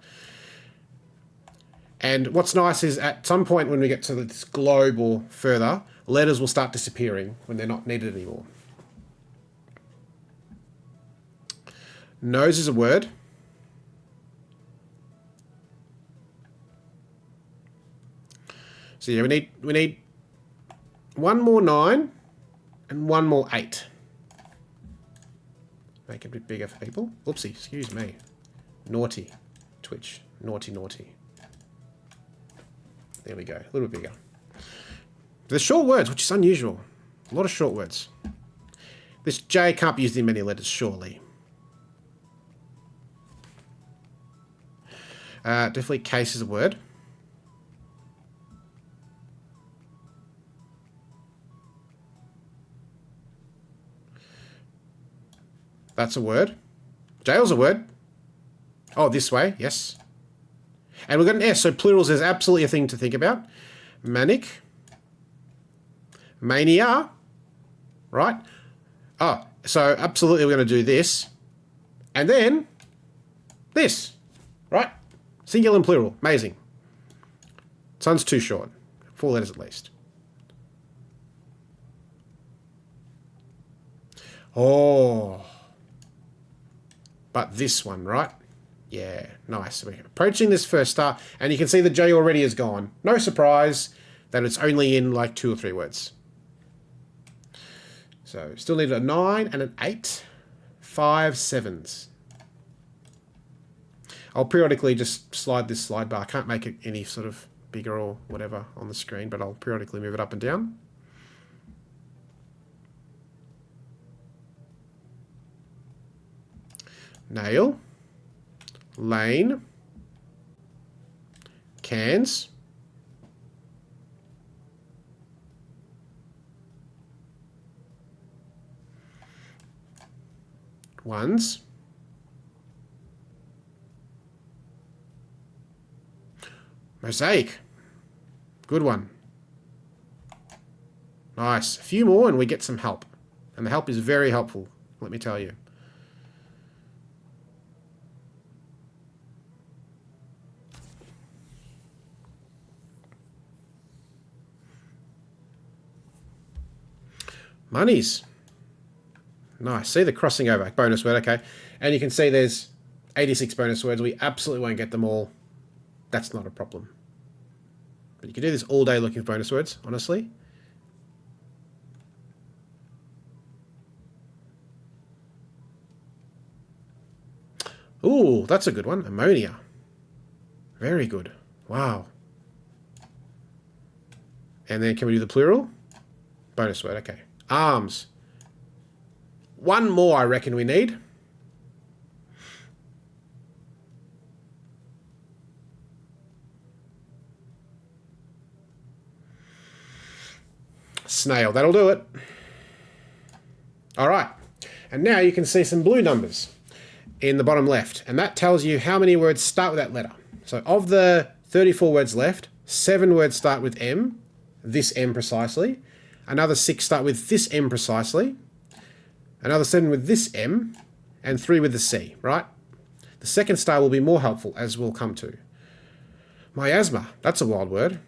And what's nice is at some point when we get to this globe or further, letters will start disappearing when they're not needed anymore. Nose is a word. So yeah, we need one more 9 and one more 8. Make it a bit bigger for people. Oopsie, excuse me. Naughty. Twitch. Naughty, naughty. There we go. A little bit bigger. There's short words, which is unusual. A lot of short words. This J can't be used in many letters, surely. Definitely case is a word. That's a word. Jail's a word. Oh, this way, yes. And we've got an S, so plurals is absolutely a thing to think about. Manic. Mania. Right? Oh, so absolutely we're going to do this. And then this. Right? Singular and plural. Amazing. Sun's too short. 4 letters at least. Oh. But this one, right? Yeah, nice. So we're approaching this first star, and you can see the J already is gone. No surprise that it's only in like 2 or 3 words. So still need a 9 and an 8. 5 7s. I'll periodically just slide this slide bar. I can't make it any sort of bigger or whatever on the screen, but I'll periodically move it up and down. Nail. Lane. Cans. Ones. Mosaic. Good one. Nice. A few more and we get some help. And the help is very helpful, let me tell you. Monies. Nice. See the crossing over. Bonus word, okay. And you can see there's 86 bonus words. We absolutely won't get them all. That's not a problem. But you can do this all day looking for bonus words, honestly. Ooh, that's a good one. Ammonia. Very good. Wow. And then can we do the plural? Bonus word, okay. Arms. One more I reckon we need. Snail, that'll do it. All right, and now you can see some blue numbers in the bottom left, and that tells you how many words start with that letter. So of the 34 words left, 7 words start with M, this M precisely. another 6 start with this M precisely, another 7 with this M, and 3 with the C, right? The second star will be more helpful, as we'll come to. Miasma, that's a wild word.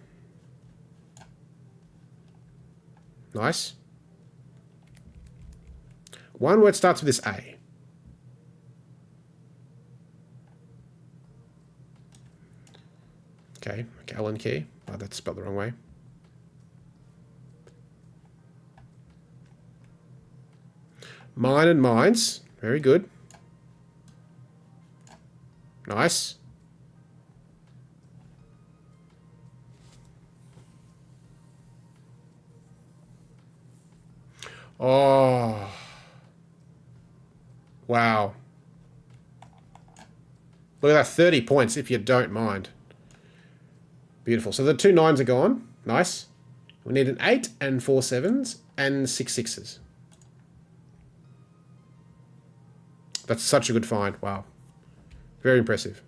Nice. One word starts with this A. Okay, Allen key. Oh, that's spelled the wrong way. Mine and mines. Very good. Nice. Oh. Wow. Look at that, 30 points if you don't mind. Beautiful. So the 2 9s are gone. Nice. We need an 8 and 4 7s and 6 6s. That's such a good find. Wow. Very impressive.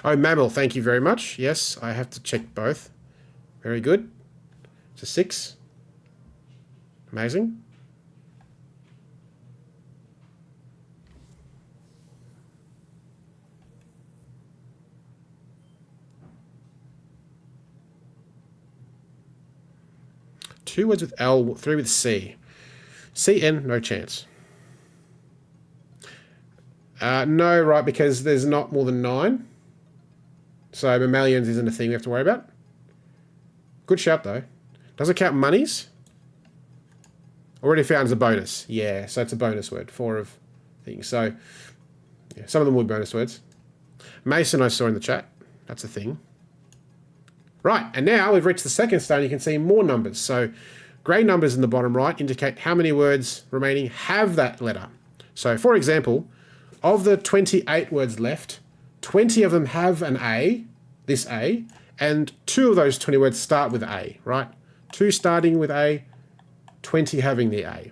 Oh, mammal, thank you very much. Yes, I have to check both. Very good. It's a 6. Amazing. Two words with L, 3 with C. CN, no chance. No, right, because there's not more than 9. So mammalians isn't a thing we have to worry about. Good shout, though. Does it count monies? Already found as a bonus. Yeah, so it's a bonus word. 4 of things. So, yeah, some of them were bonus words. Mason I saw in the chat. That's a thing. Right, and now we've reached the second star, and you can see more numbers. So, grey numbers in the bottom right indicate how many words remaining have that letter. So, for example, of the 28 words left, 20 of them have an A, this A, and 2 of those 20 words start with A, right? 2 starting with A, 20 having the A.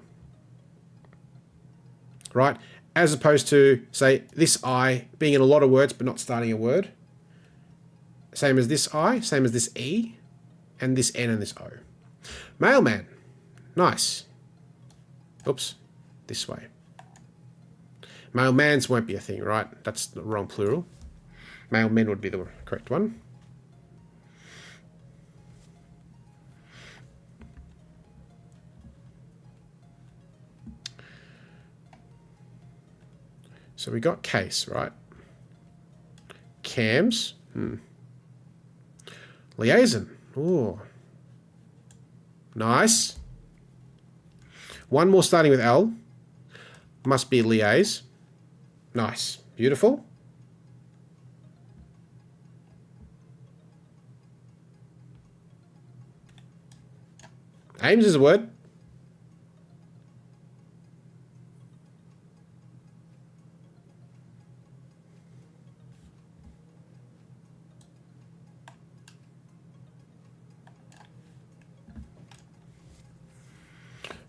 Right? As opposed to, say, this I being in a lot of words but not starting a word. Same as this I, same as this E, and this N and this O. Mailman. Nice. Oops. This way. Mailmans won't be a thing, right? That's the wrong plural. Mailmen would be the correct one. So we got case, right? Cams. Liaison. Ooh. Nice. One more starting with L. Must be liaise. Nice. Beautiful. Aims is a word.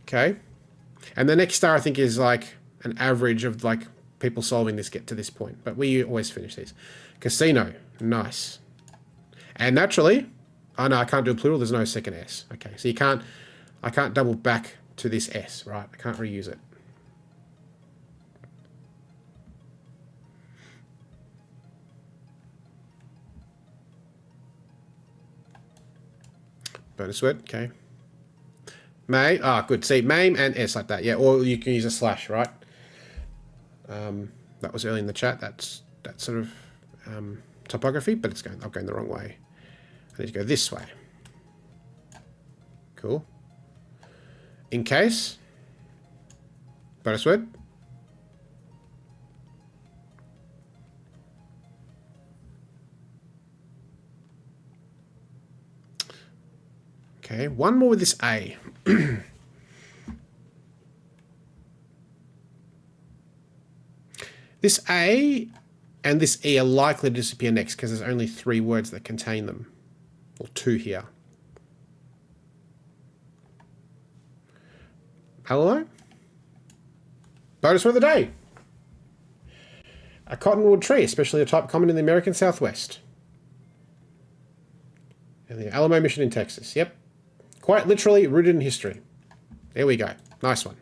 Okay. And the next star, I think, is like an average of like people solving this get to this point. But we always finish these. Casino. Nice. And naturally, oh no, I can't do a plural. There's no second S. Okay, so I can't double back to this S, right? I can't reuse it. Bonus word, okay. May, good. See, MAME and S like that, yeah. Or you can use a slash, right? That was early in the chat. That's that sort of topography, but I'm going the wrong way. I need to go this way. Cool. In case. Bonus word. Okay, one more with this A. This A and this E are likely to disappear next because there's only 3 words that contain them. Or 2 here. Hello? Bonus word of the day. A cottonwood tree, especially a type common in the American Southwest. And the Alamo Mission in Texas. Yep. Quite literally rooted in history. There we go. Nice one.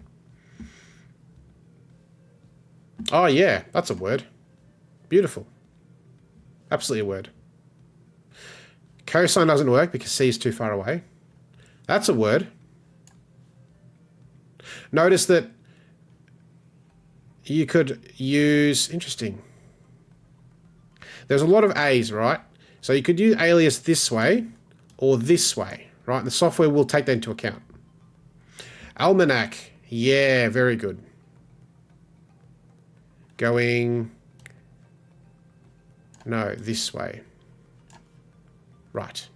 Oh yeah, that's a word. Beautiful. Absolutely a word. Cosine doesn't work because C is too far away. That's a word. Notice that you could use... Interesting. There's a lot of A's, right? So you could use alias this way or this way, right? And the software will take that into account. Almanac. Yeah, very good. Going... No, this way. Right.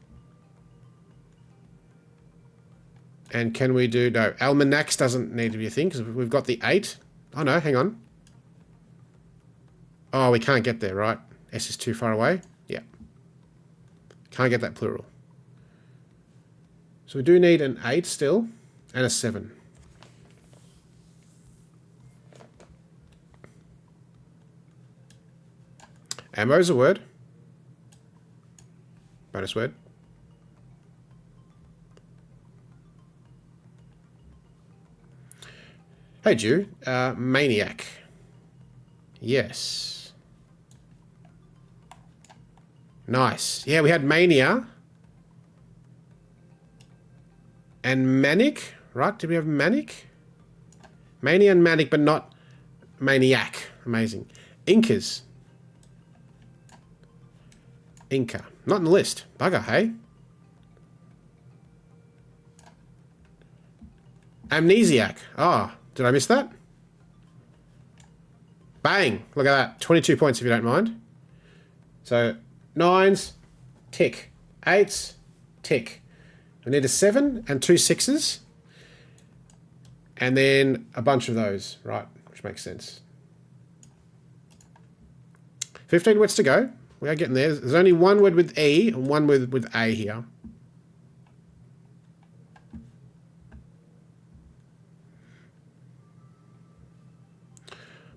And can we do... No, almanacs doesn't need to be a thing because we've got the 8. Oh, no, hang on. Oh, we can't get there, right? S is too far away. Yeah. Can't get that plural. So we do need an 8 still and a 7. Ammo is a word. Bonus word. Hey, Jew. Maniac. Yes. Nice. Yeah, we had mania. And manic, right? Did we have manic? Mania and manic, but not maniac. Amazing. Incas. Inca. Not in the list. Bugger, hey? Amnesiac. Ah, did I miss that? Bang. Look at that. 22 points if you don't mind. So, 9s, tick. 8s, tick. We need a 7 and 2 6s. And then a bunch of those, right? Which makes sense. 15 words to go. We are getting there. There's only 1 word with E and 1 word with A here.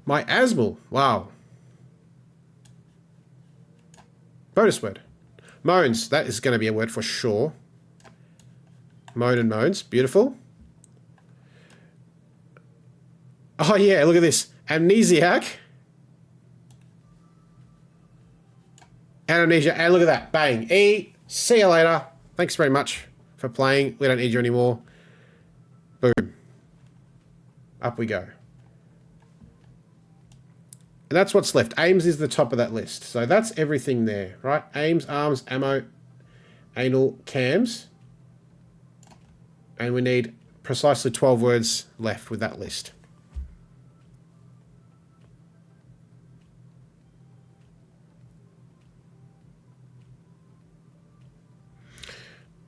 My asthma. Wow. Bonus word. Moans. That is going to be a word for sure. Moan and moans. Beautiful. Oh, yeah. Look at this. Amnesiac. And amnesia. And look at that. Bang. E. See you later. Thanks very much for playing. We don't need you anymore. Boom. Up we go. And that's what's left. Aims is the top of that list. So that's everything there, right? Aims, arms, ammo, anal, cams. And we need precisely 12 words left with that list.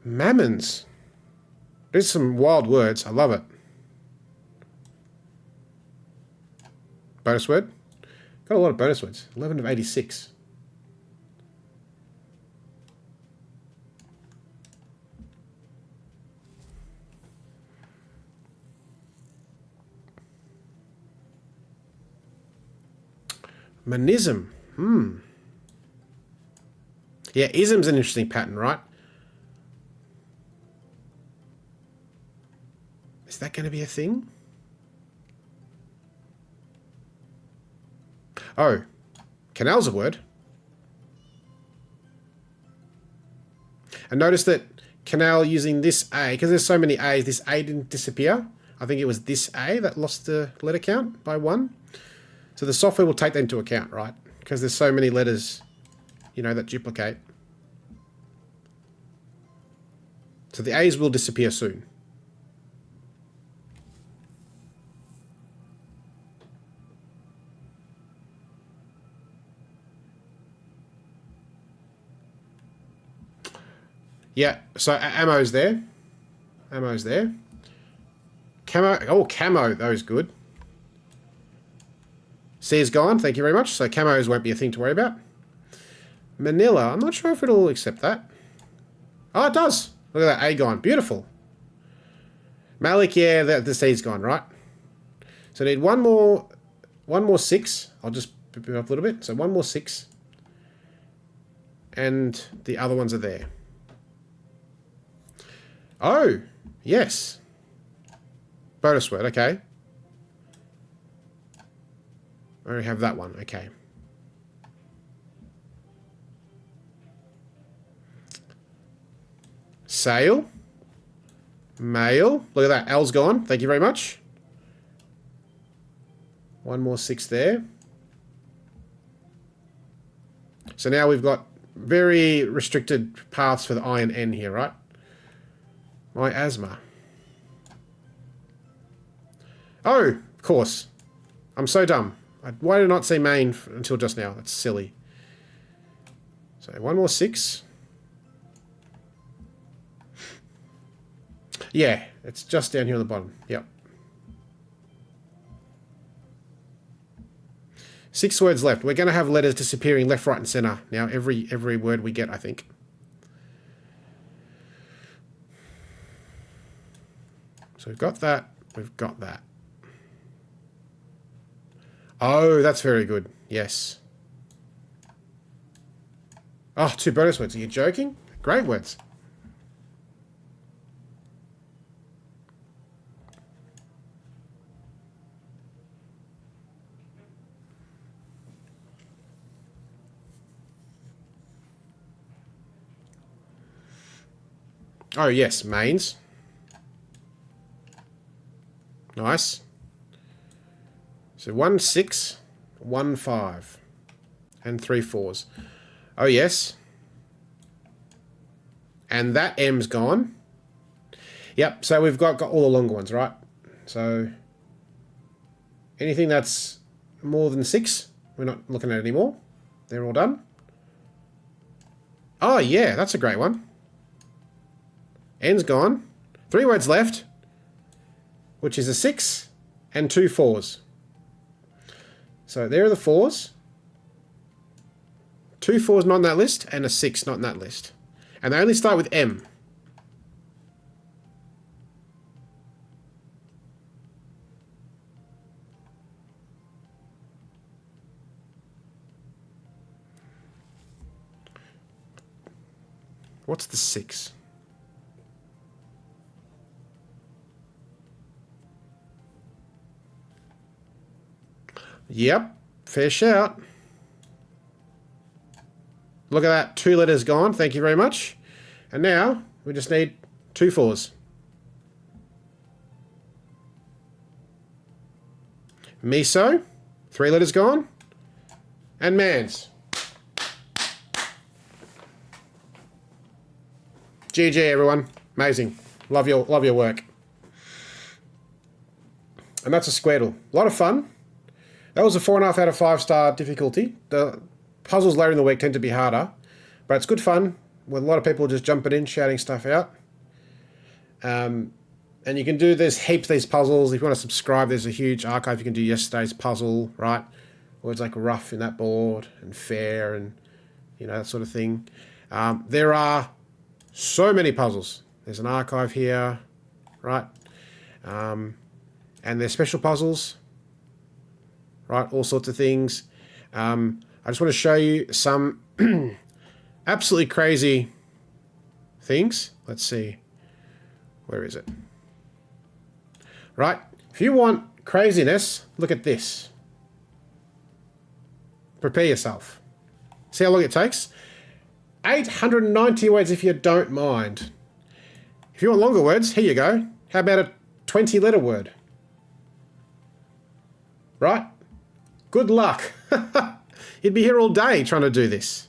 Mammons. There's some wild words. I love it. Bonus word. Got a lot of bonus words. 11 of 86. Manism. Yeah, ism's an interesting pattern, right? Is that going to be a thing? Oh, canal's a word. And notice that canal using this A, because there's so many A's, this A didn't disappear. I think it was this A that lost the letter count by 1. So the software will take that into account, right? Because there's so many letters, you know, that duplicate. So the A's will disappear soon. Yeah, so ammo's there. Ammo's there. Camo. Oh, camo. That was good. C is gone. Thank you very much. So camos won't be a thing to worry about. Manila. I'm not sure if it'll accept that. Oh, it does. Look at that. A gone. Beautiful. Malik, yeah, the C's gone, right? So I need one more 6. I'll just move it up a little bit. So one more 6. And the other ones are there. Oh, yes. Bonus word, okay. I already have that one, okay. Sale. Mail. Look at that. L's gone. Thank you very much. One more 6 there. So now we've got very restricted paths for the I and N here, right? My asthma. Oh, of course. I'm so dumb. Why did I not say main until just now? That's silly. So one more 6. Yeah, it's just down here on the bottom. Yep. 6 words left. We're going to have letters disappearing left, right, and center. Now, every word we get, I think. So we've got that. We've got that. Oh, that's very good. Yes. Oh, 2 bonus words. Are you joking? Great words. Oh, yes, mains. Nice. So 1 6, 1 5, and 3 4s. Oh, yes. And that M's gone. Yep, so we've got all the longer ones, right? So anything that's more than 6, we're not looking at anymore. They're all done. Oh, yeah, that's a great one. N's gone. 3 words left, which is a 6 and 2 4s. So there are the 4s. 2 4s not on that list, and a 6 not in that list. And they only start with M. What's the 6? Yep, fair shout. Look at that, 2 letters gone, thank you very much. And now, we just need 2 4s. Miso, 3 letters gone. And Mans. GG everyone, amazing. Love your work. And that's a Squirtle. A lot of fun. That was a 4.5 out of 5 star difficulty. The puzzles later in the week tend to be harder, but it's good fun with a lot of people just jumping in, shouting stuff out. And you can do, there's heaps of these puzzles. If you want to subscribe, there's a huge archive. You can do yesterday's puzzle, right? Words like rough in that board and fair and, you know, that sort of thing. There are so many puzzles. There's an archive here, right? And there's special puzzles. Right, all sorts of things. I just want to show you some absolutely crazy things. Let's see. Where is it? Right, if you want craziness, look at this. Prepare yourself. See how long it takes? 890 words if you don't mind. If you want longer words, here you go. How about a 20-letter word? Right? Good luck. You'd be here all day trying to do this.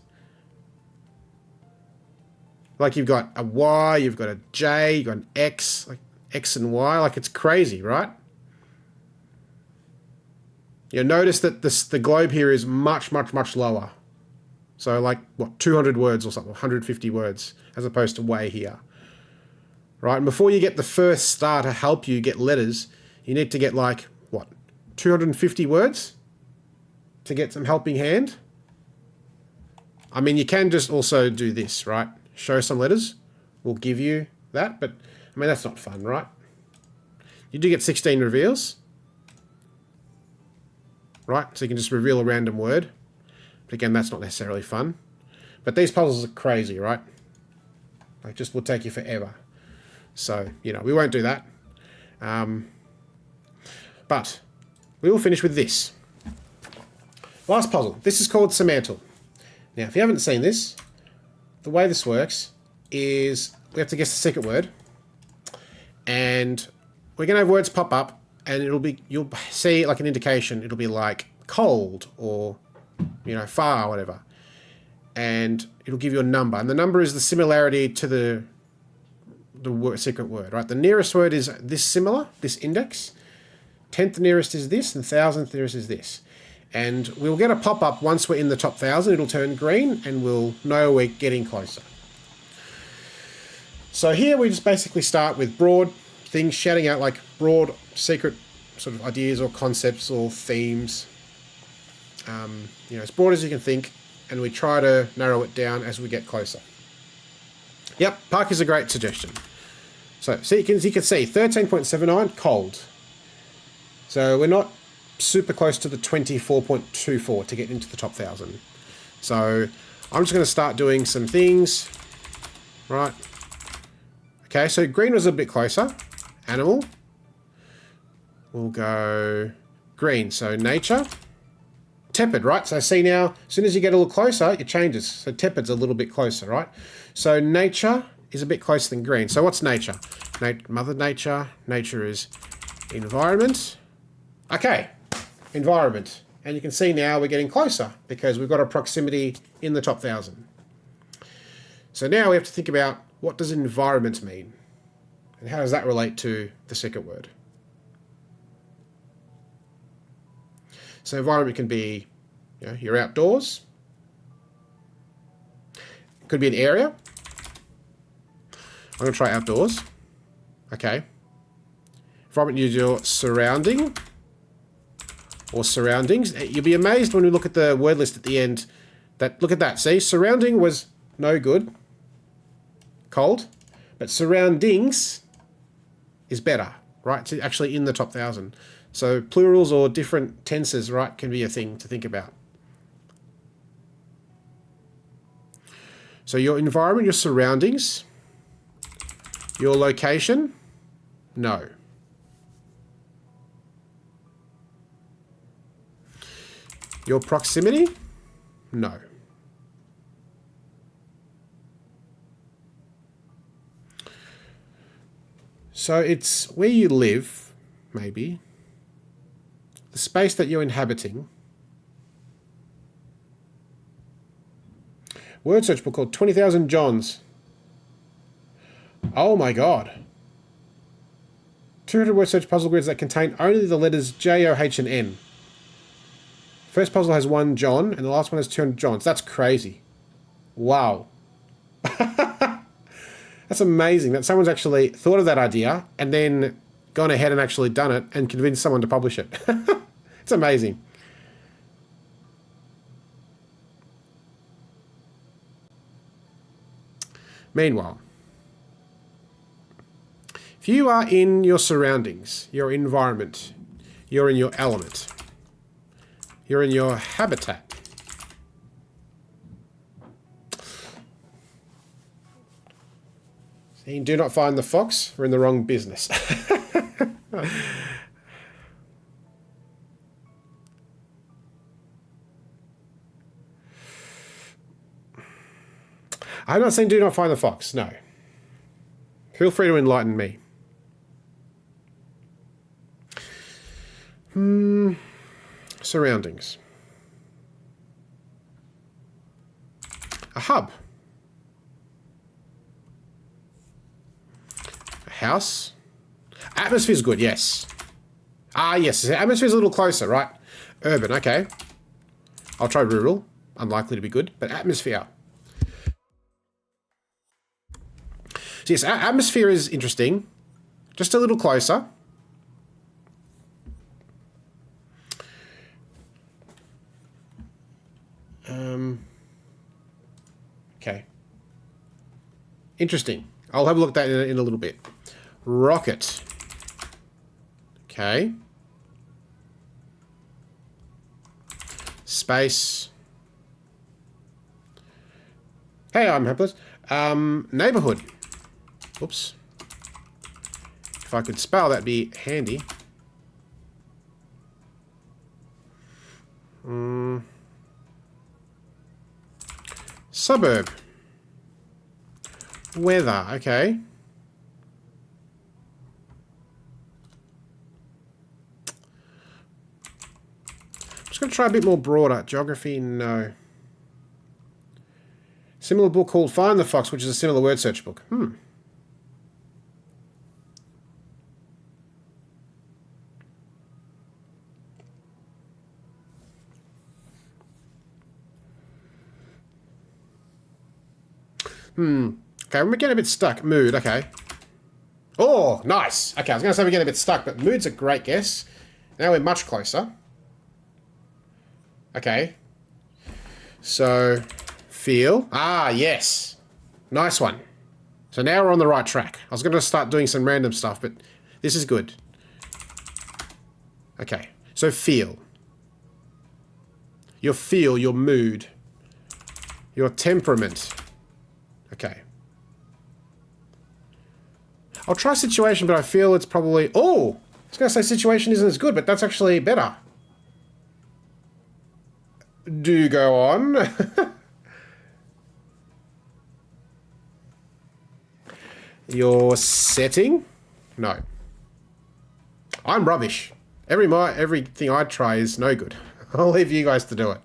Like you've got a Y, you've got a J, you've got an X, like X and Y, like it's crazy, right? You'll notice that the globe here is much, much, much lower. So like, what, 200 words or something, 150 words, as opposed to way here. Right, and before you get the first star to help you get letters, you need to get like, what, 250 words? to get some helping hand. I mean, you can just also do this, right? Show some letters will give you that, but I mean, that's not fun, right? You do get 16 reveals, right? So you can just reveal a random word. But again, that's not necessarily fun. But these puzzles are crazy, right? Like, just will take you forever. So, you know, we won't do that. But we will finish with this. Last puzzle. This is called Semantle. Now, if you haven't seen this, the way this works is we have to guess the secret word. And we're going to have words pop up, and it'll be, you'll see like an indication. It'll be like cold or, you know, far, or whatever. And it'll give you a number. And the number is the similarity to the secret word, right? The nearest word is this similar, this index. 10th nearest is this, and 1000th nearest is this. And we'll get a pop-up once we're in the top 1000. It'll turn green, and we'll know we're getting closer. So here we just basically start with broad things, shouting out like broad secret sort of ideas or concepts or themes. You know, as broad as you can think, and we try to narrow it down as we get closer. Yep, Park is a great suggestion. So you can see 13.79, cold. So we're not super close to the 24.24 to get into the top 1000. So I'm just going to start doing some things. Right. Okay, so green was a bit closer. Animal. We'll go green. So nature. Tepid, right? So see now, as soon as you get a little closer, it changes. So tepid's a little bit closer, right? So nature is a bit closer than green. So what's nature? Mother Nature. Nature is environment. Okay, environment. And you can see now we're getting closer because we've got a proximity in the top 1000. So now we have to think about, what does environment mean? And how does that relate to the secret word? So environment can be, you know, you're outdoors. It could be an area. I'm going to try outdoors. Okay. Environment is your surrounding or surroundings. You'll be amazed when we look at the word list at the end. Look at that. See, surrounding was no good. Cold. But surroundings is better, right? It's actually in the top 1000. So plurals or different tenses, right, can be a thing to think about. So your environment, your surroundings, your location, no. Your proximity, no. So it's where you live, maybe. The space that you're inhabiting. Word search book called 20,000 Johns. Oh my god. 200 word search puzzle grids that contain only the letters J, O, H, and N. First puzzle has 1 John, and the last one has 200 Johns. That's crazy. Wow. That's amazing that someone's actually thought of that idea and then gone ahead and actually done it and convinced someone to publish it. It's amazing. Meanwhile, if you are in your surroundings, your environment, you're in your element, you're in your habitat, see, do not find the fox, we're in the wrong business. I'm not saying do not find the fox, no. Feel free to enlighten me. Surroundings. A hub. A house. Atmosphere's good, yes. Ah, yes. Atmosphere's a little closer, right? Urban, okay. I'll try rural. Unlikely to be good, but atmosphere. So yes, atmosphere is interesting. Just a little closer. Okay. Interesting. I'll have a look at that in a little bit. Rocket. Okay. Space. Hey, I'm helpless. Neighborhood. Oops. If I could spell, that'd be handy. Suburb. Weather. Okay. I'm just going to try a bit more broader. Geography, no. Similar book called Find the Fox, which is a similar word search book. Okay, we're getting a bit stuck. Mood, okay. Oh, nice. Okay, I was going to say we're getting a bit stuck, but mood's a great guess. Now we're much closer. Okay. So, feel. Ah, yes. Nice one. So now we're on the right track. I was going to start doing some random stuff, but this is good. Okay. So, feel. Your feel, your mood. Your temperament. Okay. I'll try situation, but I feel it's probably... Oh! I was going to say situation isn't as good, but that's actually better. Do go on. Your setting? No. I'm rubbish. Everything I try is no good. I'll leave you guys to do it.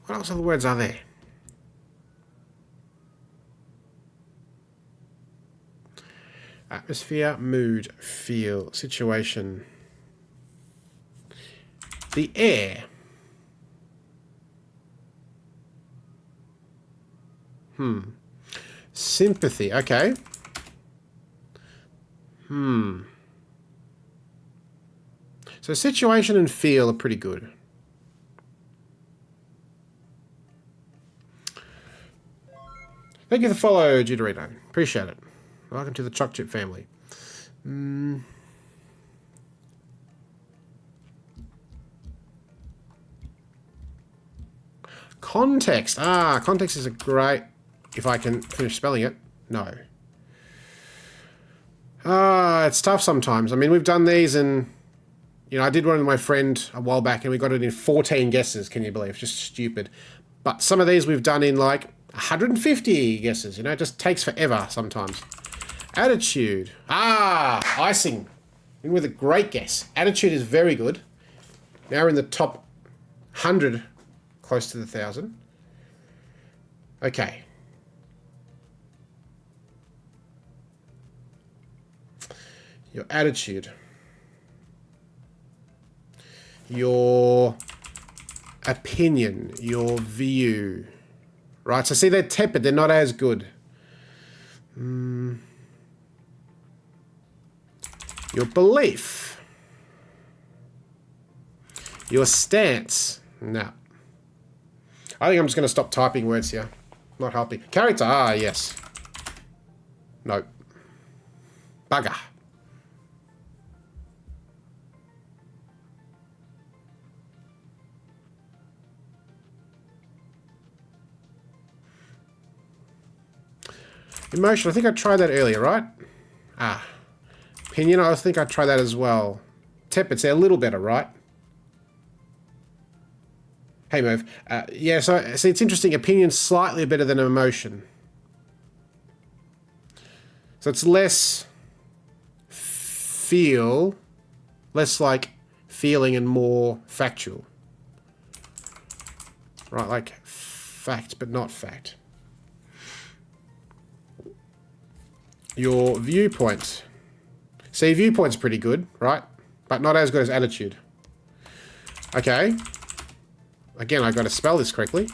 What else other words are there? Atmosphere, mood, feel, situation. The air. Sympathy, okay. So situation and feel are pretty good. Thank you for the follow, Judarito. Appreciate it. Welcome to the Choc Chip family. Context. Ah, context is a great... If I can finish spelling it. No. It's tough sometimes. I mean, we've done these and... You know, I did one with my friend a while back and we got it in 14 guesses, can you believe? Just stupid. But some of these we've done in like 150 guesses, you know, it just takes forever sometimes. Attitude. Ah, icing. In with a great guess. Attitude is very good. Now we're in the top 100, close to the 1,000. Okay. Your attitude. Your opinion, your view. Right, so see, they're tepid, they're not as good. Your belief. Your stance. No. I think I'm just going to stop typing words here. Not helping. Character, ah, yes. No. Bugger. Emotion, I think I tried that earlier, right? Ah. Opinion, I think I tried that as well. Tepid's a little better, right? Hey, Merv. Yeah, so see, it's interesting. Opinion's slightly better than emotion. So it's less feel, less like feeling and more factual. Right, like fact, but not fact. Your viewpoint. See, viewpoint's pretty good, right? but not as good as attitude. Okay. Again, I've got to spell this correctly.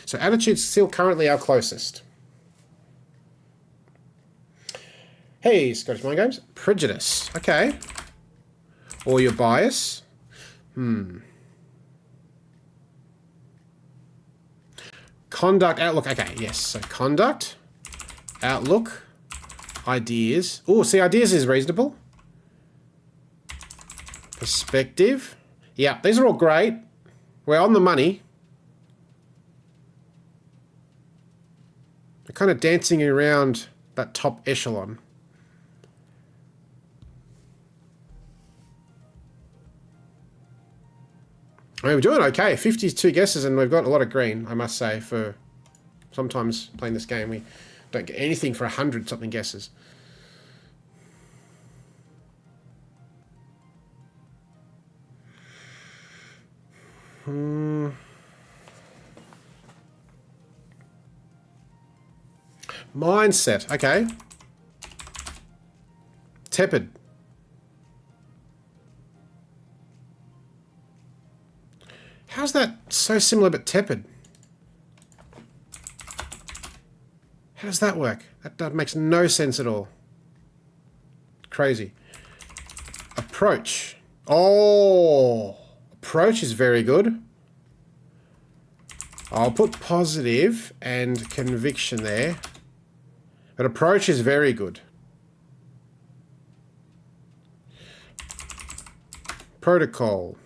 So attitude's still currently our closest. Hey, Scottish Mind Games. Prejudice. Okay. Or your bias. Conduct, outlook. Okay, yes. So conduct, outlook, ideas. Oh, see, ideas is reasonable. Perspective. Yeah, these are all great. We're on the money. We're kind of dancing around that top echelon. I mean, we're doing okay. 52 guesses, and we've got a lot of green, I must say, for sometimes playing this game. We don't get anything for 100-something guesses. Mindset. Okay. Tepid. How's that so similar but tepid? How does that work? That makes no sense at all. Crazy. Approach. Oh, approach is very good. I'll put positive and conviction there. But approach is very good. Protocol.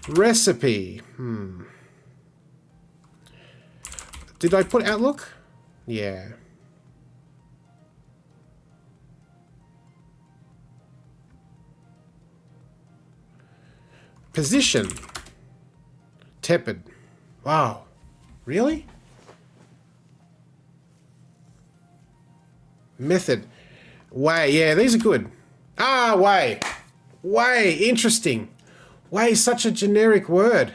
Recipe. Did I put outlook? Yeah. Position. Tepid. Wow. Really? Method. Way. Yeah, these are good. Ah, way. Way. Interesting. Way is such a generic word.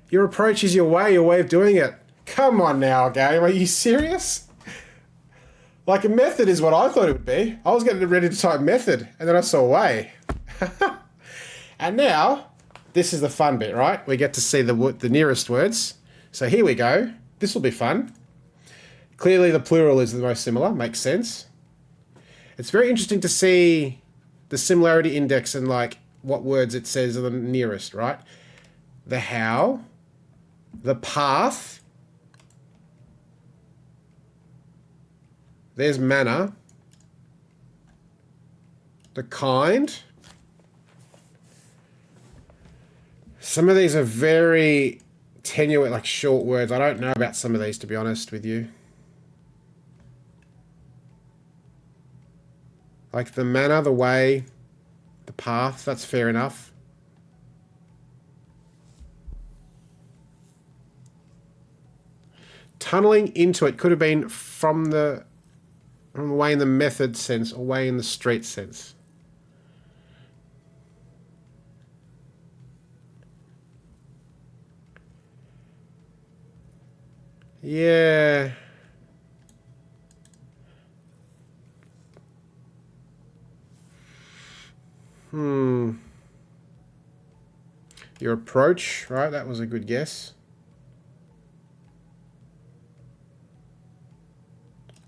Your approach is your way of doing it. Come on now, game. Are you serious? Like a method is what I thought it would be. I was getting ready to type method, and then I saw way. And now, this is the fun bit, right? We get to see the nearest words. So here we go. This will be fun. Clearly the plural is the most similar. Makes sense. It's very interesting to see the similarity index and like what words it says are the nearest, right? The how, the path, there's manner, the kind. Some of these are very tenuous, like short words. I don't know about some of these, to be honest with you. Like the manner, the way, the path, that's fair enough. Tunneling into it could have been from the way in the method sense or way in the street sense. Yeah. Your approach, right? That was a good guess.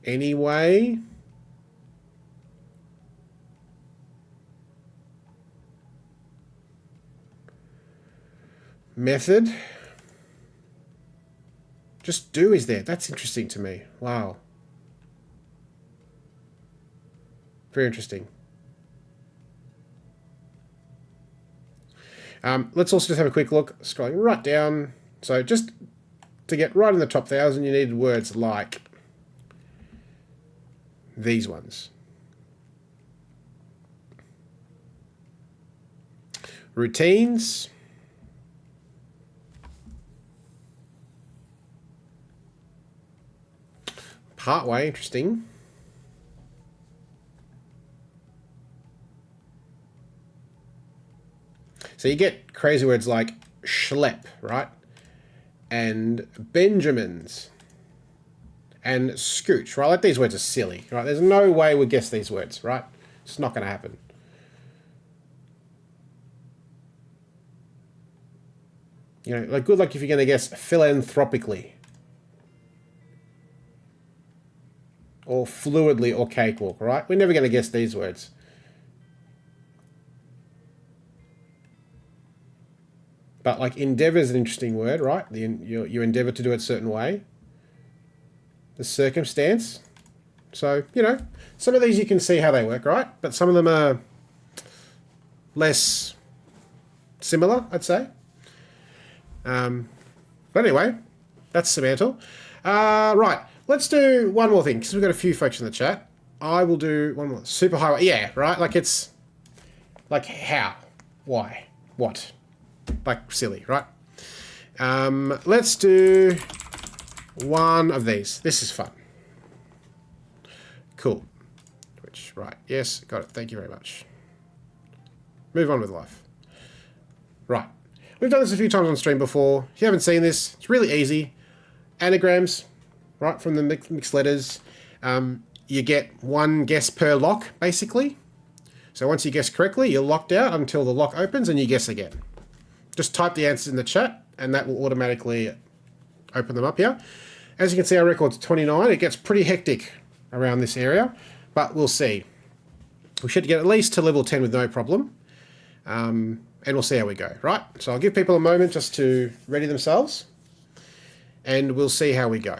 Anyway. Method. Just do is there. That's interesting to me. Wow. Very interesting. Let's also just have a quick look, scrolling right down. So just to get right in the top 1,000, you needed words like these ones. Routines. Partway, interesting. So you get crazy words like schlep, right? And Benjamins. And scooch, right? Like these words are silly, right? There's no way we'd guess these words, right? It's not going to happen. You know, like good luck if you're going to guess philanthropically. Or fluidly or cakewalk, right? We're never going to guess these words. But like endeavor is an interesting word, right? You endeavor to do it a certain way. The circumstance. So, you know, some of these you can see how they work, right? But some of them are less similar, I'd say. But anyway, that's Semantle. Right, let's do one more thing, because we've got a few folks in the chat. I will do one more. Superhighway. Yeah, right? Like it's... Like how? Why? What? Like silly, right? Let's do one of these. This is fun. Cool. Which, right. Yes, got it. Thank you very much. Move on with life. Right. We've done this a few times on stream before. If you haven't seen this, it's really easy. Anagrams, right, from the mixed letters. You get one guess per lock, basically. So once you guess correctly, you're locked out until the lock opens and you guess again. Just type the answers in the chat and that will automatically open them up here. As you can see, our record's 29. It gets pretty hectic around this area, but we'll see. We should get at least to level 10 with no problem. And we'll see how we go, right? So I'll give people a moment just to ready themselves and we'll see how we go.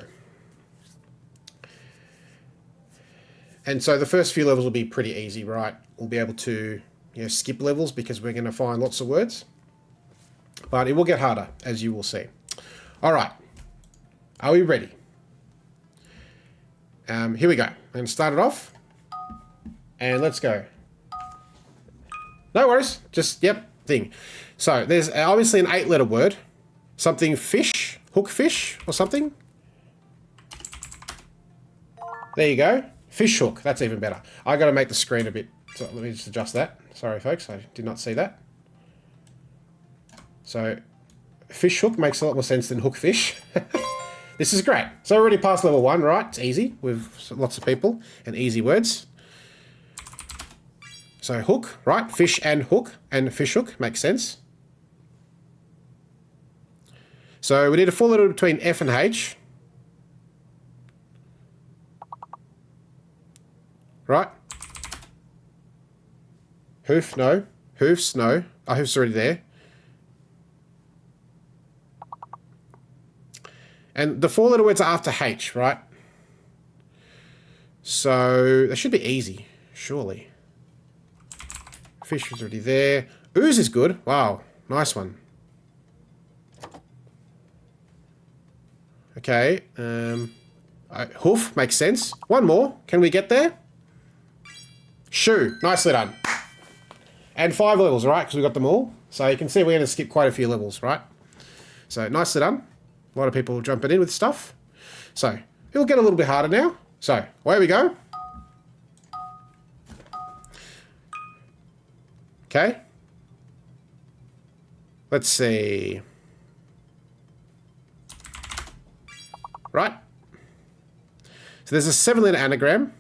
And so the first few levels will be pretty easy, right? We'll be able to, you know, skip levels because we're going to find lots of words. But it will get harder, as you will see. All right. Are we ready? Here we go. I'm going to start it off. And let's go. No worries. Just, yep, thing. So there's obviously an 8-letter word. Something fish, hook fish or something. There you go. Fish hook. That's even better. I got to make the screen a bit. So let me just adjust that. Sorry, folks. I did not see that. So fish hook makes a lot more sense than hook fish. This is great. So already past level 1, right? It's easy with lots of people and easy words. So hook, right? Fish and fish hook makes sense. So we need a 4-letter between F and H. Right? Hoof, no. Hoofs, no. Oh, hoof's already there. And the 4-letter words are after H, right? So they should be easy, surely. Fish was already there. Ooze is good. Wow, nice one. Okay. Hoof makes sense. One more. Can we get there? Shoe. Nicely done. And 5 levels, right? Because we got them all. So you can see we're going to skip quite a few levels, right? So nicely done. A lot of people jumping in with stuff. So it'll get a little bit harder now. So away we go. Okay. Let's see. Right. So there's a 7-letter anagram.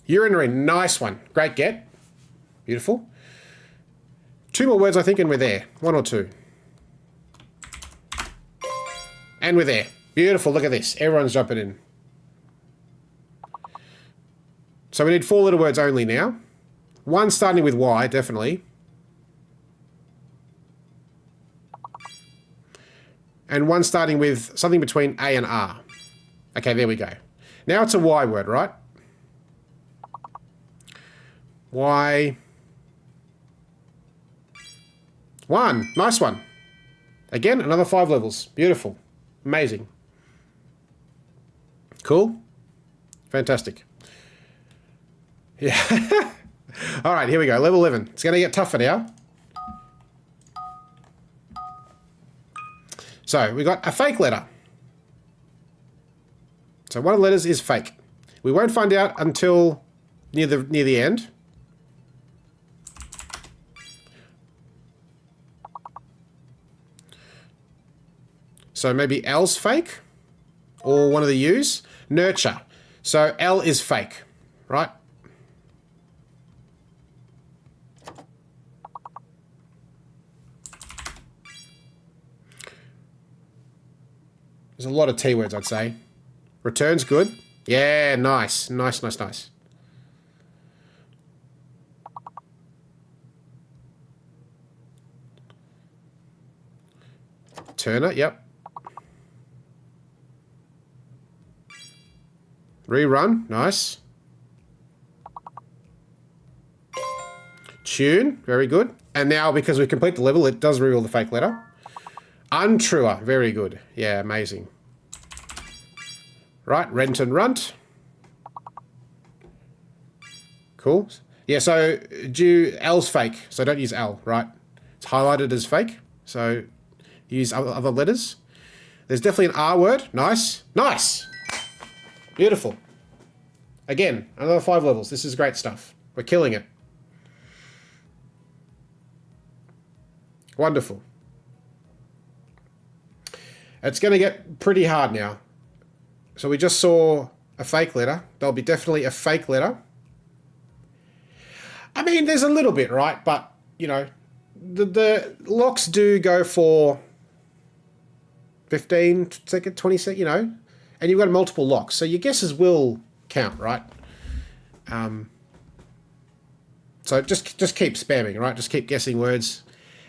Urinary, nice one. Great get. Beautiful. 2 more words, I think, and we're there. 1 or 2. And we're there. Beautiful, look at this. Everyone's jumping in. So we need 4-letter words only now. 1 starting with Y, definitely. And 1 starting with something between A and R. Okay, there we go. Now it's a Y word, right? Y. 1. Nice one. Again, another 5 levels. Beautiful. Amazing. Cool. Fantastic. Yeah. All right, here we go. Level 11. It's going to get tougher now. So we got a fake letter. So one of the letters is fake. We won't find out until near the end. So maybe L's fake, or one of the U's. Nurture. So L is fake, right? There's a lot of T words, I'd say. Return's good. Yeah, nice. Nice, nice, nice. Turner, yep. Rerun, nice. Tune, very good. And now, because we complete the level, it does reveal the fake letter. Untruer, very good. Yeah, amazing. Right, rent and runt. Cool. Yeah, so do L's fake, so don't use L, right? It's highlighted as fake, so use other letters. There's definitely an R word. Nice. Nice! Beautiful. Again, another 5 levels. This is great stuff. We're killing it. Wonderful. It's going to get pretty hard now. So we just saw a fake letter. There'll be definitely a fake letter. I mean, there's a little bit, right? But, you know, the locks do go for 15 seconds, 20 seconds, you know, and you've got multiple locks. So your guesses will count, right? So just keep spamming, right? Just keep guessing words.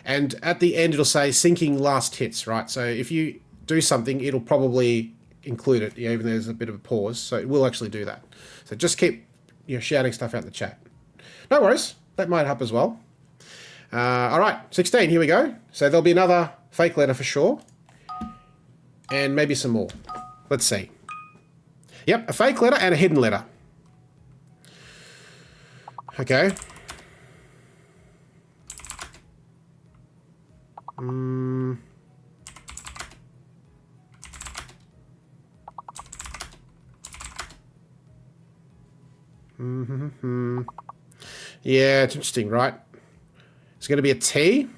And at the end, it'll say syncing last hits, right? So if you do something, it'll probably include it, even though there's a bit of a pause. So it will actually do that. So just keep shouting stuff out in the chat. No worries. That might help as well. All right, 16, here we go. So there'll be another fake letter for sure. And maybe some more. Let's see. Yep, a fake letter and a hidden letter. Okay. Yeah, it's interesting, right? It's going to be a T.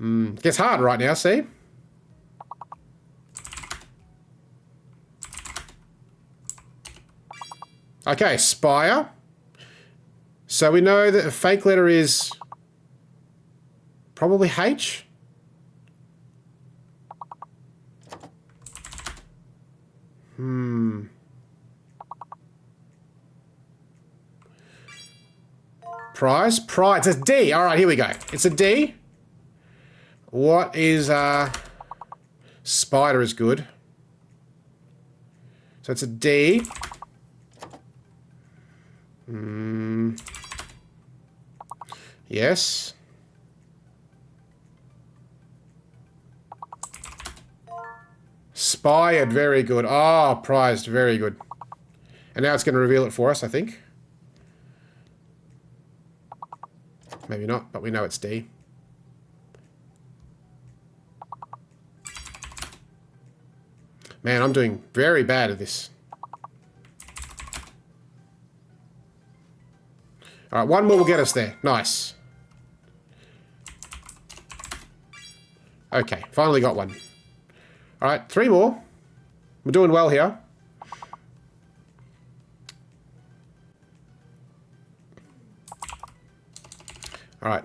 It gets hard right now, see? Okay, spire. So we know that a fake letter is probably H. Prize? Prize. It's a D. All right, here we go. It's a D. What is... Spider is good. So it's a D. Yes. Spired, very good. Oh, prized, very good. And now it's going to reveal it for us, I think. Maybe not, but we know it's D. Man, I'm doing very bad at this. All right, one more will get us there. Nice. Okay, finally got one. All right, 3 more. We're doing well here. All right.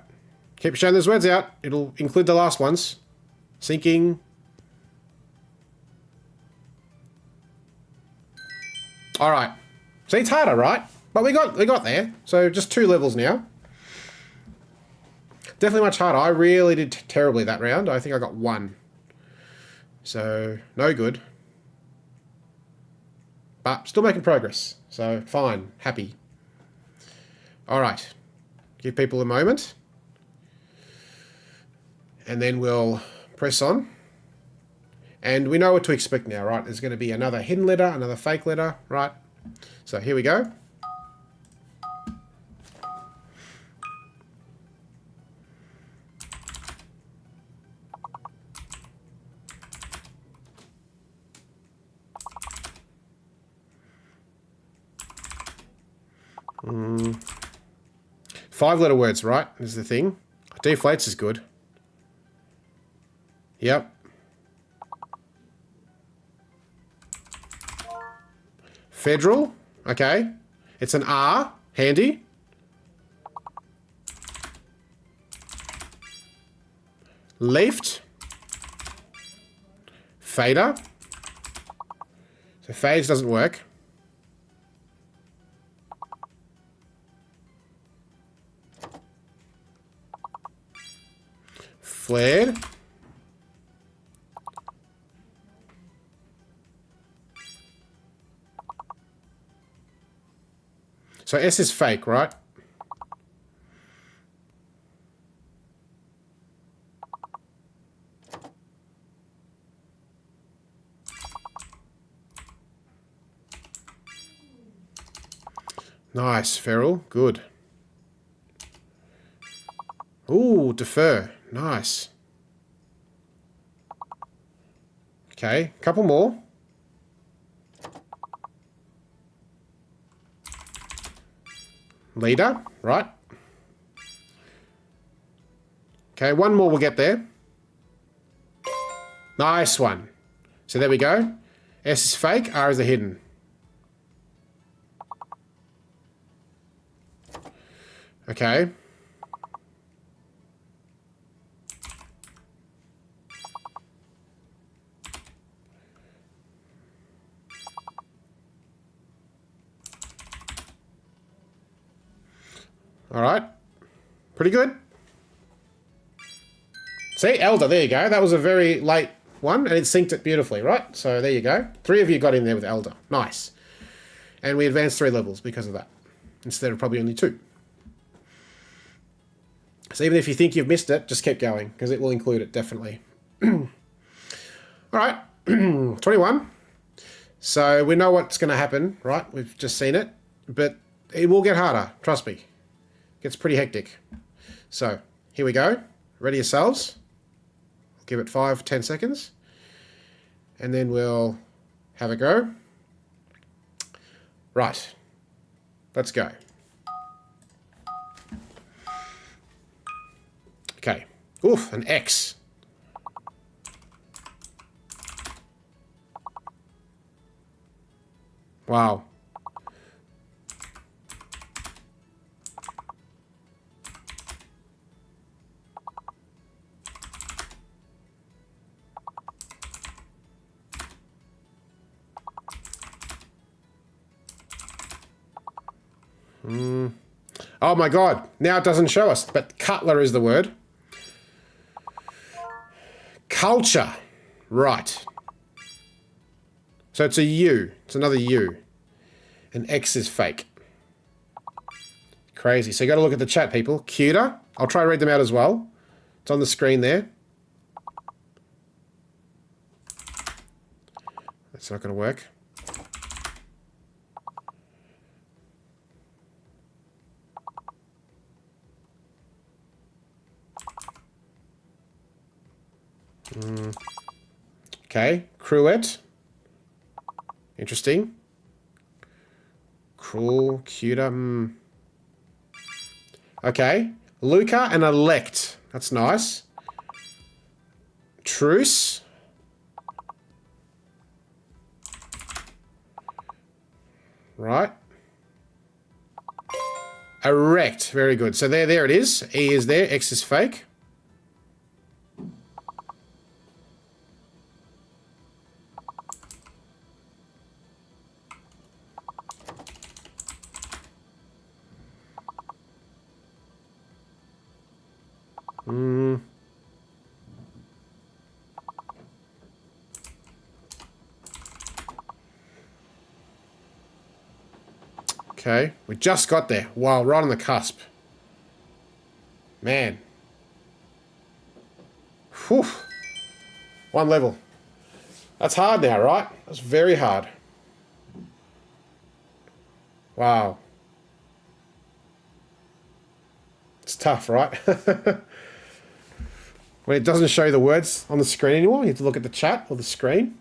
Keep showing those words out. It'll include the last ones. Syncing. All right. See, it's harder, right? But we got there. So just 2 levels now. Definitely much harder. I really did terribly that round. I think I got 1. So, no good. But still making progress. So, fine. Happy. All right. Give people a moment. And then we'll press on. And we know what to expect now, right? There's going to be another hidden letter, another fake letter, right? So here we go. 5-letter words, right? Is the thing. Deflates is good. Yep. Federal. Okay. It's an R. Handy. Leafed. Fader. So fades doesn't work. Flared. So S is fake, right? Nice, feral. Good. Ooh, defer. Nice. Okay, couple more. Leader, right? Okay, one more, we'll get there. Nice one. So there we go. S is fake, R is a hidden. Okay. All right. Pretty good. See, Elder, there you go. That was a very late one, and it synced it beautifully, right? So there you go. 3 of you got in there with Elder. Nice. And we advanced 3 levels because of that, instead of probably only 2. So even if you think you've missed it, just keep going, because it will include it, definitely. All right, 21. So we know what's going to happen, right? We've just seen it, but it will get harder, trust me. It gets pretty hectic. So here we go. Ready yourselves. Give it 5-10 seconds. And then we'll have a go. Right, let's go. Okay. Oof, an X. Wow. Oh my God. Now it doesn't show us, but cutler is the word. Culture. Right. So it's a U. It's another U. And X is fake. Crazy. So you got to look at the chat, people. Cuter. I'll try to read them out as well. It's on the screen there. That's not going to work. Okay, cruet. Interesting. Cruel, cuter. Okay, Luca and elect. That's nice. Truce. Right. Erect. Very good. So there it is. E is there. X is fake. Okay, we just got there. Wow, right on the cusp. Man. Whew. 1 level. That's hard now, right? That's very hard. Wow. It's tough, right? When it doesn't show the words on the screen anymore, you have to look at the chat or the screen.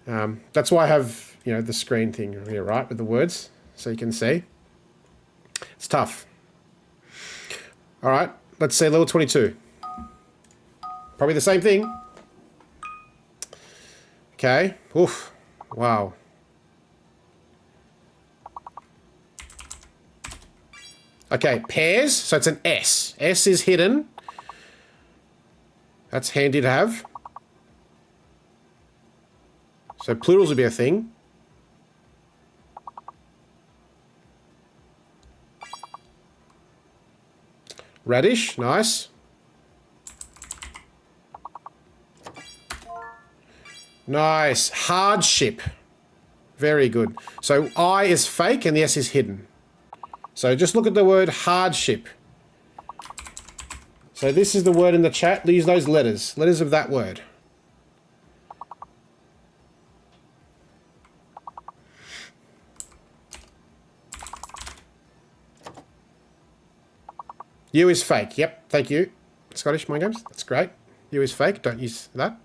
That's why I have, the screen thing here, right, with the words, so you can see. It's tough. All right, let's say level 22. Probably the same thing. Okay. Oof. Wow. Okay, pairs. So it's an S. S is hidden. That's handy to have. So plurals would be a thing. Radish, nice. Nice. Hardship. Very good. So I is fake and the S is hidden. So just look at the word hardship. So this is the word in the chat. Use those letters. Letters of that word. U is fake. Yep, thank you. Scottish Mind Games. That's great. U is fake. Don't use that.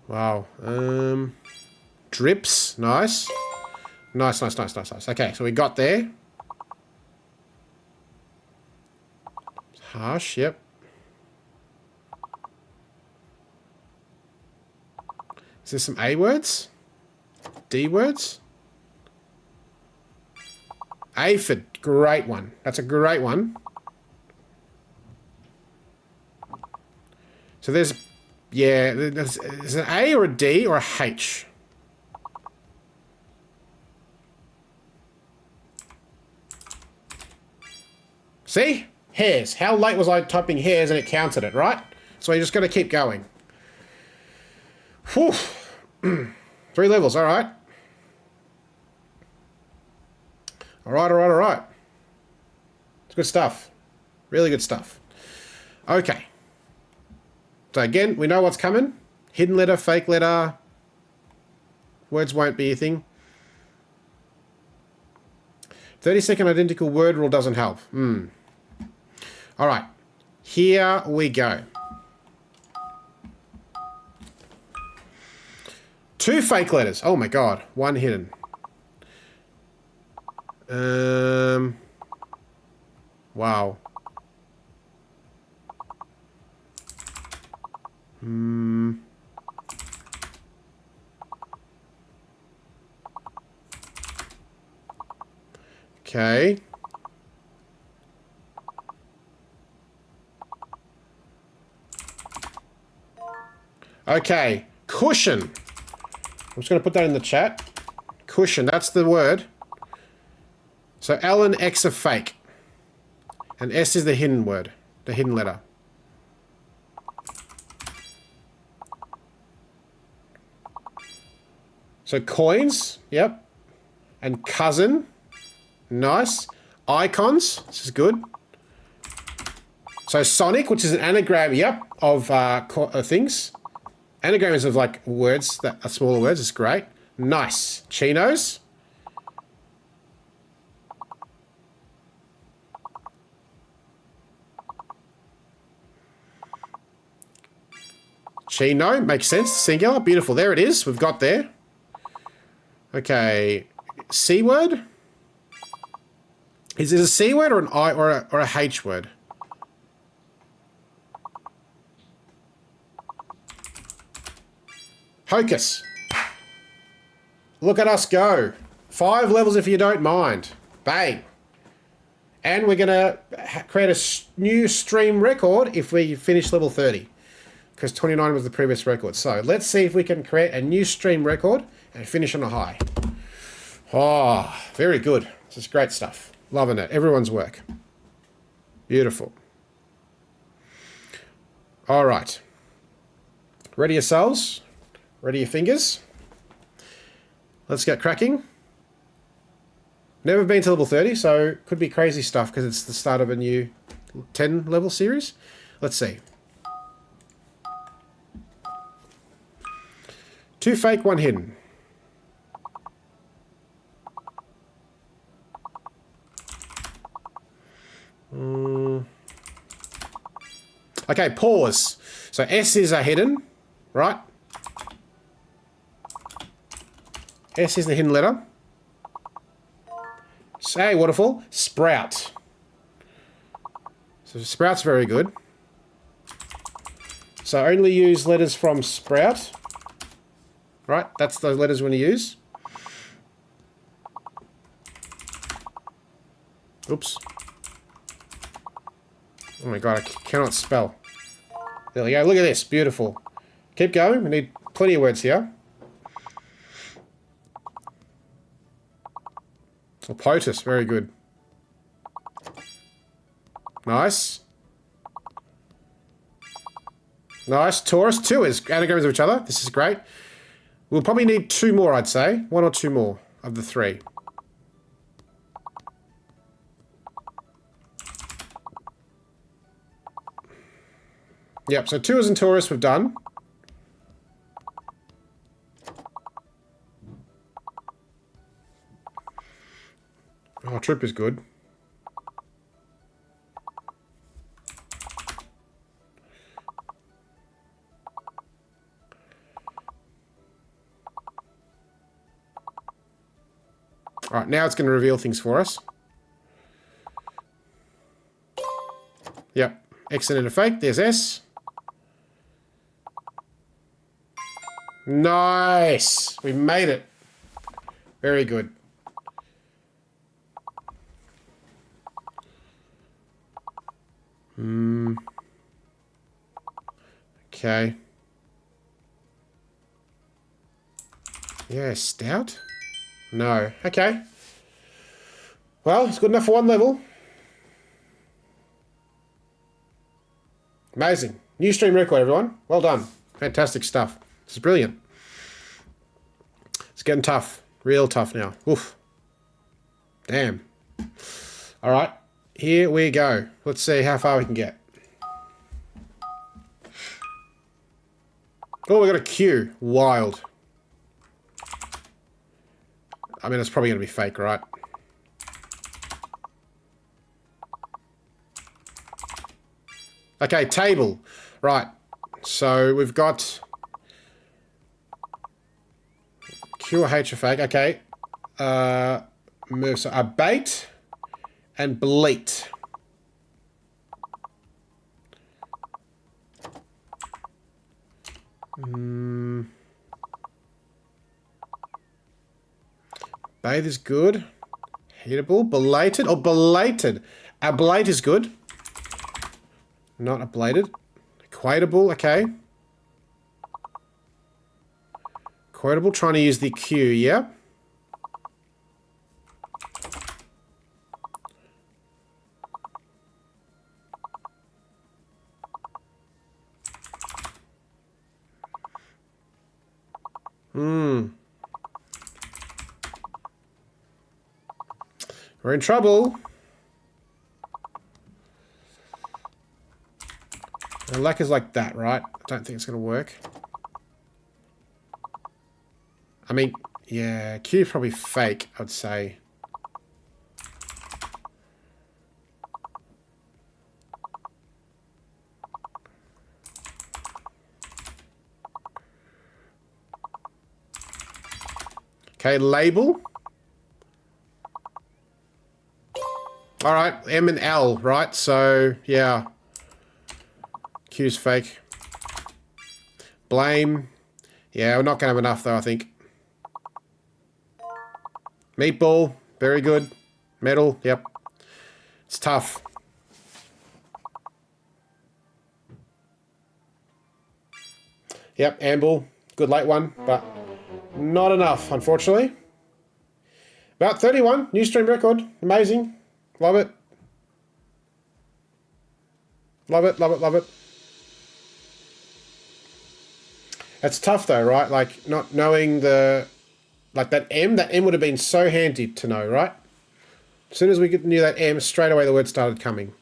Wow. Drips. Nice. Nice, nice, nice, nice, nice. Okay, so we got there. Harsh, yep. Is there some A words? D words? Aphid, great one. That's a great one. So there's, yeah, there's an A or a D or a H. See? Hairs. How late was I typing hairs and it counted it, right? So you just got to keep going. Whew. 3 levels, all right. All right, all right, all right. It's good stuff. Really good stuff. Okay. So again, we know what's coming. Hidden letter, fake letter. Words won't be a thing. 30-second identical word rule doesn't help. All right. Here we go. 2 fake letters. Oh my God. 1 hidden. Wow. Okay. Okay. Cushion. I'm just going to put that in the chat. Cushion. That's the word. So L and X are fake. And S is the hidden word. The hidden letter. So coins. Yep. And cousin. Nice. Icons. This is good. So Sonic, which is an anagram, yep, of things. Anagrams of like words that are smaller words is great. Nice. Chinos. Chino makes sense. Singular. Beautiful. There it is. We've got there. Okay. C word. Is it a C word or an I or a H word? Hocus. Look at us go. 5 levels if you don't mind. Bang. And we're going to create a new stream record if we finish level 30. Because 29 was the previous record. So let's see if we can create a new stream record and finish on a high. Oh, very good. This is great stuff. Loving it. Everyone's work. Beautiful. All right. Ready yourselves? Ready your fingers? Let's get cracking. Never been to level 30, so could be crazy stuff because it's the start of a new 10 level series. Let's see. 2 fake, 1 hidden. Okay, pause. So S is a hidden, right? S is the hidden letter. Say waterfall. Sprout. So sprout's very good. So only use letters from sprout. Right, that's the letters we want to use. Oops. Oh my god, I cannot spell. There we go, look at this, beautiful. Keep going, we need plenty of words here. Oh, POTUS, very good. Nice. Nice, Taurus, 2 is anagrams of each other. This is great. We'll probably need 2 more, I'd say. 1 or 2 more of the 3. Yep, so Tours and Taurus we've done. Oh, Troop is good. Alright, now it's going to reveal things for us. Yep, exit and a fake. There's S. Nice! We made it. Very good. Okay. Yeah, stout? No. Okay. Well, it's good enough for 1 level. Amazing. New stream record, everyone. Well done. Fantastic stuff. This is brilliant. It's getting tough. Real tough now. Oof. Damn. All right. Here we go. Let's see how far we can get. Oh, we got a Q. Wild. I mean, it's probably going to be fake, right? Okay, table. Right. So we've got Q or H are fake. Okay. Move. So abate and bleat. Bathe is good. Heatable. Belated. Oh, belated. Ablate is good. Not ablated. Equatable. Okay. Equatable. Trying to use the Q. Yeah. We're in trouble. And lack is like that, right? I don't think it's going to work. I mean, yeah, Q is probably fake, I'd say. Okay, label. All right, M and L, right? So, yeah. Q's fake. Blame. Yeah, we're not going to have enough, though, I think. Meatball. Very good. Metal. Yep. It's tough. Yep, Amble. Good late one, but not enough, unfortunately. About 31. New stream record. Amazing. Love it. Love it, love it, love it. It's tough though, right? Like not knowing the, like that M would have been so handy to know, right? As soon as we knew that M, straight away the word started coming.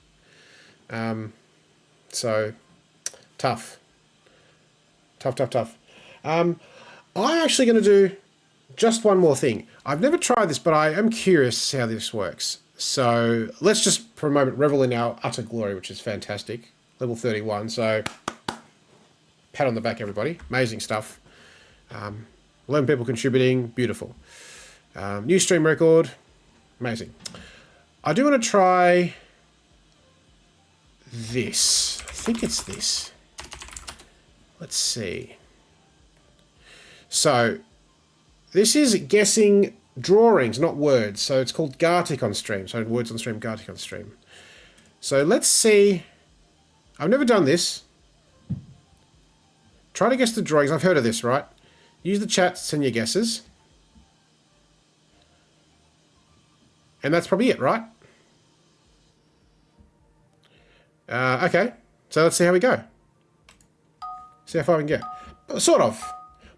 So tough. Tough, tough, tough. I'm actually going to do just one more thing. I've never tried this, but I am curious how this works. So let's just for a moment revel in our utter glory, which is fantastic. Level 31, so pat on the back, everybody. Amazing stuff. 11 people contributing, beautiful. New stream record, amazing. I do want to try this. I think it's this. Let's see. So this is guessing drawings, not words. So it's called Gartic on stream. So words on stream, Gartic on stream. So let's see. I've never done this. Try to guess the drawings. I've heard of this, right? Use the chat to send your guesses. And that's probably it, right? Okay. So let's see how we go. See how far we can get. Sort of.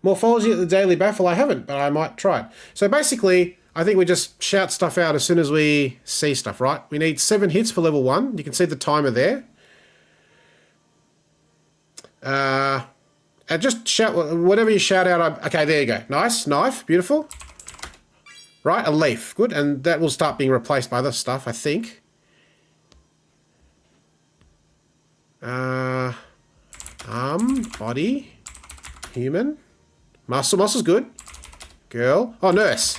Morphology at the Daily Baffle, I haven't, but I might try it. So basically, I think we just shout stuff out as soon as we see stuff, right? We need 7 hits for level 1. You can see the timer there. And just shout, whatever you shout out. Okay, there you go. Nice, knife, beautiful. Right, a leaf, good. And that will start being replaced by other stuff, I think. Arm, body, human. Muscle, muscle's good. Girl. Oh, nurse.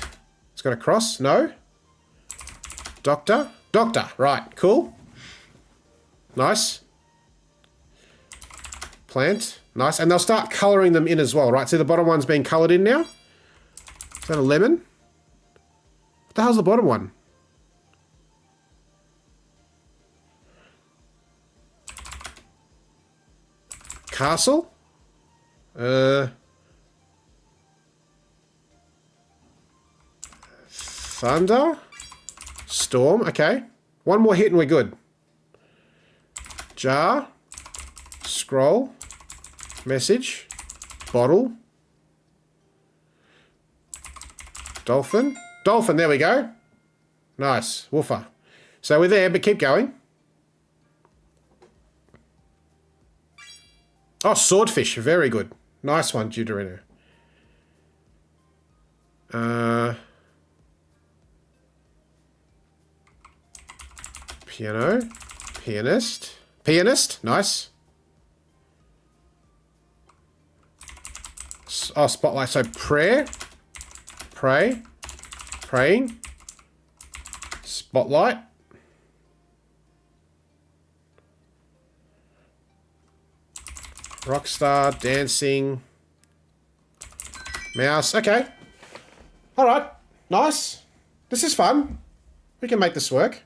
It's got a cross. No. Doctor. Doctor. Right. Cool. Nice. Plant. Nice. And they'll start colouring them in as well, right? See the bottom one's being coloured in now? Is that a lemon? What the hell's the bottom one? Castle? Thunder? Storm? Okay. One more hit and we're good. Jar? Scroll? Message? Bottle? Dolphin? Dolphin, there we go. Nice. Woofer. So we're there, but keep going. Oh, swordfish. Very good. Nice one, Deuterino. Piano. Pianist. Pianist. Nice. Oh, spotlight. So prayer. Pray. Praying. Spotlight. Rockstar, dancing, mouse. Okay. All right. Nice. This is fun. We can make this work.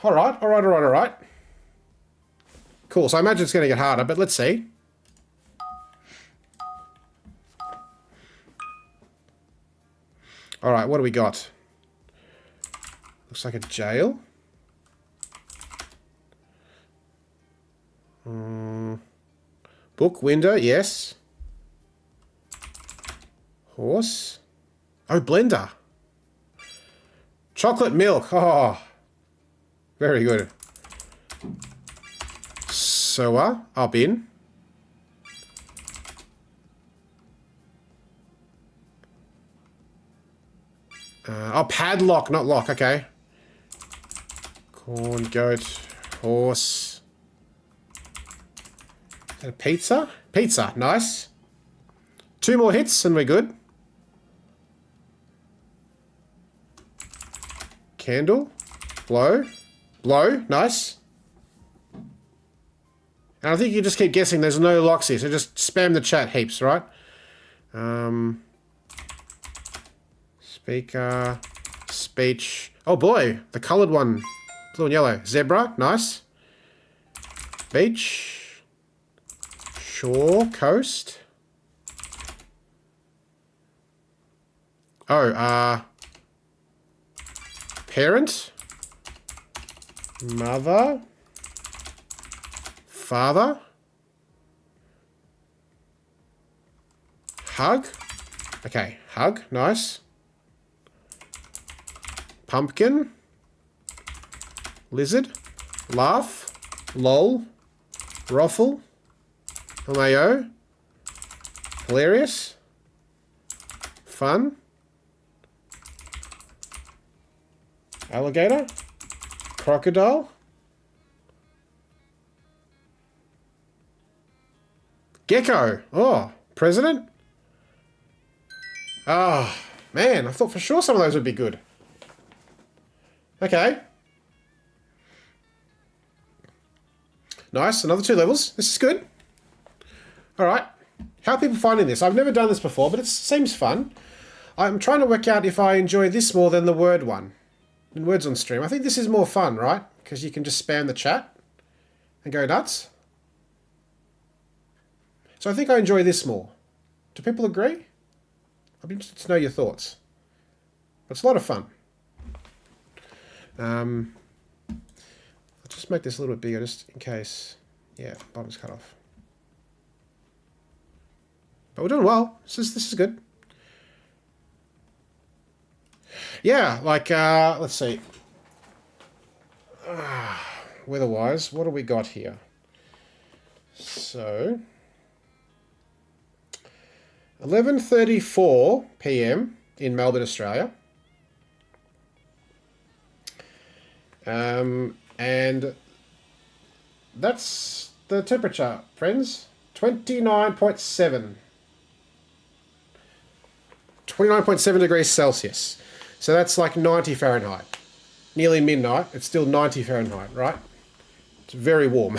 All right. All right. All right. All right. Cool. So I imagine it's going to get harder, but let's see. All right. What do we got? Looks like a jail. Book, window, yes. Horse. Oh, blender. Chocolate milk. Oh, very good. Sewer, up in. Oh, padlock, not lock. Okay. Corn, goat, horse. A pizza? Pizza, nice. 2 more hits and we're good. Candle. Blow. Blow, nice. And I think you just keep guessing, there's no locks here, so just spam the chat heaps, right? Speaker. Speech. Oh boy, the coloured one. Blue and yellow. Zebra, nice. Beach. Shore, coast. Oh, parent. Mother. Father. Hug. Okay, hug, nice. Pumpkin. Lizard. Laugh. Lol. Ruffle. LMAO. Hilarious. Fun. Alligator. Crocodile. Gecko. Oh, president. Oh, man, I thought for sure some of those would be good. Okay. Nice, another 2 levels. This is good. Alright. How are people finding this? I've never done this before, but it seems fun. I'm trying to work out if I enjoy this more than the word one. And words on stream. I think this is more fun, right? Because you can just spam the chat and go nuts. So I think I enjoy this more. Do people agree? I'd be interested to know your thoughts. It's a lot of fun. I'll just make this a little bit bigger just in case. Yeah, bottom's cut off. But we're doing well. This is good. Yeah, like, let's see. Weather-wise, what do we got here? So, 11:34 p.m. in Melbourne, Australia. And that's the temperature, friends. 29.7. 29.7 degrees Celsius. So that's like 90 Fahrenheit. Nearly midnight. It's still 90 Fahrenheit, right? It's very warm.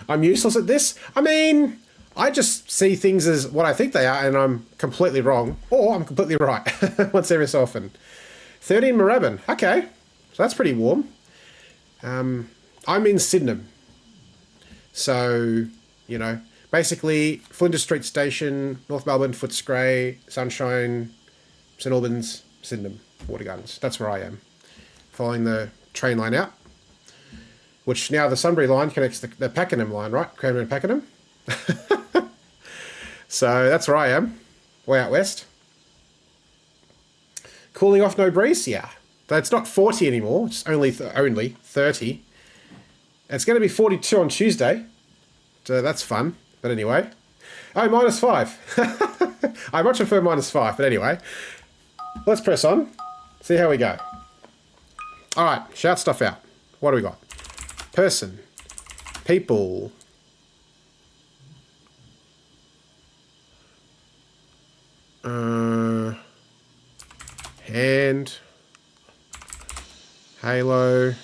I'm useless at this. I mean, I just see things as what I think they are, and I'm completely wrong. Or I'm completely right. Once every so often. 30 in Moorabbin. Okay. So that's pretty warm. I'm in Sydenham. So, you know, basically Flinders Street Station, North Melbourne, Footscray, Sunshine, St Albans, Sydenham, Water Gardens. That's where I am. Following the train line out. Which now the Sunbury line connects the Pakenham line, right? Cranbourne and Pakenham. So that's where I am. Way out west. Cooling off, no breeze? Yeah. But it's not 40 anymore. It's only 30. It's going to be 42 on Tuesday. So that's fun. But anyway. Oh, -5. I much prefer -5. But anyway. Let's press on. See how we go. Alright. Shout stuff out. What do we got? Person. People. Hand. Halo.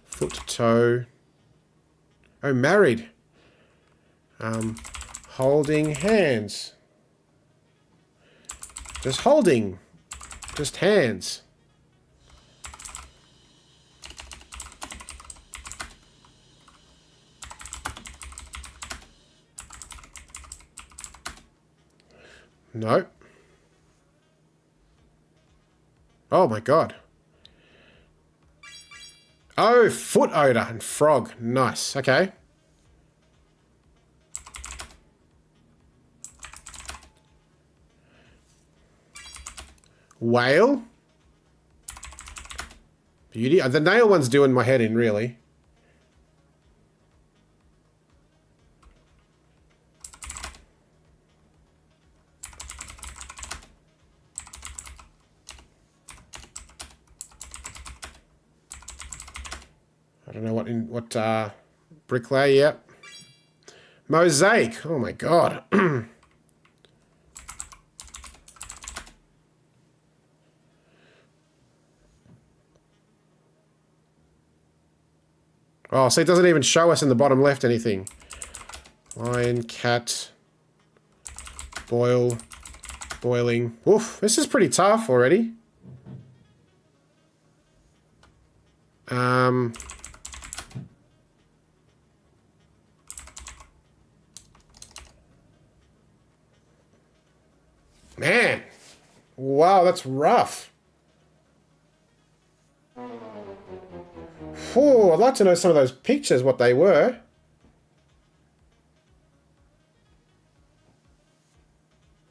Foot to toe. Oh, married. Holding hands. Just holding. Just hands. No. Oh my god. Oh, foot odor and frog. Nice. Okay. Whale. Beauty. The nail one's doing my head in, really. I don't know what bricklayer, yep. Mosaic. Oh my god. Oh, so it doesn't even show us in the bottom left anything. Lion, cat, boil, boiling. Oof, this is pretty tough already. Man. Wow, that's rough. Oh, I'd like to know some of those pictures, what they were.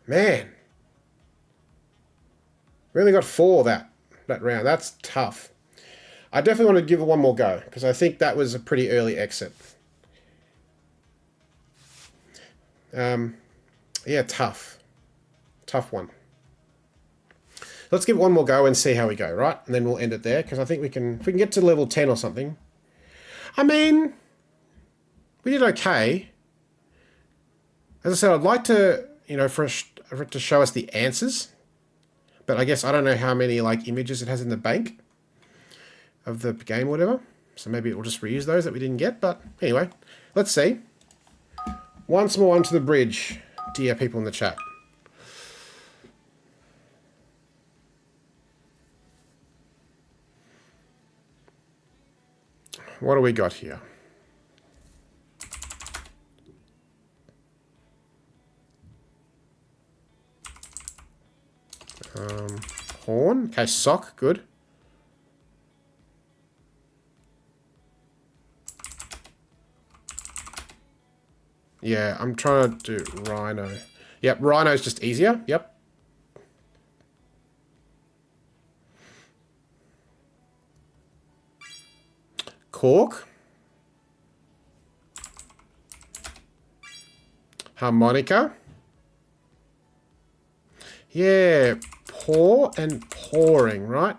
Man. We only got 4 that round. That's tough. I definitely want to give it one more go, because I think that was a pretty early exit. Yeah, tough. Tough one. Let's give it one more go and see how we go, right? And then we'll end it there, because I think we can, if we can get to level 10 or something. I mean, we did okay. As I said, I'd like to, you know, for it to show us the answers. But I guess I don't know how many, like, images it has in the bank of the game or whatever. So maybe it will just reuse those that we didn't get. But anyway, let's see. Once more onto the bridge, dear people in the chat. What do we got here? Horn. Okay, sock. Good. Yeah, I'm trying to do rhino. Yep, rhino's just easier. Yep. Cork. Harmonica. Yeah, pour and pouring, right?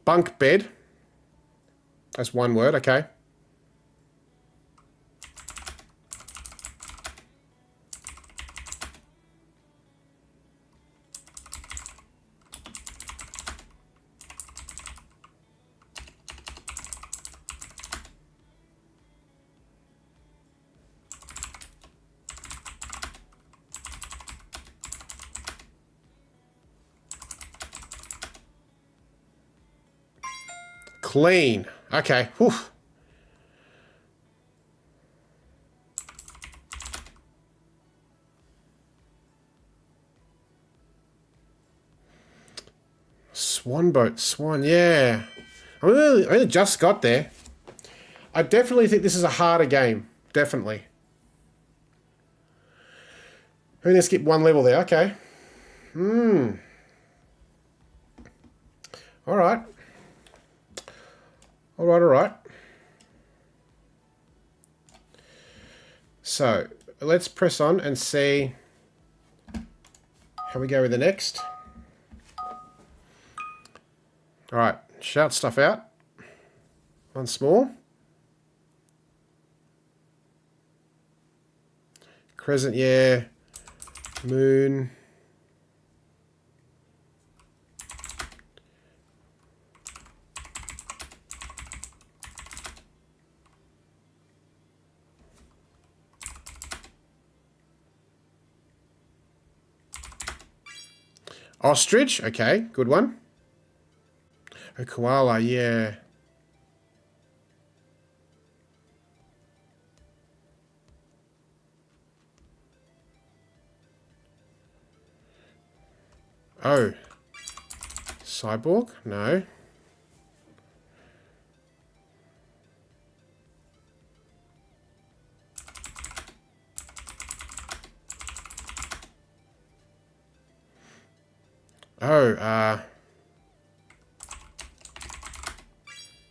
Bunk bed. That's one word, okay. Clean. Okay. Whew. Swan boat. Swan. Yeah. I only just got there. I definitely think this is a harder game. Definitely. I'm going to skip one level there. Okay. All right. All right. So, let's press on and see how we go with the next. All right. Shout stuff out. Once more. Crescent, yeah. Moon. Ostrich, okay, good one. A koala, yeah. Oh. Cyborg? No. Oh,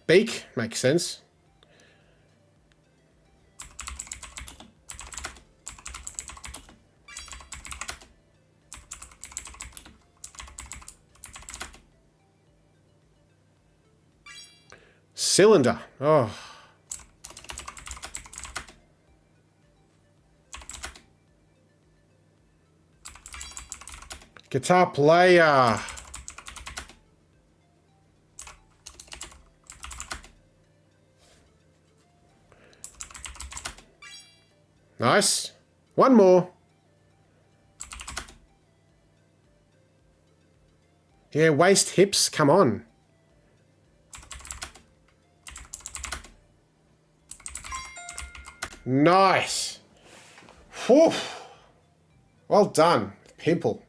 beak, makes sense. Cylinder, oh. Guitar player. Nice. One more. Yeah, waist hips, come on. Nice. Whew. Well done, Pimple.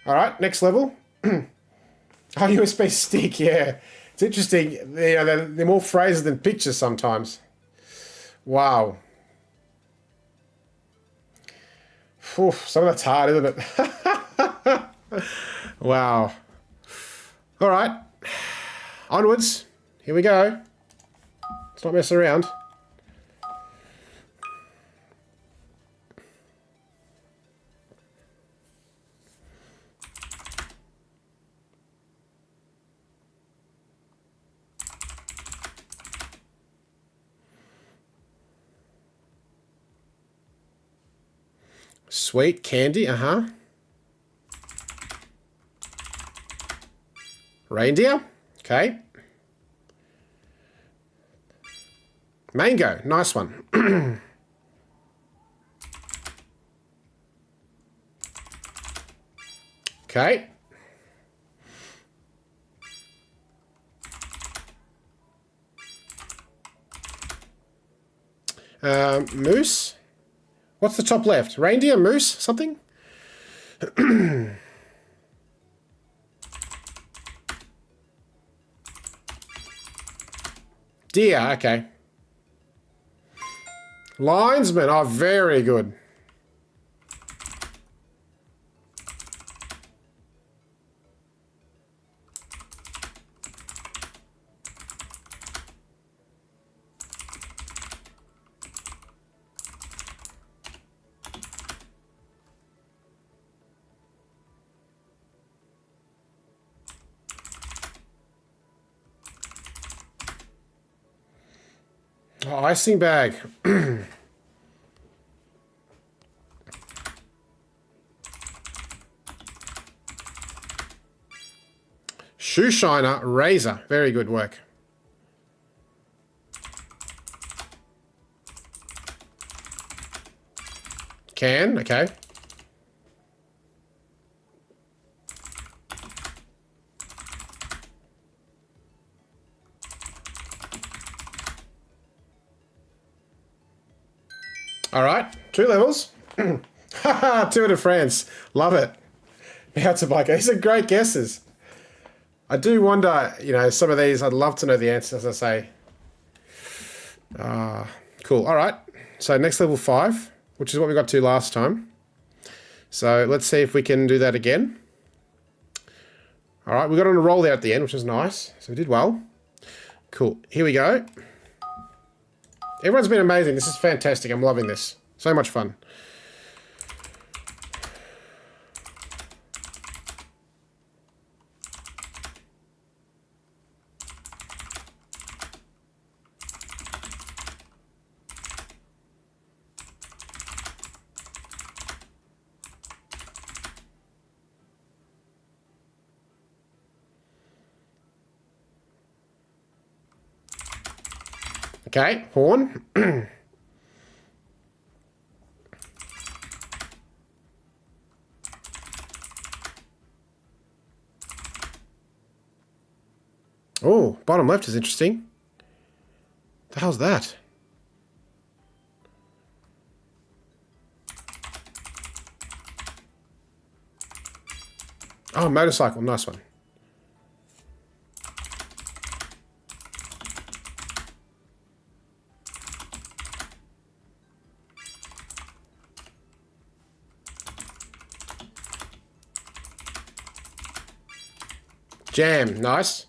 All right, next level. Oh, USB stick, yeah. It's interesting. They're more phrases than pictures sometimes. Wow. Whew, some of that's hard, isn't it? Wow. All right. Onwards. Here we go. Let's not mess around. Sweet candy, Reindeer, okay. Mango, nice one. Okay. Moose. What's the top left? Reindeer, moose, something? Deer, okay. Linesman, oh, very good. Oh, icing bag. Shoe shiner, razor. Very good work. Can, okay. All right, 2 levels. Haha, Tour de France. Love it. Mountain These are great guesses. I do wonder, some of these, I'd love to know the answers, as I say. Cool. All right. So next level 5, which is what we got to last time. So let's see if we can do that again. All right. We got on a roll there at the end, which was nice. So we did well. Cool. Here we go. Everyone's been amazing. This is fantastic. I'm loving this. So much fun. Okay, horn. Oh, bottom left is interesting. The hell's that? Oh, motorcycle. Nice one. Jam. Nice.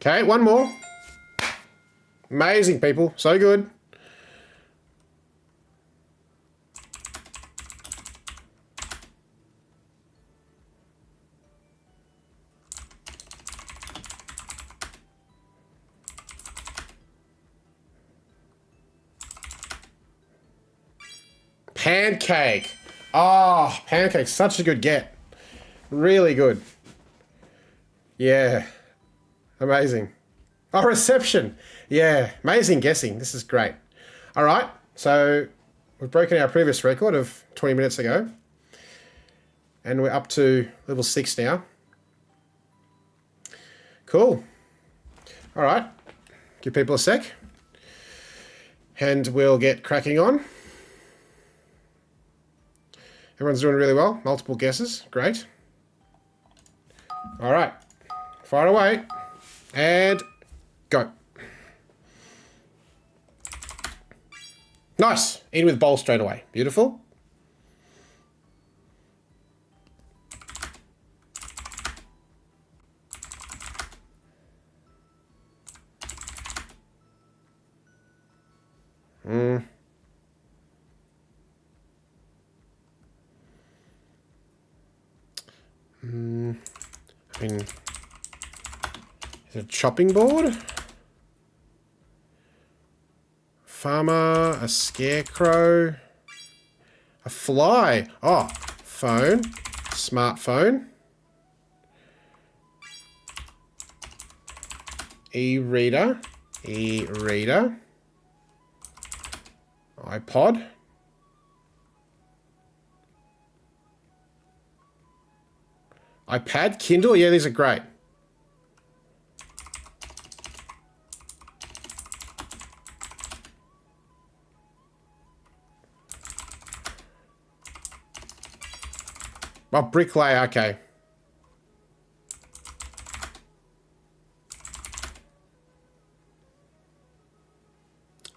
Okay, one more. Amazing, people. So good. Pancake. Oh, pancake. Such a good get. Really good. Yeah. Amazing. Oh, reception. Yeah. Amazing guessing. This is great. All right. So we've broken our previous record of 20 minutes ago. And we're up to level 6 now. Cool. All right. Give people a sec. And we'll get cracking on. Everyone's doing really well. Multiple guesses. Great. All right. Fire away. And go. Nice. In with bowl straight away. Beautiful. I mean, is it a chopping board? Farmer, a scarecrow, a fly. Oh, phone, smartphone, e-reader, iPod. iPad, Kindle, yeah, these are great. Oh, bricklayer, okay.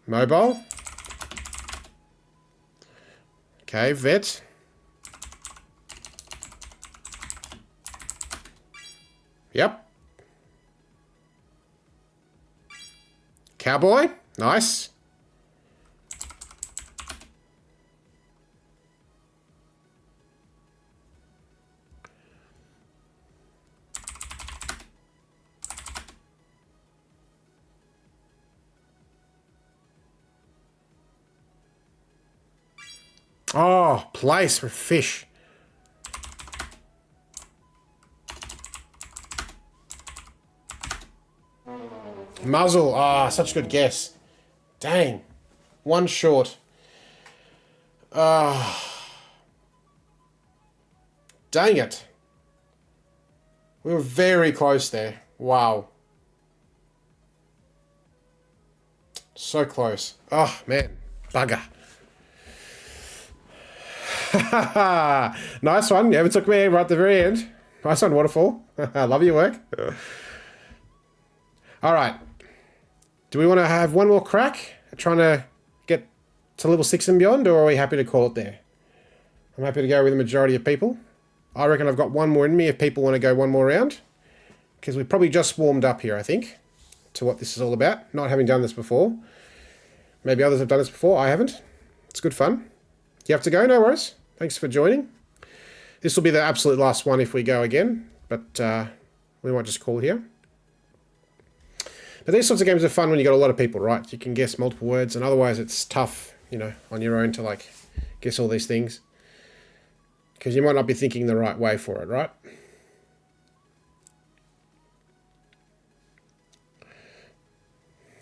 Mobile. Okay, vet. Yep. Cowboy. Nice. Oh, place for fish. Muzzle. Ah, such a good guess. Dang. One short. Dang it. We were very close there. Wow. So close. Oh, man. Bugger. Nice one. You took me right at the very end. Nice one, Waterfall. I love your work. All right. Do we want to have one more crack at trying to get to level 6 and beyond, or are we happy to call it there? I'm happy to go with the majority of people. I reckon I've got one more in me if people want to go one more round, because we've probably just warmed up here, I think, to what this is all about, not having done this before. Maybe others have done this before. I haven't. It's good fun. You have to go? No worries. Thanks for joining. This will be the absolute last one if we go again, but we might just call it here. But these sorts of games are fun when you got a lot of people, right? You can guess multiple words, and otherwise it's tough, you know, on your own to like guess all these things, because you might not be thinking the right way for it, right?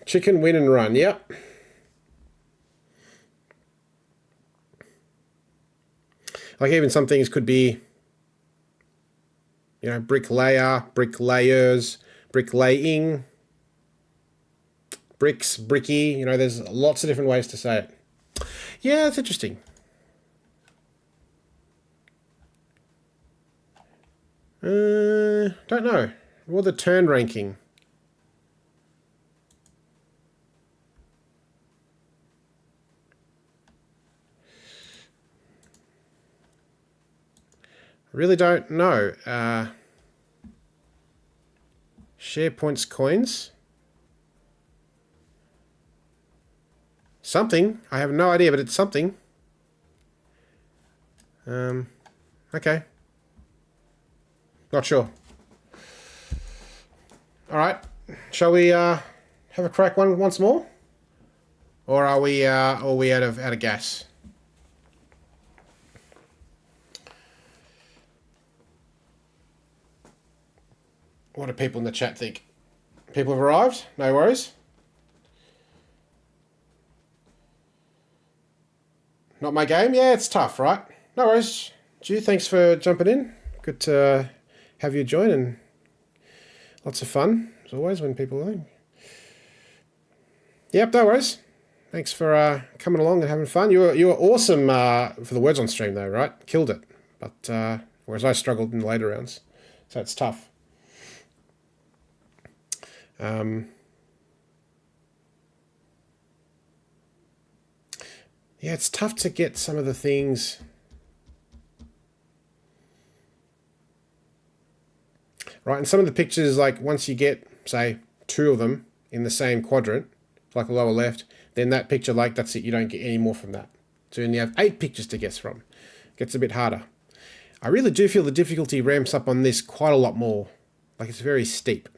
Chicken, win and run. Yep. Like even some things could be, you know, bricklayer, bricklayers, bricklaying, bricks, bricky. You know, there's lots of different ways to say it. Yeah, it's interesting. Don't know. What the turn ranking? I really don't know. Share points, coins. Something. I have no idea, but it's something. Okay. Not sure. All right. Shall we have a crack once more? Or are we out of gas? What do people in the chat think? People have arrived? No worries. Not my game? Yeah, it's tough, right? No worries. Ju, thanks for jumping in. Good to have you join, and lots of fun, as always, when people are. Yep, no worries. Thanks for coming along and having fun. You were awesome for the words on stream, though, right? Killed it. But whereas I struggled in the later rounds. So it's tough. Yeah, it's tough to get some of the things. Right, and some of the pictures, like once you get, say, 2 of them in the same quadrant, like the lower left, then that picture, like, that's it. You don't get any more from that. So then you have 8 pictures to guess from. It gets a bit harder. I really do feel the difficulty ramps up on this quite a lot more. Like, it's very steep.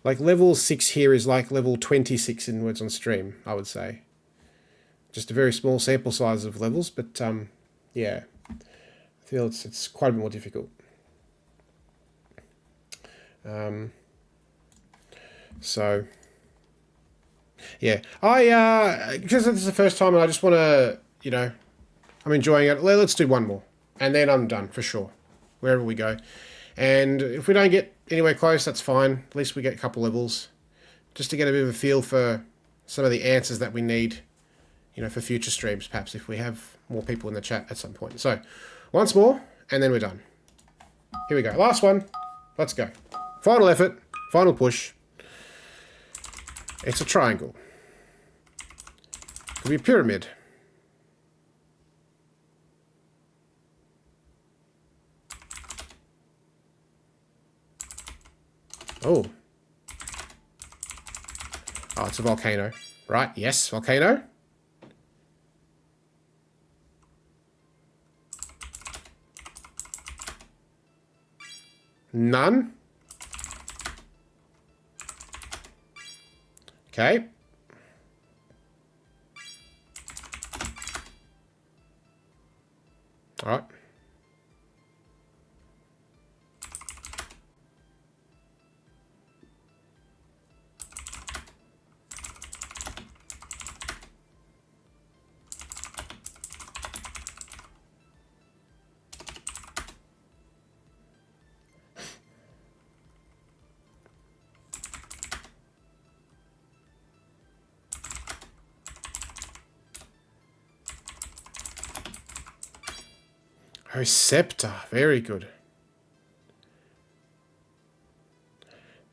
Like, level 6 here is like level 26 in words on stream, I would say. Just a very small sample size of levels, but yeah, I feel it's quite a bit more difficult. So yeah, because this is the first time, and I just want to, I'm enjoying it. Let's do one more, and then I'm done for sure, wherever we go. And if we don't get anywhere close, that's fine. At least we get a couple levels, just to get a bit of a feel for some of the answers that we need, for future streams, perhaps, if we have more people in the chat at some point. So, once more, and then we're done. Here we go. Last one. Let's go. Final effort. Final push. It's a triangle. Could be a pyramid. Oh. Oh, it's a volcano. Right, yes, volcano. None. Okay. All right. Oh, scepter. Very good.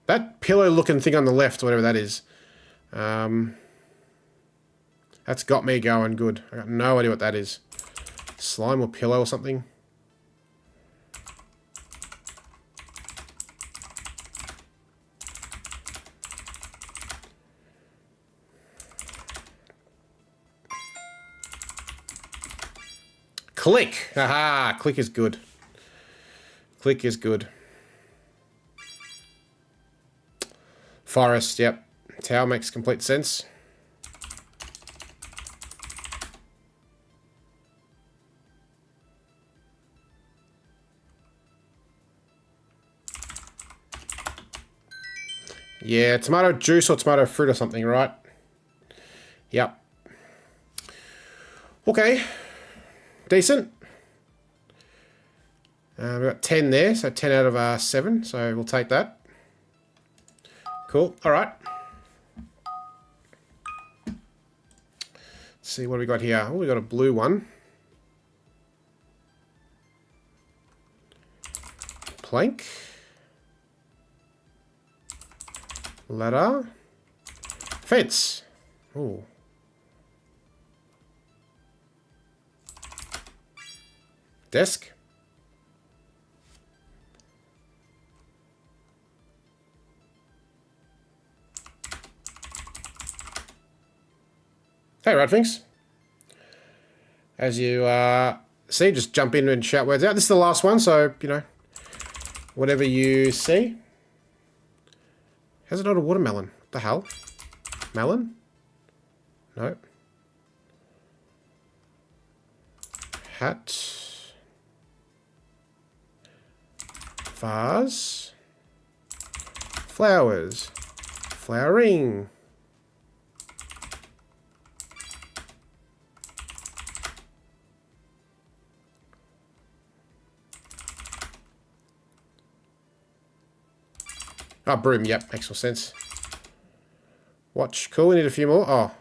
That pillow-looking thing on the left, whatever that is, that's got me going good. I got no idea what that is. Slime or pillow or something. Click! Haha! Click is good. Click is good. Forest, yep. Tower makes complete sense. Yeah, tomato juice or tomato fruit or something, right? Yep. Okay. Decent. We've got 10 there, so 10 out of 7, so we'll take that. Cool, alright. Let's see, what have we got here? Oh, we got a blue one. Plank. Ladder. Fence. Ooh. Desk. Hey, Radfinks. As you see, just jump in and shout words out. This is the last one, so, whatever you see. How's it not a watermelon? What the hell? Melon? No. Hat. Vase. Flowers. Flowering. Oh, broom. Yep, makes more sense. Watch. Cool, we need a few more. Oh.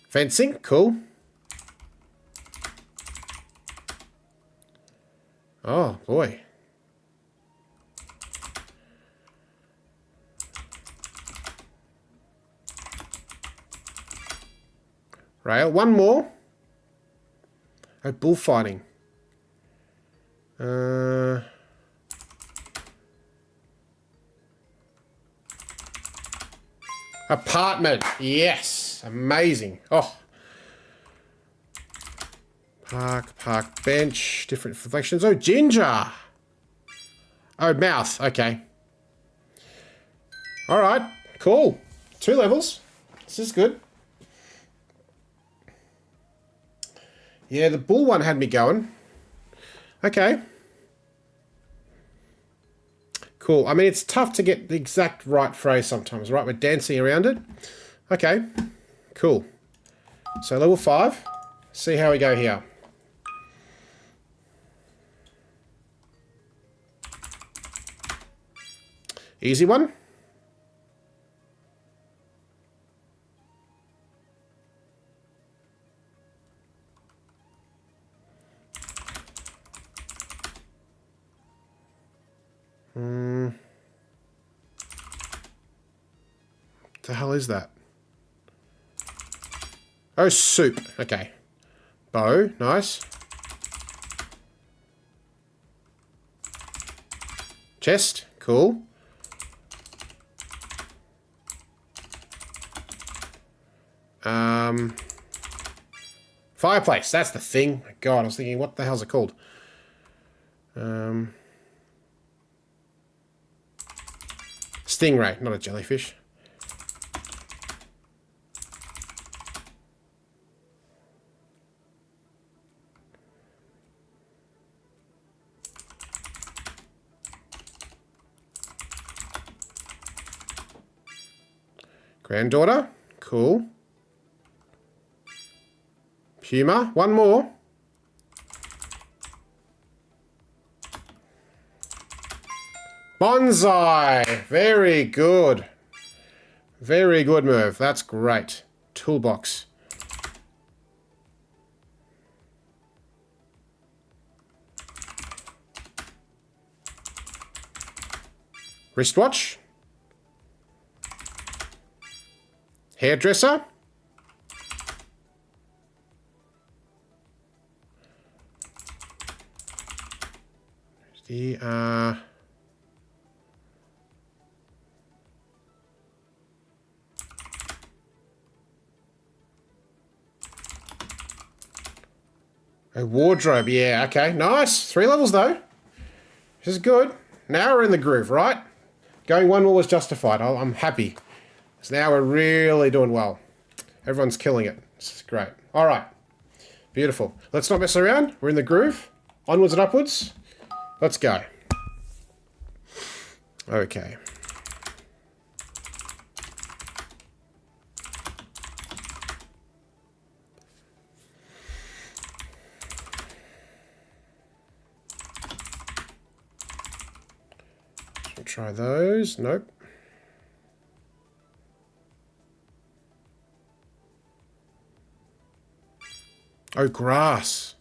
Fencing. Cool. Oh, boy. Rail. One more. Oh, bullfighting. Apartment. Yes. Amazing. Oh. Park, bench. Different reflections. Oh, ginger. Oh, mouth. Okay. All right. Cool. 2 levels. This is good. Yeah, the bull one had me going. Okay. Cool. I mean, it's tough to get the exact right phrase sometimes, right? We're dancing around it. Okay. Cool. So level 5. See how we go here. Easy one. What the hell is that? Oh, soup. Okay. Bow. Nice. Chest. Cool. Fireplace. That's the thing. My God, I was thinking, what the hell's it called? Stingray, not a jellyfish. Granddaughter. Cool. Puma. One more. Bonsai. Very good. Very good move. That's great. Toolbox. Wristwatch. Hairdresser. The a wardrobe, yeah, okay, nice. 3 levels though. This is good. Now we're in the groove, right? Going 1 more was justified. I'm happy. So now we're really doing well. Everyone's killing it. This is great. All right. Beautiful. Let's not mess around. We're in the groove. Onwards and upwards. Let's go. Okay. We'll try those. Nope. Oh, grass.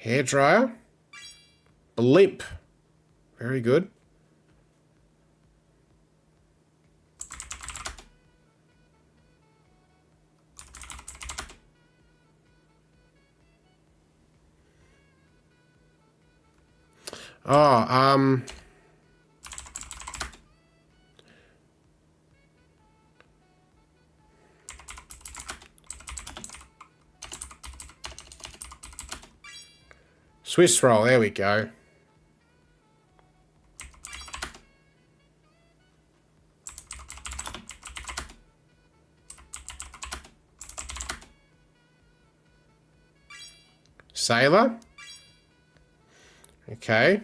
Hairdryer. Blimp. Very good. Oh, Swiss roll, there we go. Sailor. Okay.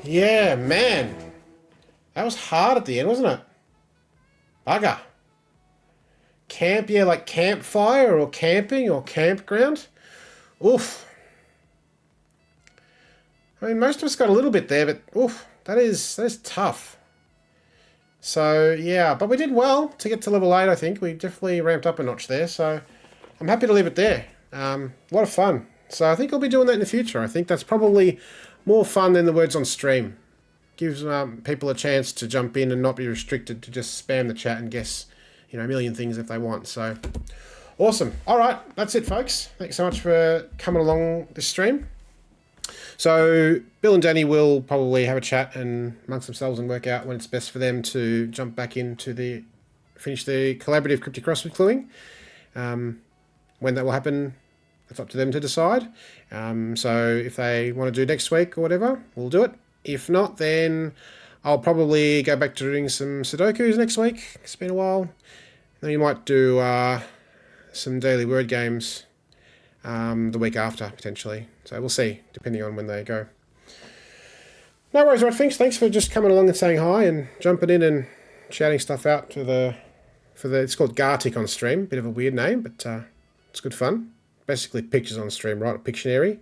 Yeah, man. That was hard at the end, wasn't it? Bugger. Camp, yeah, like campfire or camping or campground. Oof. I mean, most of us got a little bit there, but oof, that is tough. So, yeah, but we did well to get to level 8, I think. We definitely ramped up a notch there, so I'm happy to leave it there. A lot of fun. So I think I'll be doing that in the future. I think that's probably more fun than the words on stream. Gives people a chance to jump in and not be restricted to just spam the chat and guess, you know, a million things if they want. So, awesome. All right, that's it, folks. Thanks so much for coming along this stream. So, Bill and Danny will probably have a chat and amongst themselves and work out when it's best for them to jump back into finish the collaborative Cryptic Crossword cluing. When that will happen, it's up to them to decide. So if they want to do next week or whatever, we'll do it. If not, then I'll probably go back to doing some Sudokus next week. It's been a while. Then you might do some daily word games the week after, potentially. So we'll see, depending on when they go. No worries, right, Finks. Thanks for just coming along and saying hi and jumping in and shouting stuff out to it's called Gartic on stream. Bit of a weird name, but it's good fun. Basically pictures on stream, right? A Pictionary.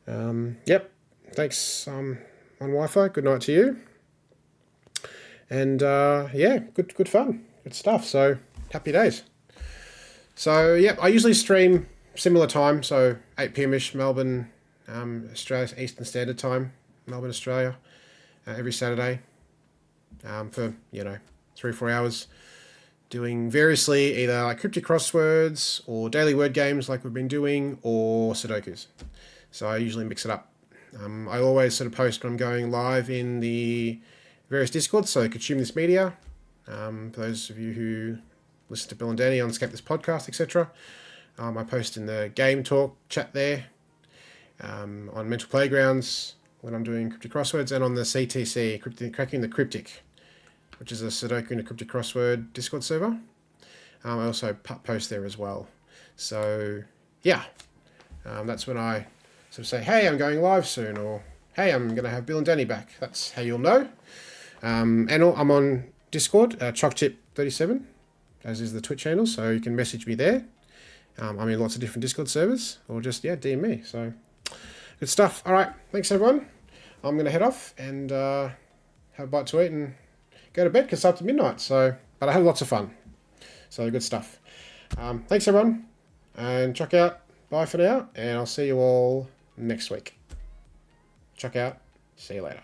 Yep. Thanks on Wi-Fi. Good night to you. And yeah, good fun. Good stuff. So happy days. So yeah, I usually stream similar time, so 8 p.m.ish Melbourne, Australia Eastern Standard Time, Melbourne, Australia, every Saturday for 3 or 4 hours, doing variously either like cryptic crosswords or daily word games like we've been doing, or Sudokus. So I usually mix it up. I always sort of post when I'm going live in the various Discords, so consume this media. For those of you who listen to Bill and Danny on Escape This Podcast, etc. I post in the Game Talk chat there, on Mental Playgrounds when I'm doing cryptic crosswords, and on the CTC, Cracking the Cryptic, which is a Sudoku and a cryptic crossword Discord server. I also post there as well. So, yeah, that's when I sort of say, hey, I'm going live soon, or hey, I'm going to have Bill and Danny back. That's how you'll know. And I'm on Discord, ChalkChip37, as is the Twitch channel, so you can message me there. I'm in lots of different Discord servers, or just, DM me. So, good stuff. All right, thanks, everyone. I'm going to head off and have a bite to eat and go to bed because it's after midnight. So, but I had lots of fun. So, good stuff. Thanks, everyone. And check out. Bye for now, and I'll see you all next week. Check out. See you later.